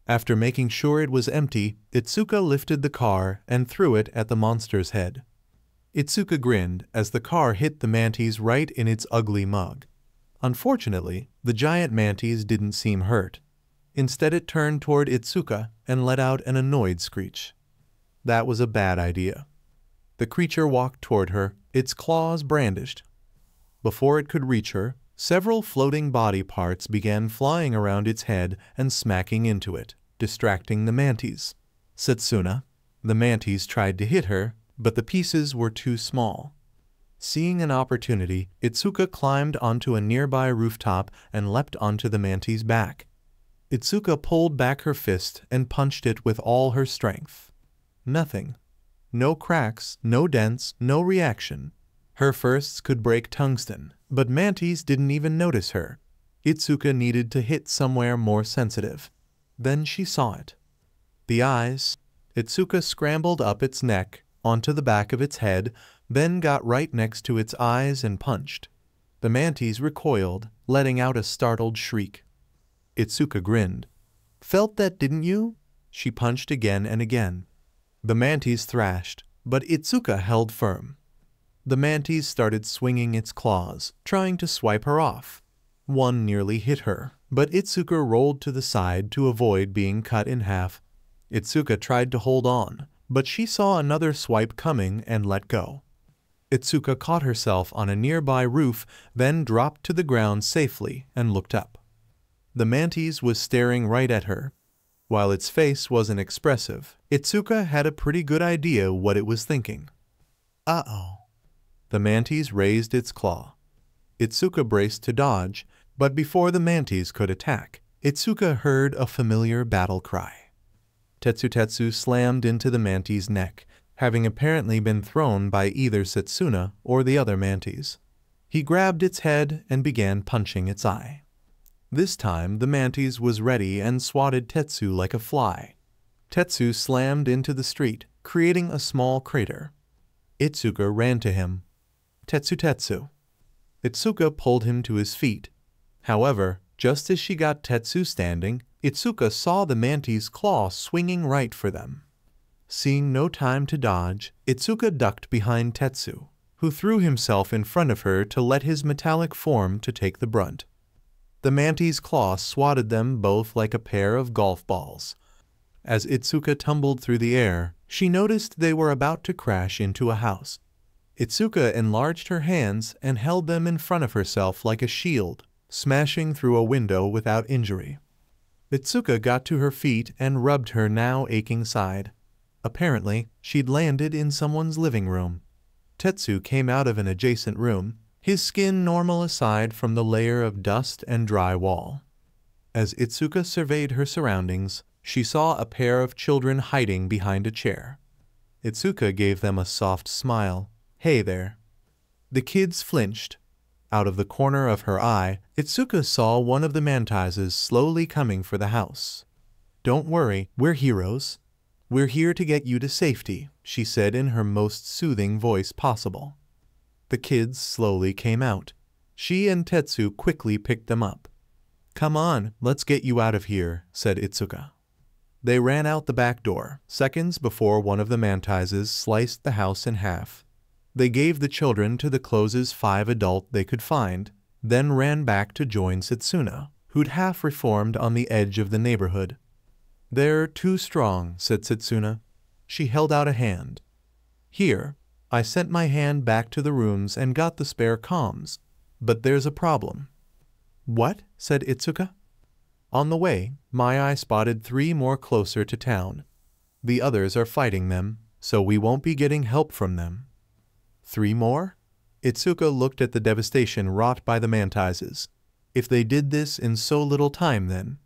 After making sure it was empty, Itsuka lifted the car and threw it at the monster's head. Itsuka grinned as the car hit the mantis right in its ugly mug. Unfortunately, the giant mantis didn't seem hurt. Instead it turned toward Itsuka and let out an annoyed screech. That was a bad idea. The creature walked toward her, its claws brandished. Before it could reach her, several floating body parts began flying around its head and smacking into it, distracting the mantis. Setsuna. The mantis tried to hit her, but the pieces were too small. Seeing an opportunity, Itsuka climbed onto a nearby rooftop and leapt onto the mantis' back. Itsuka pulled back her fist and punched it with all her strength. Nothing. No cracks, no dents, no reaction. Her fists could break tungsten, but mantis didn't even notice her. Itsuka needed to hit somewhere more sensitive. Then she saw it. The eyes. Itsuka scrambled up its neck, onto the back of its head, then got right next to its eyes and punched. The mantis recoiled, letting out a startled shriek. Itsuka grinned. Felt that, didn't you? She punched again and again. The mantis thrashed, but Itsuka held firm. The mantis started swinging its claws, trying to swipe her off. One nearly hit her, but Itsuka rolled to the side to avoid being cut in half. Itsuka tried to hold on, but she saw another swipe coming and let go. Itsuka caught herself on a nearby roof, then dropped to the ground safely and looked up. The mantis was staring right at her. While its face wasn't expressive, Itsuka had a pretty good idea what it was thinking. Uh-oh. The mantis raised its claw. Itsuka braced to dodge, but before the mantis could attack, Itsuka heard a familiar battle cry. Tetsu slammed into the mantis' neck, having apparently been thrown by either Setsuna or the other mantis. He grabbed its head and began punching its eye. This time the mantis was ready and swatted Tetsu like a fly. Tetsu slammed into the street, creating a small crater. Itsuka ran to him. Tetsu. Itsuka pulled him to his feet. However, just as she got Tetsu standing, Itsuka saw the mantis' claw swinging right for them. Seeing no time to dodge, Izuku ducked behind Tetsu, who threw himself in front of her to let his metallic form to take the brunt. The mantis' claw swatted them both like a pair of golf balls. As Izuku tumbled through the air, she noticed they were about to crash into a house. Izuku enlarged her hands and held them in front of herself like a shield, smashing through a window without injury. Izuku got to her feet and rubbed her now aching side. Apparently, she'd landed in someone's living room. Tetsu came out of an adjacent room, his skin normal aside from the layer of dust and dry wall. As Izuku surveyed her surroundings, she saw a pair of children hiding behind a chair. Izuku gave them a soft smile. "Hey there." The kids flinched. Out of the corner of her eye, Izuku saw one of the mantises slowly coming for the house. "Don't worry, we're heroes. We're here to get you to safety," she said in her most soothing voice possible. The kids slowly came out. She and Tetsu quickly picked them up. "Come on, let's get you out of here," said Izuku. They ran out the back door, seconds before one of the mantises sliced the house in half. They gave the children to the closest 5 adults they could find, then ran back to join Setsuna, who'd half reformed on the edge of the neighborhood. "They're too strong," said Setsuna. She held out a hand. "Here, I sent my hand back to the rooms and got the spare comms, but there's a problem." "What?" said Izuku. "On the way, my eye spotted 3 more closer to town. The others are fighting them, so we won't be getting help from them." 3 more? Izuku looked at the devastation wrought by the mantises. If they did this in so little time then?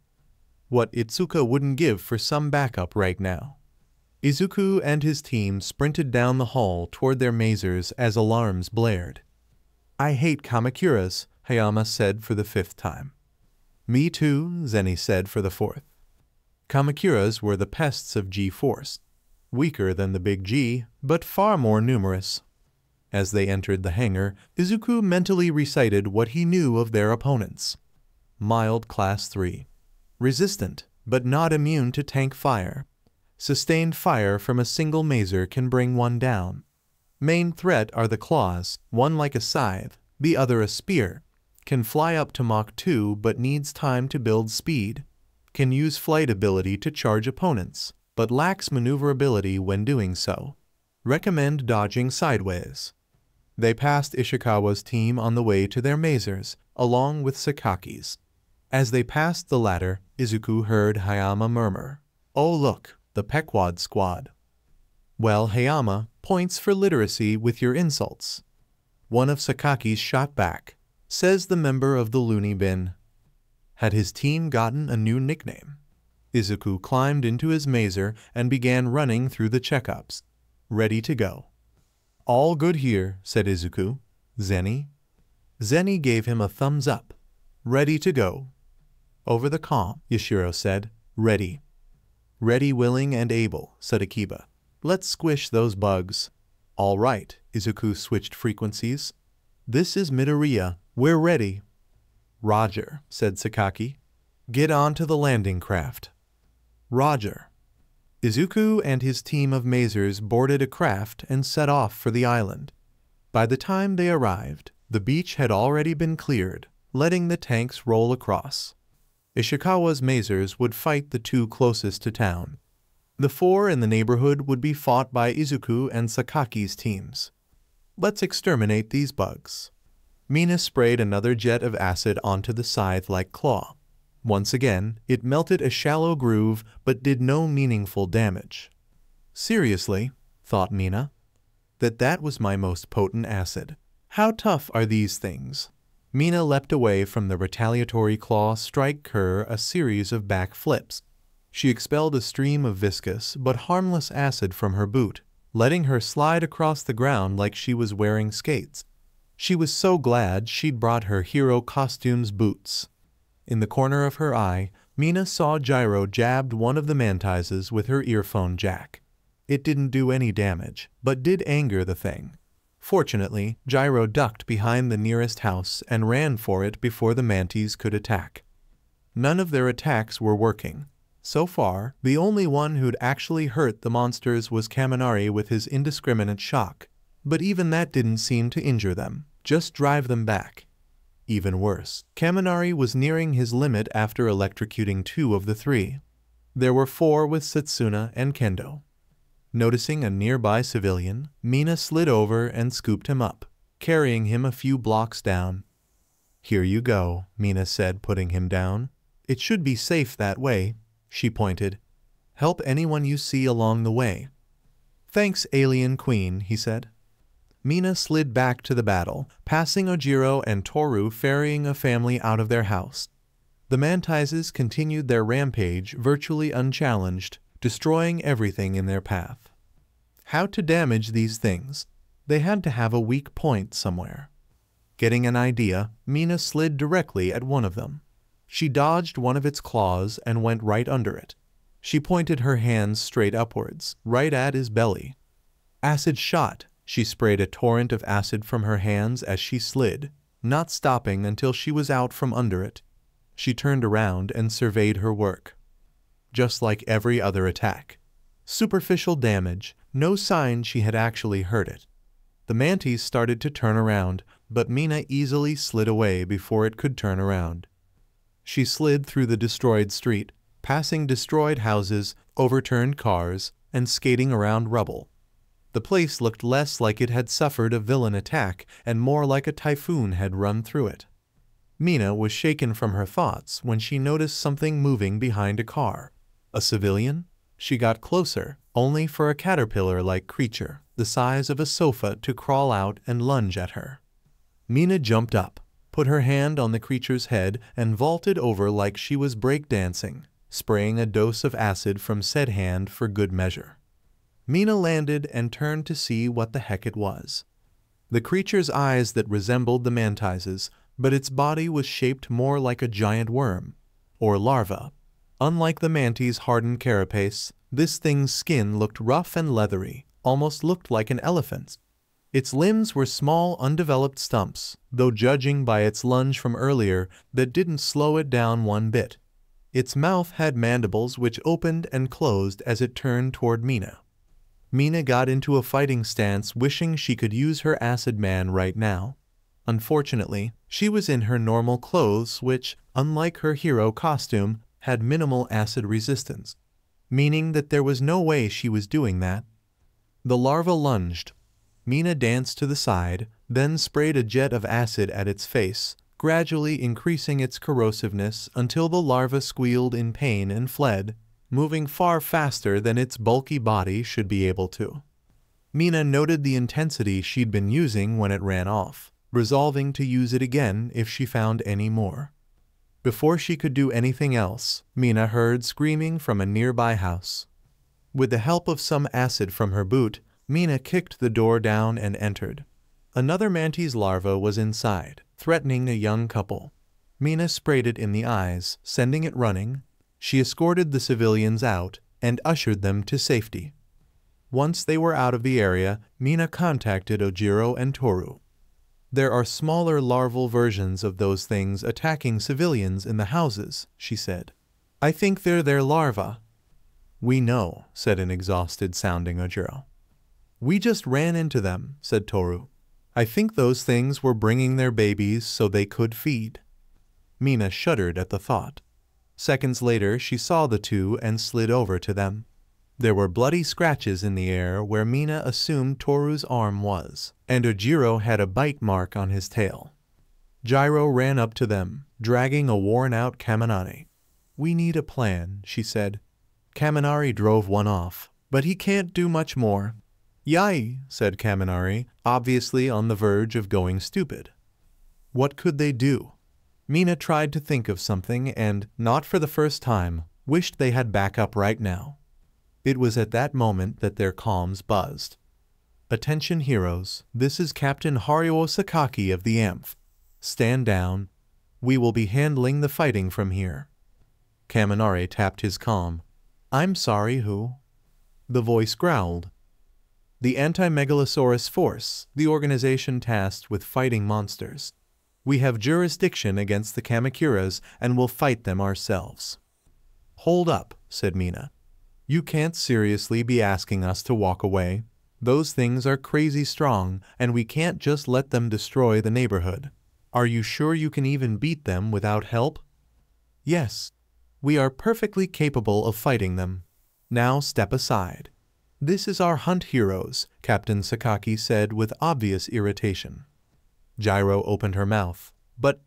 What Izuku wouldn't give for some backup right now. Izuku and his team sprinted down the hall toward their mazers as alarms blared. "I hate Kamakuras," Hayama said for the 5th time. "Me too," Zenny said for the 4th. Kamakuras were the pests of G-Force, weaker than the Big G, but far more numerous. As they entered the hangar, Izuku mentally recited what he knew of their opponents. Mild Class 3. Resistant, but not immune to tank fire. Sustained fire from a single mazer can bring one down. Main threat are the claws, one like a scythe, the other a spear. Can fly up to Mach 2 but needs time to build speed. Can use flight ability to charge opponents, but lacks maneuverability when doing so. Recommend dodging sideways. They passed Ishikawa's team on the way to their mazers, along with Sakaki's. As they passed the latter, Izuku heard Hayama murmur, "Oh look, the Pequod squad." "Well, Hayama, points for literacy with your insults." One of Sakaki's shot back. Says the member of the loony bin. Had his team gotten a new nickname? Izuku climbed into his mazer and began running through the checkups. Ready to go. "All good here," said Izuku. "Zenny?" Zenny gave him a thumbs up. "Ready to go." Over the comm, Yashiro said, "Ready." "Ready, willing, and able," said Akiba. "Let's squish those bugs." "All right," Izuku switched frequencies. "This is Midoriya. We're ready." "Roger," said Sakaki. "Get on to the landing craft." "Roger." Izuku and his team of mazers boarded a craft and set off for the island. By the time they arrived, the beach had already been cleared, letting the tanks roll across. Ishikawa's mazers would fight the 2 closest to town. The 4 in the neighborhood would be fought by Izuku and Sakaki's teams. "Let's exterminate these bugs." Mina sprayed another jet of acid onto the scythe-like claw. Once again, it melted a shallow groove but did no meaningful damage. "Seriously," thought Mina, that was my most potent acid. How tough are these things? Mina leapt away from the retaliatory claw strike her a series of back flips. She expelled a stream of viscous but harmless acid from her boot, letting her slide across the ground like she was wearing skates. She was so glad she'd brought her hero costume's boots. In the corner of her eye, Mina saw Gyro jabbed one of the mantises with her earphone jack. It didn't do any damage, but did anger the thing. Fortunately, Gyro ducked behind the nearest house and ran for it before the mantis could attack. None of their attacks were working. So far, the only one who'd actually hurt the monsters was Kaminari with his indiscriminate shock. But even that didn't seem to injure them, just drive them back. Even worse, Kaminari was nearing his limit after electrocuting 2 of the 3. There were 4 with Satsuna and Kendo. Noticing a nearby civilian, Mina slid over and scooped him up, carrying him a few blocks down. "Here you go," Mina said, putting him down. "It should be safe that way," she pointed. "Help anyone you see along the way." "Thanks, Alien Queen," he said. Mina slid back to the battle, passing Ojiro and Toru ferrying a family out of their house. The mantises continued their rampage virtually unchallenged, destroying everything in their path. How to damage these things? They had to have a weak point somewhere. Getting an idea, Mina slid directly at one of them. She dodged one of its claws and went right under it. She pointed her hands straight upwards, right at his belly. Acid shot. She sprayed a torrent of acid from her hands as she slid, not stopping until she was out from under it. She turned around and surveyed her work. Just like every other attack. Superficial damage, no sign she had actually hurt it. The mantis started to turn around, but Mina easily slid away before it could turn around. She slid through the destroyed street, passing destroyed houses, overturned cars, and skating around rubble. The place looked less like it had suffered a villain attack and more like a typhoon had run through it. Mina was shaken from her thoughts when she noticed something moving behind a car. A civilian? She got closer, only for a caterpillar-like creature, the size of a sofa, to crawl out and lunge at her. Mina jumped up, put her hand on the creature's head, and vaulted over like she was breakdancing, spraying a dose of acid from said hand for good measure. Mina landed and turned to see what the heck it was. The creature's eyes that resembled the mantises, but its body was shaped more like a giant worm, or larva. Unlike the mantis' hardened carapace, this thing's skin looked rough and leathery, almost looked like an elephant's. Its limbs were small, undeveloped stumps, though judging by its lunge from earlier, that didn't slow it down one bit. Its mouth had mandibles which opened and closed as it turned toward Mina. Mina got into a fighting stance, wishing she could use her acid man right now. Unfortunately, she was in her normal clothes which, unlike her hero costume, had minimal acid resistance, meaning that there was no way she was doing that. The larva lunged. Mina danced to the side, then sprayed a jet of acid at its face, gradually increasing its corrosiveness until the larva squealed in pain and fled, moving far faster than its bulky body should be able to. Mina noted the intensity she'd been using when it ran off, resolving to use it again if she found any more. Before she could do anything else, Mina heard screaming from a nearby house. With the help of some acid from her boot, Mina kicked the door down and entered. Another mantis larva was inside, threatening a young couple. Mina sprayed it in the eyes, sending it running. She escorted the civilians out and ushered them to safety. Once they were out of the area, Mina contacted Ojiro and Toru. "There are smaller larval versions of those things attacking civilians in the houses," she said. "I think they're their larvae." "We know," said an exhausted-sounding Ojiro. "We just ran into them," said Toru. "I think those things were bringing their babies so they could feed." Mina shuddered at the thought. Seconds later, she saw the two and slid over to them. There were bloody scratches in the air where Mina assumed Toru's arm was, and Ojiro had a bite mark on his tail. Gyro ran up to them, dragging a worn-out Kaminari. "We need a plan," she said. Kaminari drove one off, "but he can't do much more." "Yai," said Kaminari, obviously on the verge of going stupid. What could they do? Mina tried to think of something and, not for the first time, wished they had backup right now. It was at that moment that their comms buzzed. "Attention heroes, this is Captain Haruo Sakaki of the AMF. Stand down. We will be handling the fighting from here." Kaminari tapped his comm. "I'm sorry, who?" The voice growled. "The Anti-Megalosaurus Force, the organization tasked with fighting monsters. We have jurisdiction against the Kamacuras and will fight them ourselves." Hold up, said Mina. You can't seriously be asking us to walk away. Those things are crazy strong, and we can't just let them destroy the neighborhood. Are you sure you can even beat them without help? Yes. We are perfectly capable of fighting them. Now step aside. This is our hunt heroes, Captain Sakaki said with obvious irritation. Gyro opened her mouth. But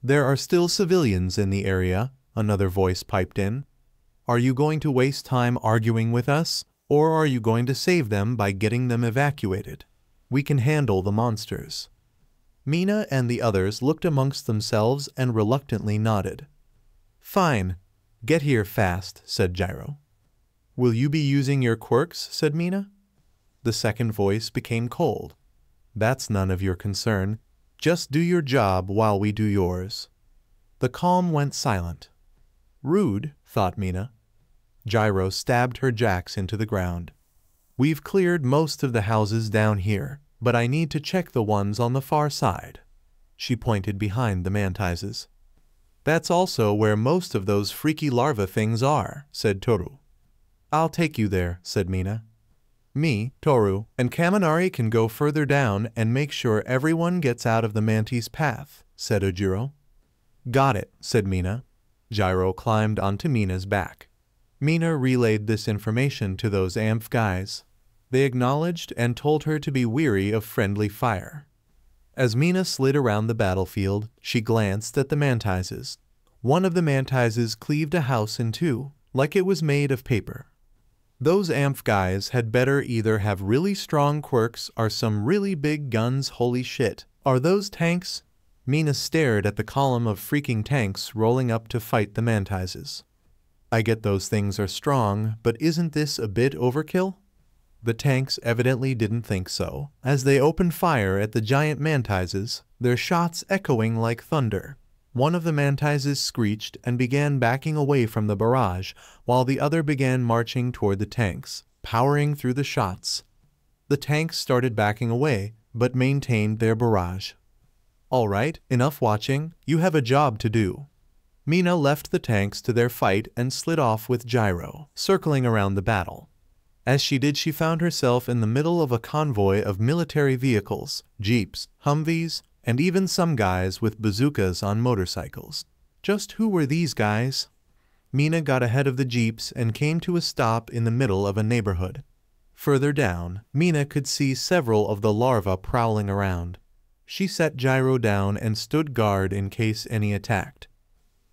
there are still civilians in the area, another voice piped in. Are you going to waste time arguing with us, or are you going to save them by getting them evacuated? We can handle the monsters. Mina and the others looked amongst themselves and reluctantly nodded. Fine. Get here fast, said Gyro. Will you be using your quirks, said Mina. The second voice became cold. That's none of your concern. Just do your job while we do yours. The calm went silent. Rude, thought Mina. Gyro stabbed her jacks into the ground. We've cleared most of the houses down here, but I need to check the ones on the far side. She pointed behind the mantises. That's also where most of those freaky larva things are, said Toru. I'll take you there, said Mina. Me, Toru, and Kaminari can go further down and make sure everyone gets out of the mantis path, said Ojiro. Got it, said Mina. Gyro climbed onto Mina's back. Mina relayed this information to those AMF guys. They acknowledged and told her to be weary of friendly fire. As Mina slid around the battlefield, she glanced at the mantises. One of the mantises cleaved a house in two, like it was made of paper. Those AMF guys had better either have really strong quirks or some really big guns. Holy shit. Are those tanks? Mina stared at the column of freaking tanks rolling up to fight the mantises. I get those things are strong, but isn't this a bit overkill? The tanks evidently didn't think so, as they opened fire at the giant mantises, their shots echoing like thunder. One of the mantises screeched and began backing away from the barrage, while the other began marching toward the tanks, powering through the shots. The tanks started backing away, but maintained their barrage. All right, enough watching, you have a job to do. Mina left the tanks to their fight and slid off with Gyro, circling around the battle. As she did, she found herself in the middle of a convoy of military vehicles, jeeps, Humvees, and even some guys with bazookas on motorcycles. Just who were these guys? Mina got ahead of the jeeps and came to a stop in the middle of a neighborhood. Further down, Mina could see several of the larvae prowling around. She set Gyro down and stood guard in case any attacked.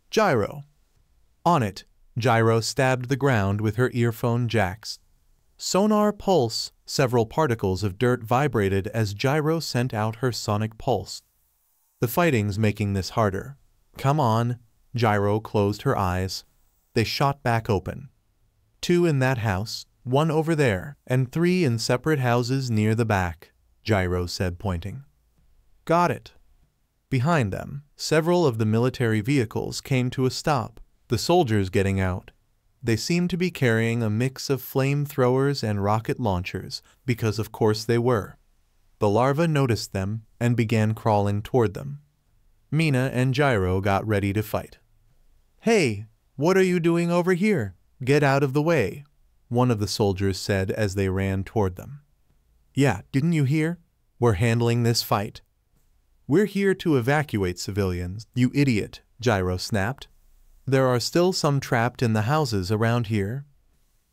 Gyro. On it, Gyro stabbed the ground with her earphone jacks. Sonar pulse. Several particles of dirt vibrated as Gyro sent out her sonic pulse. The fighting's making this harder. Come on. Gyro closed her eyes. They shot back open. 2 in that house, 1 over there, and 3 in separate houses near the back, Gyro said, pointing. Got it. Behind them, several of the military vehicles came to a stop, the soldiers getting out. They seemed to be carrying a mix of flamethrowers and rocket launchers, because of course they were. The larvae noticed them and began crawling toward them. Mina and Gyro got ready to fight. Hey, what are you doing over here? Get out of the way, one of the soldiers said as they ran toward them. Yeah, didn't you hear? We're handling this fight. We're here to evacuate civilians, you idiot, Gyro snapped. There are still some trapped in the houses around here.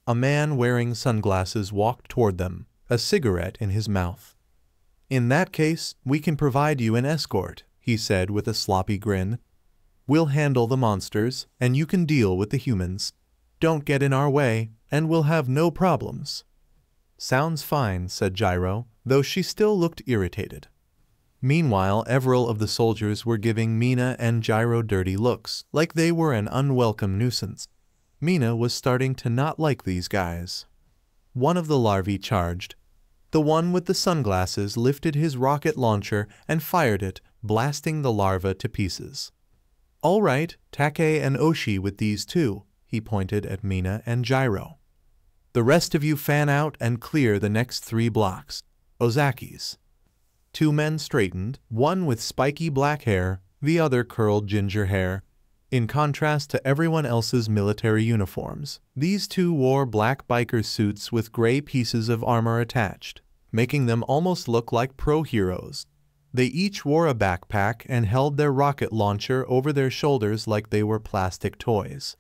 A man wearing sunglasses walked toward them, a cigarette in his mouth. In that case, we can provide you an escort, he said with a sloppy grin. We'll handle the monsters, and you can deal with the humans. Don't get in our way, and we'll have no problems. Sounds fine, said Gyro, though she still looked irritated. Meanwhile, several of the soldiers were giving Mina and Gyro dirty looks, like they were an unwelcome nuisance. Mina was starting to not like these guys. One of the larvae charged. The one with the sunglasses lifted his rocket launcher and fired it, blasting the larva to pieces. All right, Take and Oshi with these two, he pointed at Mina and Gyro. The rest of you fan out and clear the next 3 blocks. Ozaki's. 2 men straightened, one with spiky black hair, the other curled ginger hair. In contrast to everyone else's military uniforms, these two wore black biker suits with gray pieces of armor attached, making them almost look like pro heroes. They each wore a backpack and held their rocket launcher over their shoulders like they were plastic toys.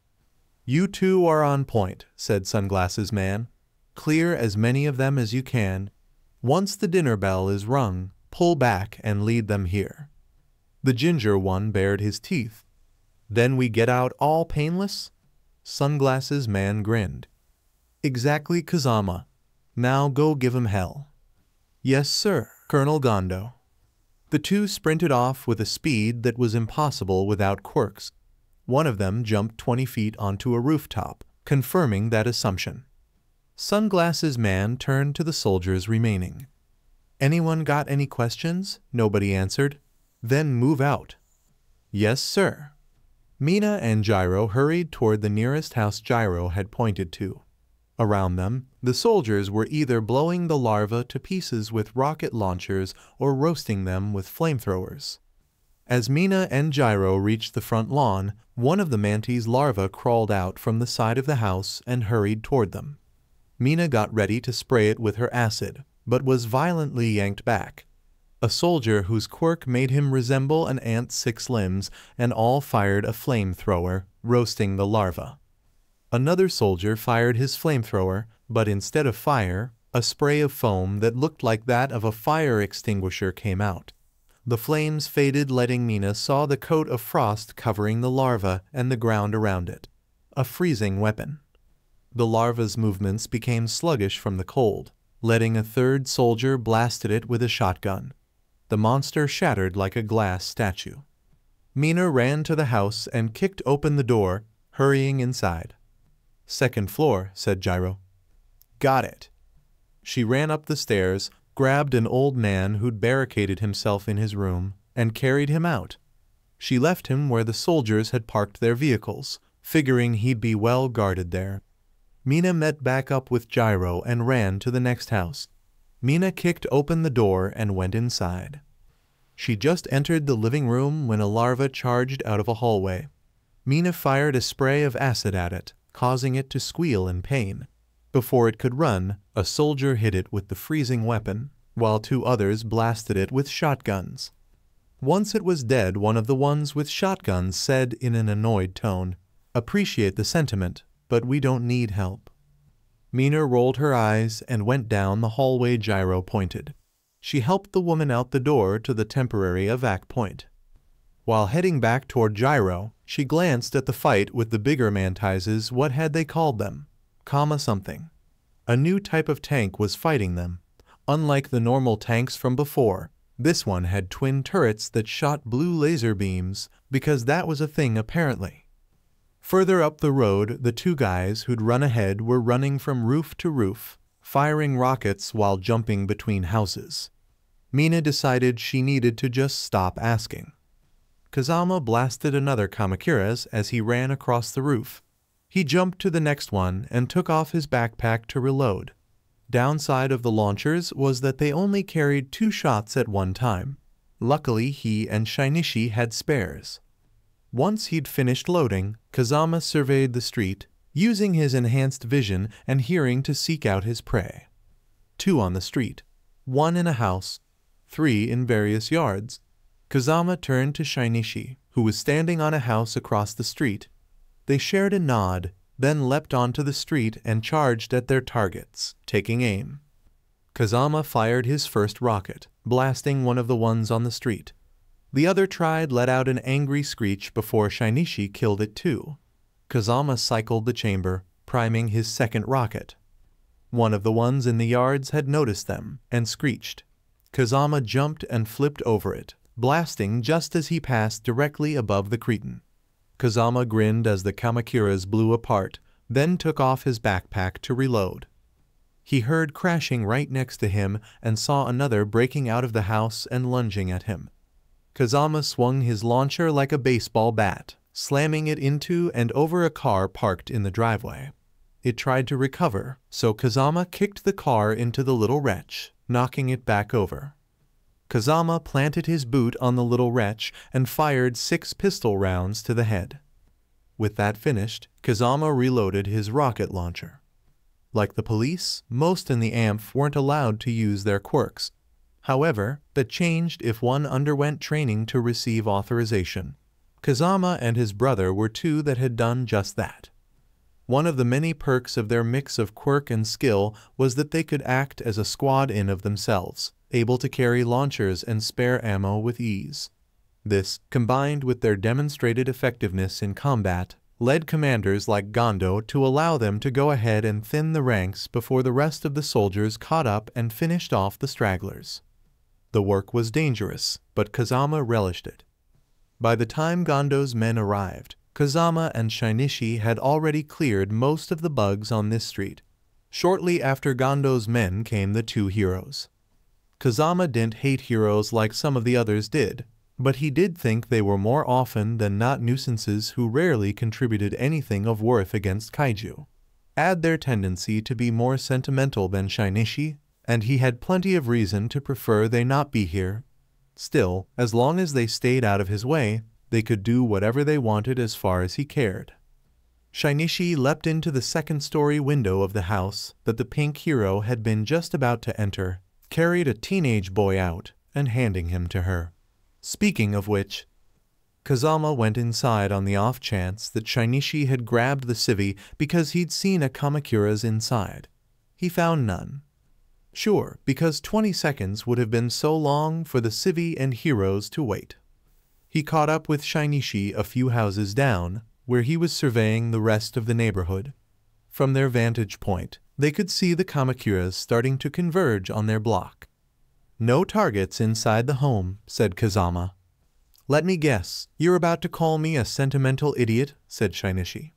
"You two are on point," said Sunglasses Man. "Clear as many of them as you can. Once the dinner bell is rung, pull back and lead them here." The ginger one bared his teeth. "Then we get out all painless?" Sunglasses Man grinned. "Exactly, Kazama. Now go give 'em hell." "Yes, sir, Colonel Gondo." The two sprinted off with a speed that was impossible without quirks. One of them jumped 20 feet onto a rooftop, confirming that assumption. Sunglasses Man turned to the soldiers remaining. "Anyone got any questions?" Nobody answered. "Then move out." "Yes, sir." Mina and Gyro hurried toward the nearest house Gyro had pointed to. Around them, the soldiers were either blowing the larvae to pieces with rocket launchers or roasting them with flamethrowers. As Mina and Gyro reached the front lawn, one of the mantis' larvae crawled out from the side of the house and hurried toward them. Mina got ready to spray it with her acid, but was violently yanked back. A soldier whose quirk made him resemble an ant's 6 limbs and all fired a flamethrower, roasting the larva. Another soldier fired his flamethrower, but instead of fire, a spray of foam that looked like that of a fire extinguisher came out. The flames faded, letting Mina saw the coat of frost covering the larva and the ground around it. A freezing weapon. The larva's movements became sluggish from the cold, letting a third soldier blasted it with a shotgun. The monster shattered like a glass statue. Mina ran to the house and kicked open the door, hurrying inside. "Second floor," said Gyro. "Got it." She ran up the stairs, grabbed an old man who'd barricaded himself in his room, and carried him out. She left him where the soldiers had parked their vehicles, figuring he'd be well guarded there. Mina met back up with Gyro and ran to the next house. Mina kicked open the door and went inside. She just entered the living room when a larva charged out of a hallway. Mina fired a spray of acid at it, causing it to squeal in pain. Before it could run, a soldier hit it with the freezing weapon, while 2 others blasted it with shotguns. Once it was dead, one of the ones with shotguns said in an annoyed tone, "Appreciate the sentiment, but we don't need help." Mina rolled her eyes and went down the hallway Gyro pointed. She helped the woman out the door to the temporary evac point. While heading back toward Gyro, she glanced at the fight with the bigger mantises. What had they called them? Comma something. A new type of tank was fighting them. Unlike the normal tanks from before, this one had twin turrets that shot blue laser beams, because that was a thing apparently. Further up the road, the 2 guys who'd run ahead were running from roof to roof, firing rockets while jumping between houses. Mina decided she needed to just stop asking. Kazama blasted another Kamakura's as he ran across the roof. He jumped to the next one and took off his backpack to reload. Downside of the launchers was that they only carried 2 shots at one time. Luckily, he and Shinichi had spares. Once he'd finished loading, Kazama surveyed the street, using his enhanced vision and hearing to seek out his prey. 2 on the street, 1 in a house, 3 in various yards. Kazama turned to Shinichi, who was standing on a house across the street. They shared a nod, then leapt onto the street and charged at their targets, taking aim. Kazama fired his first rocket, blasting one of the ones on the street. The other tried let out an angry screech before Shinichi killed it too. Kazama cycled the chamber, priming his second rocket. One of the ones in the yards had noticed them and screeched. Kazama jumped and flipped over it, blasting just as he passed directly above the cretin. Kazama grinned as the Kamakuras blew apart, then took off his backpack to reload. He heard crashing right next to him and saw another breaking out of the house and lunging at him. Kazama swung his launcher like a baseball bat, slamming it into and over a car parked in the driveway. It tried to recover, so Kazama kicked the car into the little wretch, knocking it back over. Kazama planted his boot on the little wretch and fired 6 pistol rounds to the head. With that finished, Kazama reloaded his rocket launcher. Like the police, most in the AMF weren't allowed to use their quirks. However, that changed if one underwent training to receive authorization. Kazama and his brother were two that had done just that. One of the many perks of their mix of quirk and skill was that they could act as a squad in of themselves, able to carry launchers and spare ammo with ease. This, combined with their demonstrated effectiveness in combat, led commanders like Gondo to allow them to go ahead and thin the ranks before the rest of the soldiers caught up and finished off the stragglers. The work was dangerous, but Kazama relished it. By the time Gondo's men arrived, Kazama and Shinichi had already cleared most of the bugs on this street. Shortly after Gondo's men came the two heroes. Kazama didn't hate heroes like some of the others did, but he did think they were more often than not nuisances who rarely contributed anything of worth against kaiju. Add their tendency to be more sentimental than Shinichi, and he had plenty of reason to prefer they not be here. Still, as long as they stayed out of his way, they could do whatever they wanted as far as he cared. Shinichi leapt into the second-story window of the house that the pink hero had been just about to enter, carried a teenage boy out, and handing him to her. Speaking of which, Kazama went inside on the off chance that Shinichi had grabbed the civvy because he'd seen a Kamakura's inside. He found none. Sure, because 20 seconds would have been so long for the civvy and heroes to wait. He caught up with Shinichi a few houses down, where he was surveying the rest of the neighborhood. From their vantage point, they could see the Kamakuras starting to converge on their block. "No targets inside the home," said Kazama. "Let me guess, you're about to call me a sentimental idiot," said Shinichi.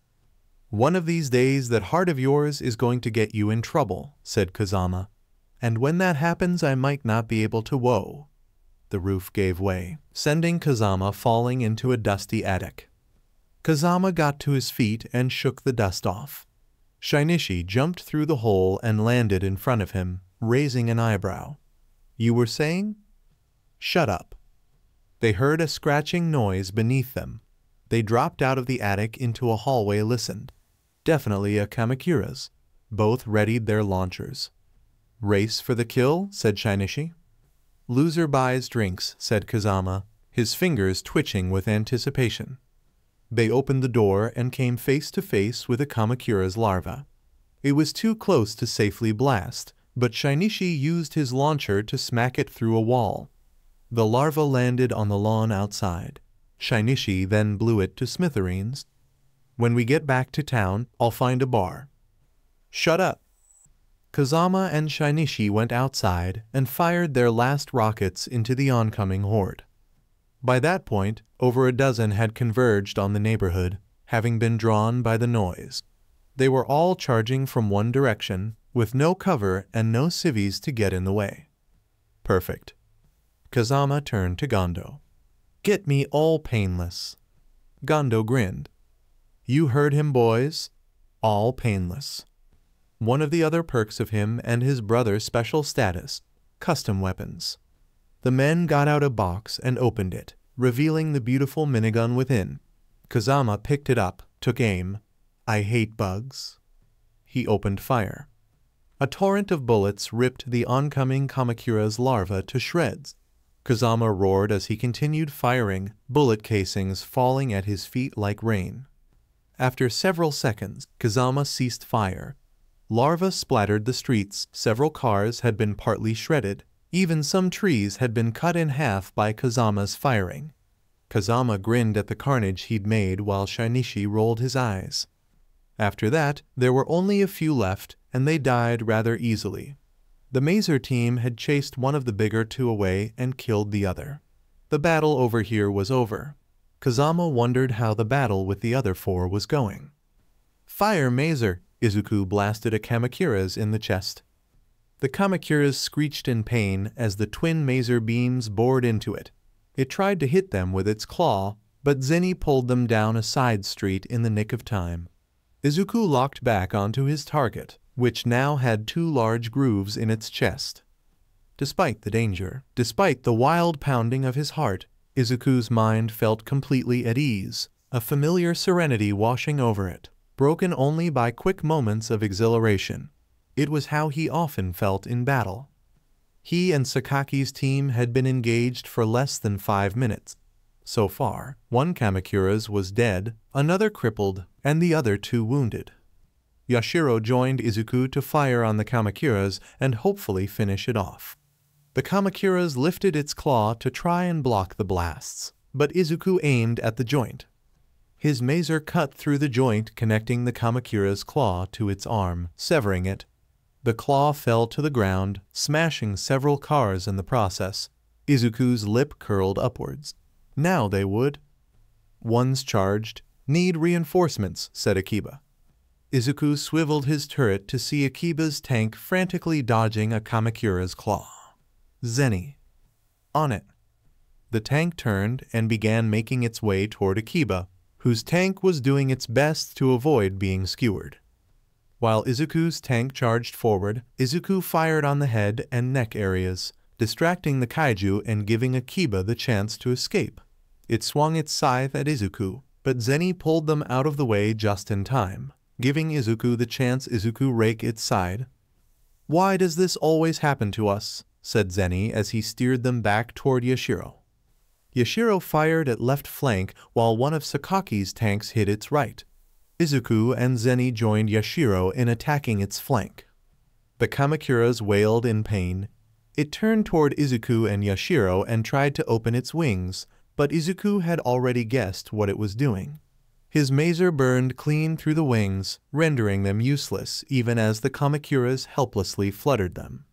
"One of these days that heart of yours is going to get you in trouble," said Kazama. "And when that happens I might not be able to whoa." The roof gave way, sending Kazama falling into a dusty attic. Kazama got to his feet and shook the dust off. Shinichi jumped through the hole and landed in front of him, raising an eyebrow. "You were saying?" "Shut up." They heard a scratching noise beneath them. They dropped out of the attic into a hallway, listened. Definitely a Kamakura's. Both readied their launchers. "Race for the kill," said Shinichi. "Loser buys drinks," said Kazama, his fingers twitching with anticipation. They opened the door and came face to face with a Kamakura's larva. It was too close to safely blast, but Shinichi used his launcher to smack it through a wall. The larva landed on the lawn outside. Shinichi then blew it to smithereens. "When we get back to town, I'll find a bar." "Shut up." Kazama and Shinichi went outside and fired their last rockets into the oncoming horde. By that point, over a dozen had converged on the neighborhood, having been drawn by the noise. They were all charging from one direction, with no cover and no civvies to get in the way. "Perfect." Kazama turned to Gondo. "Get me all painless." Gondo grinned. "You heard him, boys. All painless." One of the other perks of him and his brother's special status, custom weapons. The men got out a box and opened it, revealing the beautiful minigun within. Kazama picked it up, took aim. "I hate bugs." He opened fire. A torrent of bullets ripped the oncoming Kamakura's larva to shreds. Kazama roared as he continued firing, bullet casings falling at his feet like rain. After several seconds, Kazama ceased fire. Larva splattered the streets, several cars had been partly shredded, even some trees had been cut in half by Kazama's firing. Kazama grinned at the carnage he'd made while Shinichi rolled his eyes. After that, there were only a few left, and they died rather easily. The Mazer team had chased one of the bigger two away and killed the other. The battle over here was over. Kazama wondered how the battle with the other four was going. "Fire, Mazer!" Izuku blasted a Kamakura's in the chest. The Kamakura's screeched in pain as the twin Mazer beams bored into it. It tried to hit them with its claw, but Zenny pulled them down a side street in the nick of time. Izuku locked back onto his target, which now had 2 large grooves in its chest. Despite the danger, despite the wild pounding of his heart, Izuku's mind felt completely at ease. a familiar serenity washing over it, broken only by quick moments of exhilaration. It was how he often felt in battle. He and Sakaki's team had been engaged for less than 5 minutes. So far, one Kamakura's was dead, another crippled, and the other 2 wounded. Yashiro joined Izuku to fire on the Kamakura's and hopefully finish it off. The Kamakura's lifted its claw to try and block the blasts, but Izuku aimed at the joint. His mazer cut through the joint connecting the Kamakura's claw to its arm, severing it. The claw fell to the ground, smashing several cars in the process. Izuku's lip curled upwards. Now they would. "One's charged. Need reinforcements," said Akiba. Izuku swiveled his turret to see Akiba's tank frantically dodging a Kamakura's claw. "Zeni. On it." The tank turned and began making its way toward Akiba, whose tank was doing its best to avoid being skewered. While Izuku's tank charged forward, Izuku fired on the head and neck areas, distracting the kaiju and giving Akiba the chance to escape. It swung its scythe at Izuku, but Zeni pulled them out of the way just in time, giving Izuku the chance. Izuku rake its side. "Why does this always happen to us?" said Zeni as he steered them back toward Yashiro. Yashiro fired at left flank while one of Sakaki's tanks hit its right. Izuku and Zeni joined Yashiro in attacking its flank. The Kamakura's wailed in pain. It turned toward Izuku and Yashiro and tried to open its wings, but Izuku had already guessed what it was doing. His mazer burned clean through the wings, rendering them useless even as the Kamakura's helplessly fluttered them.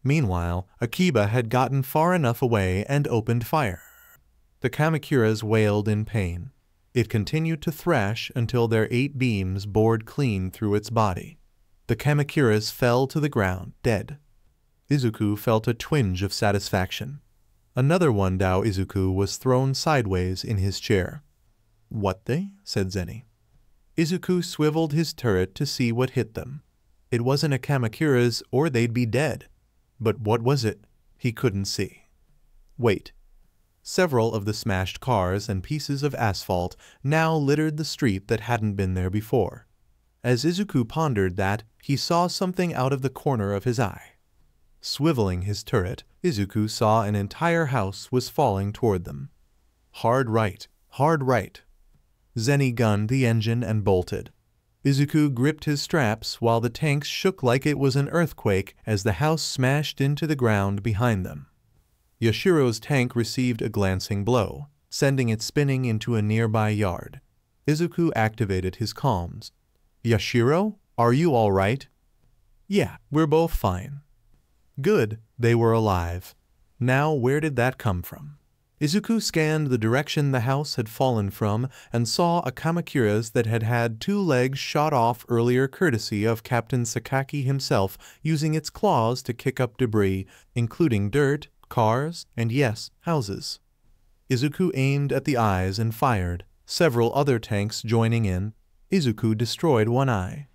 Meanwhile, Akiba had gotten far enough away and opened fire. The Kamakura's wailed in pain. It continued to thrash until their 8 beams bored clean through its body. The Kamakura's fell to the ground, dead. Izuku felt a twinge of satisfaction. Another one Dao Izuku was thrown sideways in his chair. "What they?" said Zeni. Izuku swiveled his turret to see what hit them. It wasn't a Kamakura's or they'd be dead. But what was it? He couldn't see. Wait. Several of the smashed cars and pieces of asphalt now littered the street that hadn't been there before. As Izuku pondered that, he saw something out of the corner of his eye. Swiveling his turret, Izuku saw an entire house was falling toward them. Hard right, hard right. Zeni gunned the engine and bolted. Izuku gripped his straps while the tanks shook like it was an earthquake as the house smashed into the ground behind them. Yashiro's tank received a glancing blow, sending it spinning into a nearby yard. Izuku activated his comms. "Yashiro, are you all right?" "Yeah, we're both fine." Good, they were alive. Now where did that come from? Izuku scanned the direction the house had fallen from and saw a Kamakura's that had had 2 legs shot off earlier courtesy of Captain Sakaki himself, using its claws to kick up debris, including dirt, cars, and yes, houses. Izuku aimed at the eyes and fired, several other tanks joining in. Izuku destroyed one eye.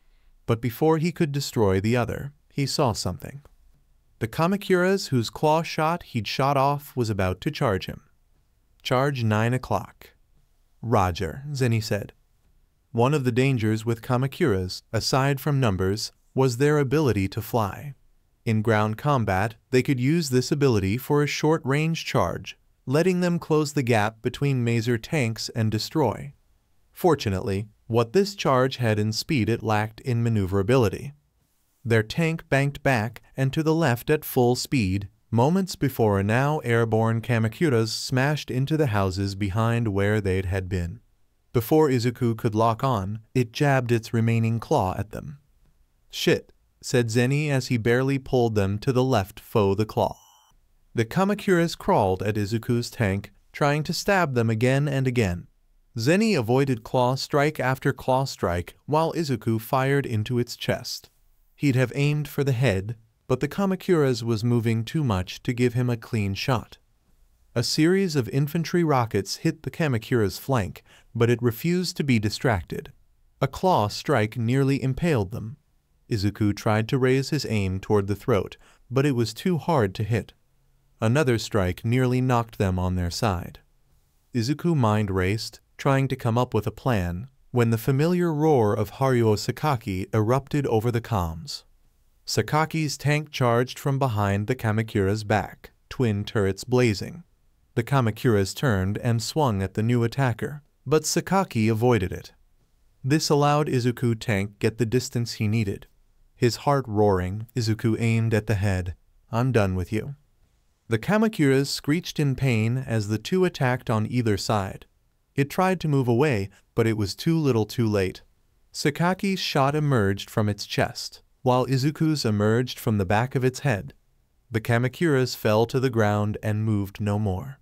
But before he could destroy the other, he saw something. The Kamakura's whose claw shot he'd shot off was about to charge him. "Charge 9 o'clock. "Roger," Zeni said. One of the dangers with Kamakura's, aside from numbers, was their ability to fly. In ground combat, they could use this ability for a short-range charge, letting them close the gap between mazer tanks and destroy. Fortunately, what this charge had in speed it lacked in maneuverability. Their tank banked back and to the left at full speed, moments before a now airborne Kamakura's smashed into the houses behind where they had been. Before Izuku could lock on, it jabbed its remaining claw at them. "Shit," said Zeni as he barely pulled them to the left foe the claw. The Kamakura's crawled at Izuku's tank, trying to stab them again and again. Zeni avoided claw strike after claw strike while Izuku fired into its chest. He'd have aimed for the head, but the Kamakura's was moving too much to give him a clean shot. A series of infantry rockets hit the Kamakura's flank, but it refused to be distracted. A claw strike nearly impaled them. Izuku tried to raise his aim toward the throat, but it was too hard to hit. Another strike nearly knocked them on their side. Izuku mind raced. trying to come up with a plan, when the familiar roar of Haruo Sakaki erupted over the comms. Sakaki's tank charged from behind the Kamakura's back, twin turrets blazing. The Kamakuras turned and swung at the new attacker, but Sakaki avoided it. This allowed Izuku tank get the distance he needed. His heart roaring, Izuku aimed at the head. "I'm done with you." The Kamakuras screeched in pain as the two attacked on either side. It tried to move away, but it was too little too late. Sakaki's shot emerged from its chest, while Izuku's emerged from the back of its head. The Kamakuras fell to the ground and moved no more.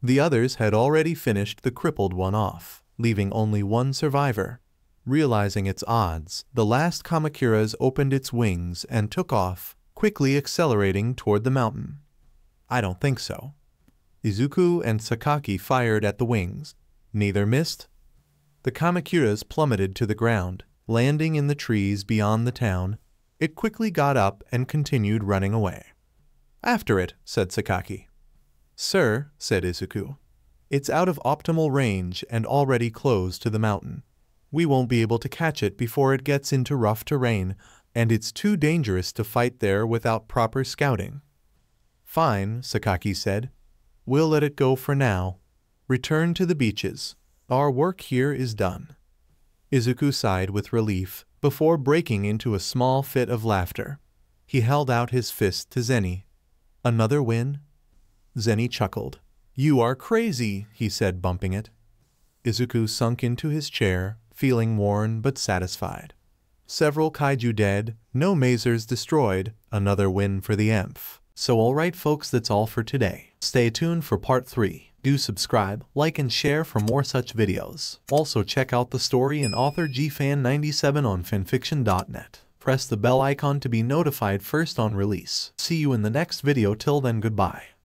The others had already finished the crippled one off, leaving only one survivor. Realizing its odds, the last Kamakuras opened its wings and took off, quickly accelerating toward the mountain. "I don't think so." Izuku and Sakaki fired at the wings. Neither missed. The Kamakuras plummeted to the ground, landing in the trees beyond the town. It quickly got up and continued running away. "After it," said Sakaki. "Sir," said Izuku, "it's out of optimal range and already close to the mountain. We won't be able to catch it before it gets into rough terrain, and it's too dangerous to fight there without proper scouting." "Fine," Sakaki said. "We'll let it go for now. Return to the beaches. Our work here is done." Izuku sighed with relief, before breaking into a small fit of laughter. He held out his fist to Zeni. "Another win?" Zeni chuckled. "You are crazy," he said, bumping it. Izuku sunk into his chair, feeling worn but satisfied. Several kaiju dead, no mazers destroyed, another win for the AMF. So alright folks, that's all for today. Stay tuned for part 3. Do subscribe, like and share for more such videos. Also check out the story and author GFan97 on FANFICTIONnet. Press the bell icon to be notified first on release. See you in the next video. Till then, goodbye.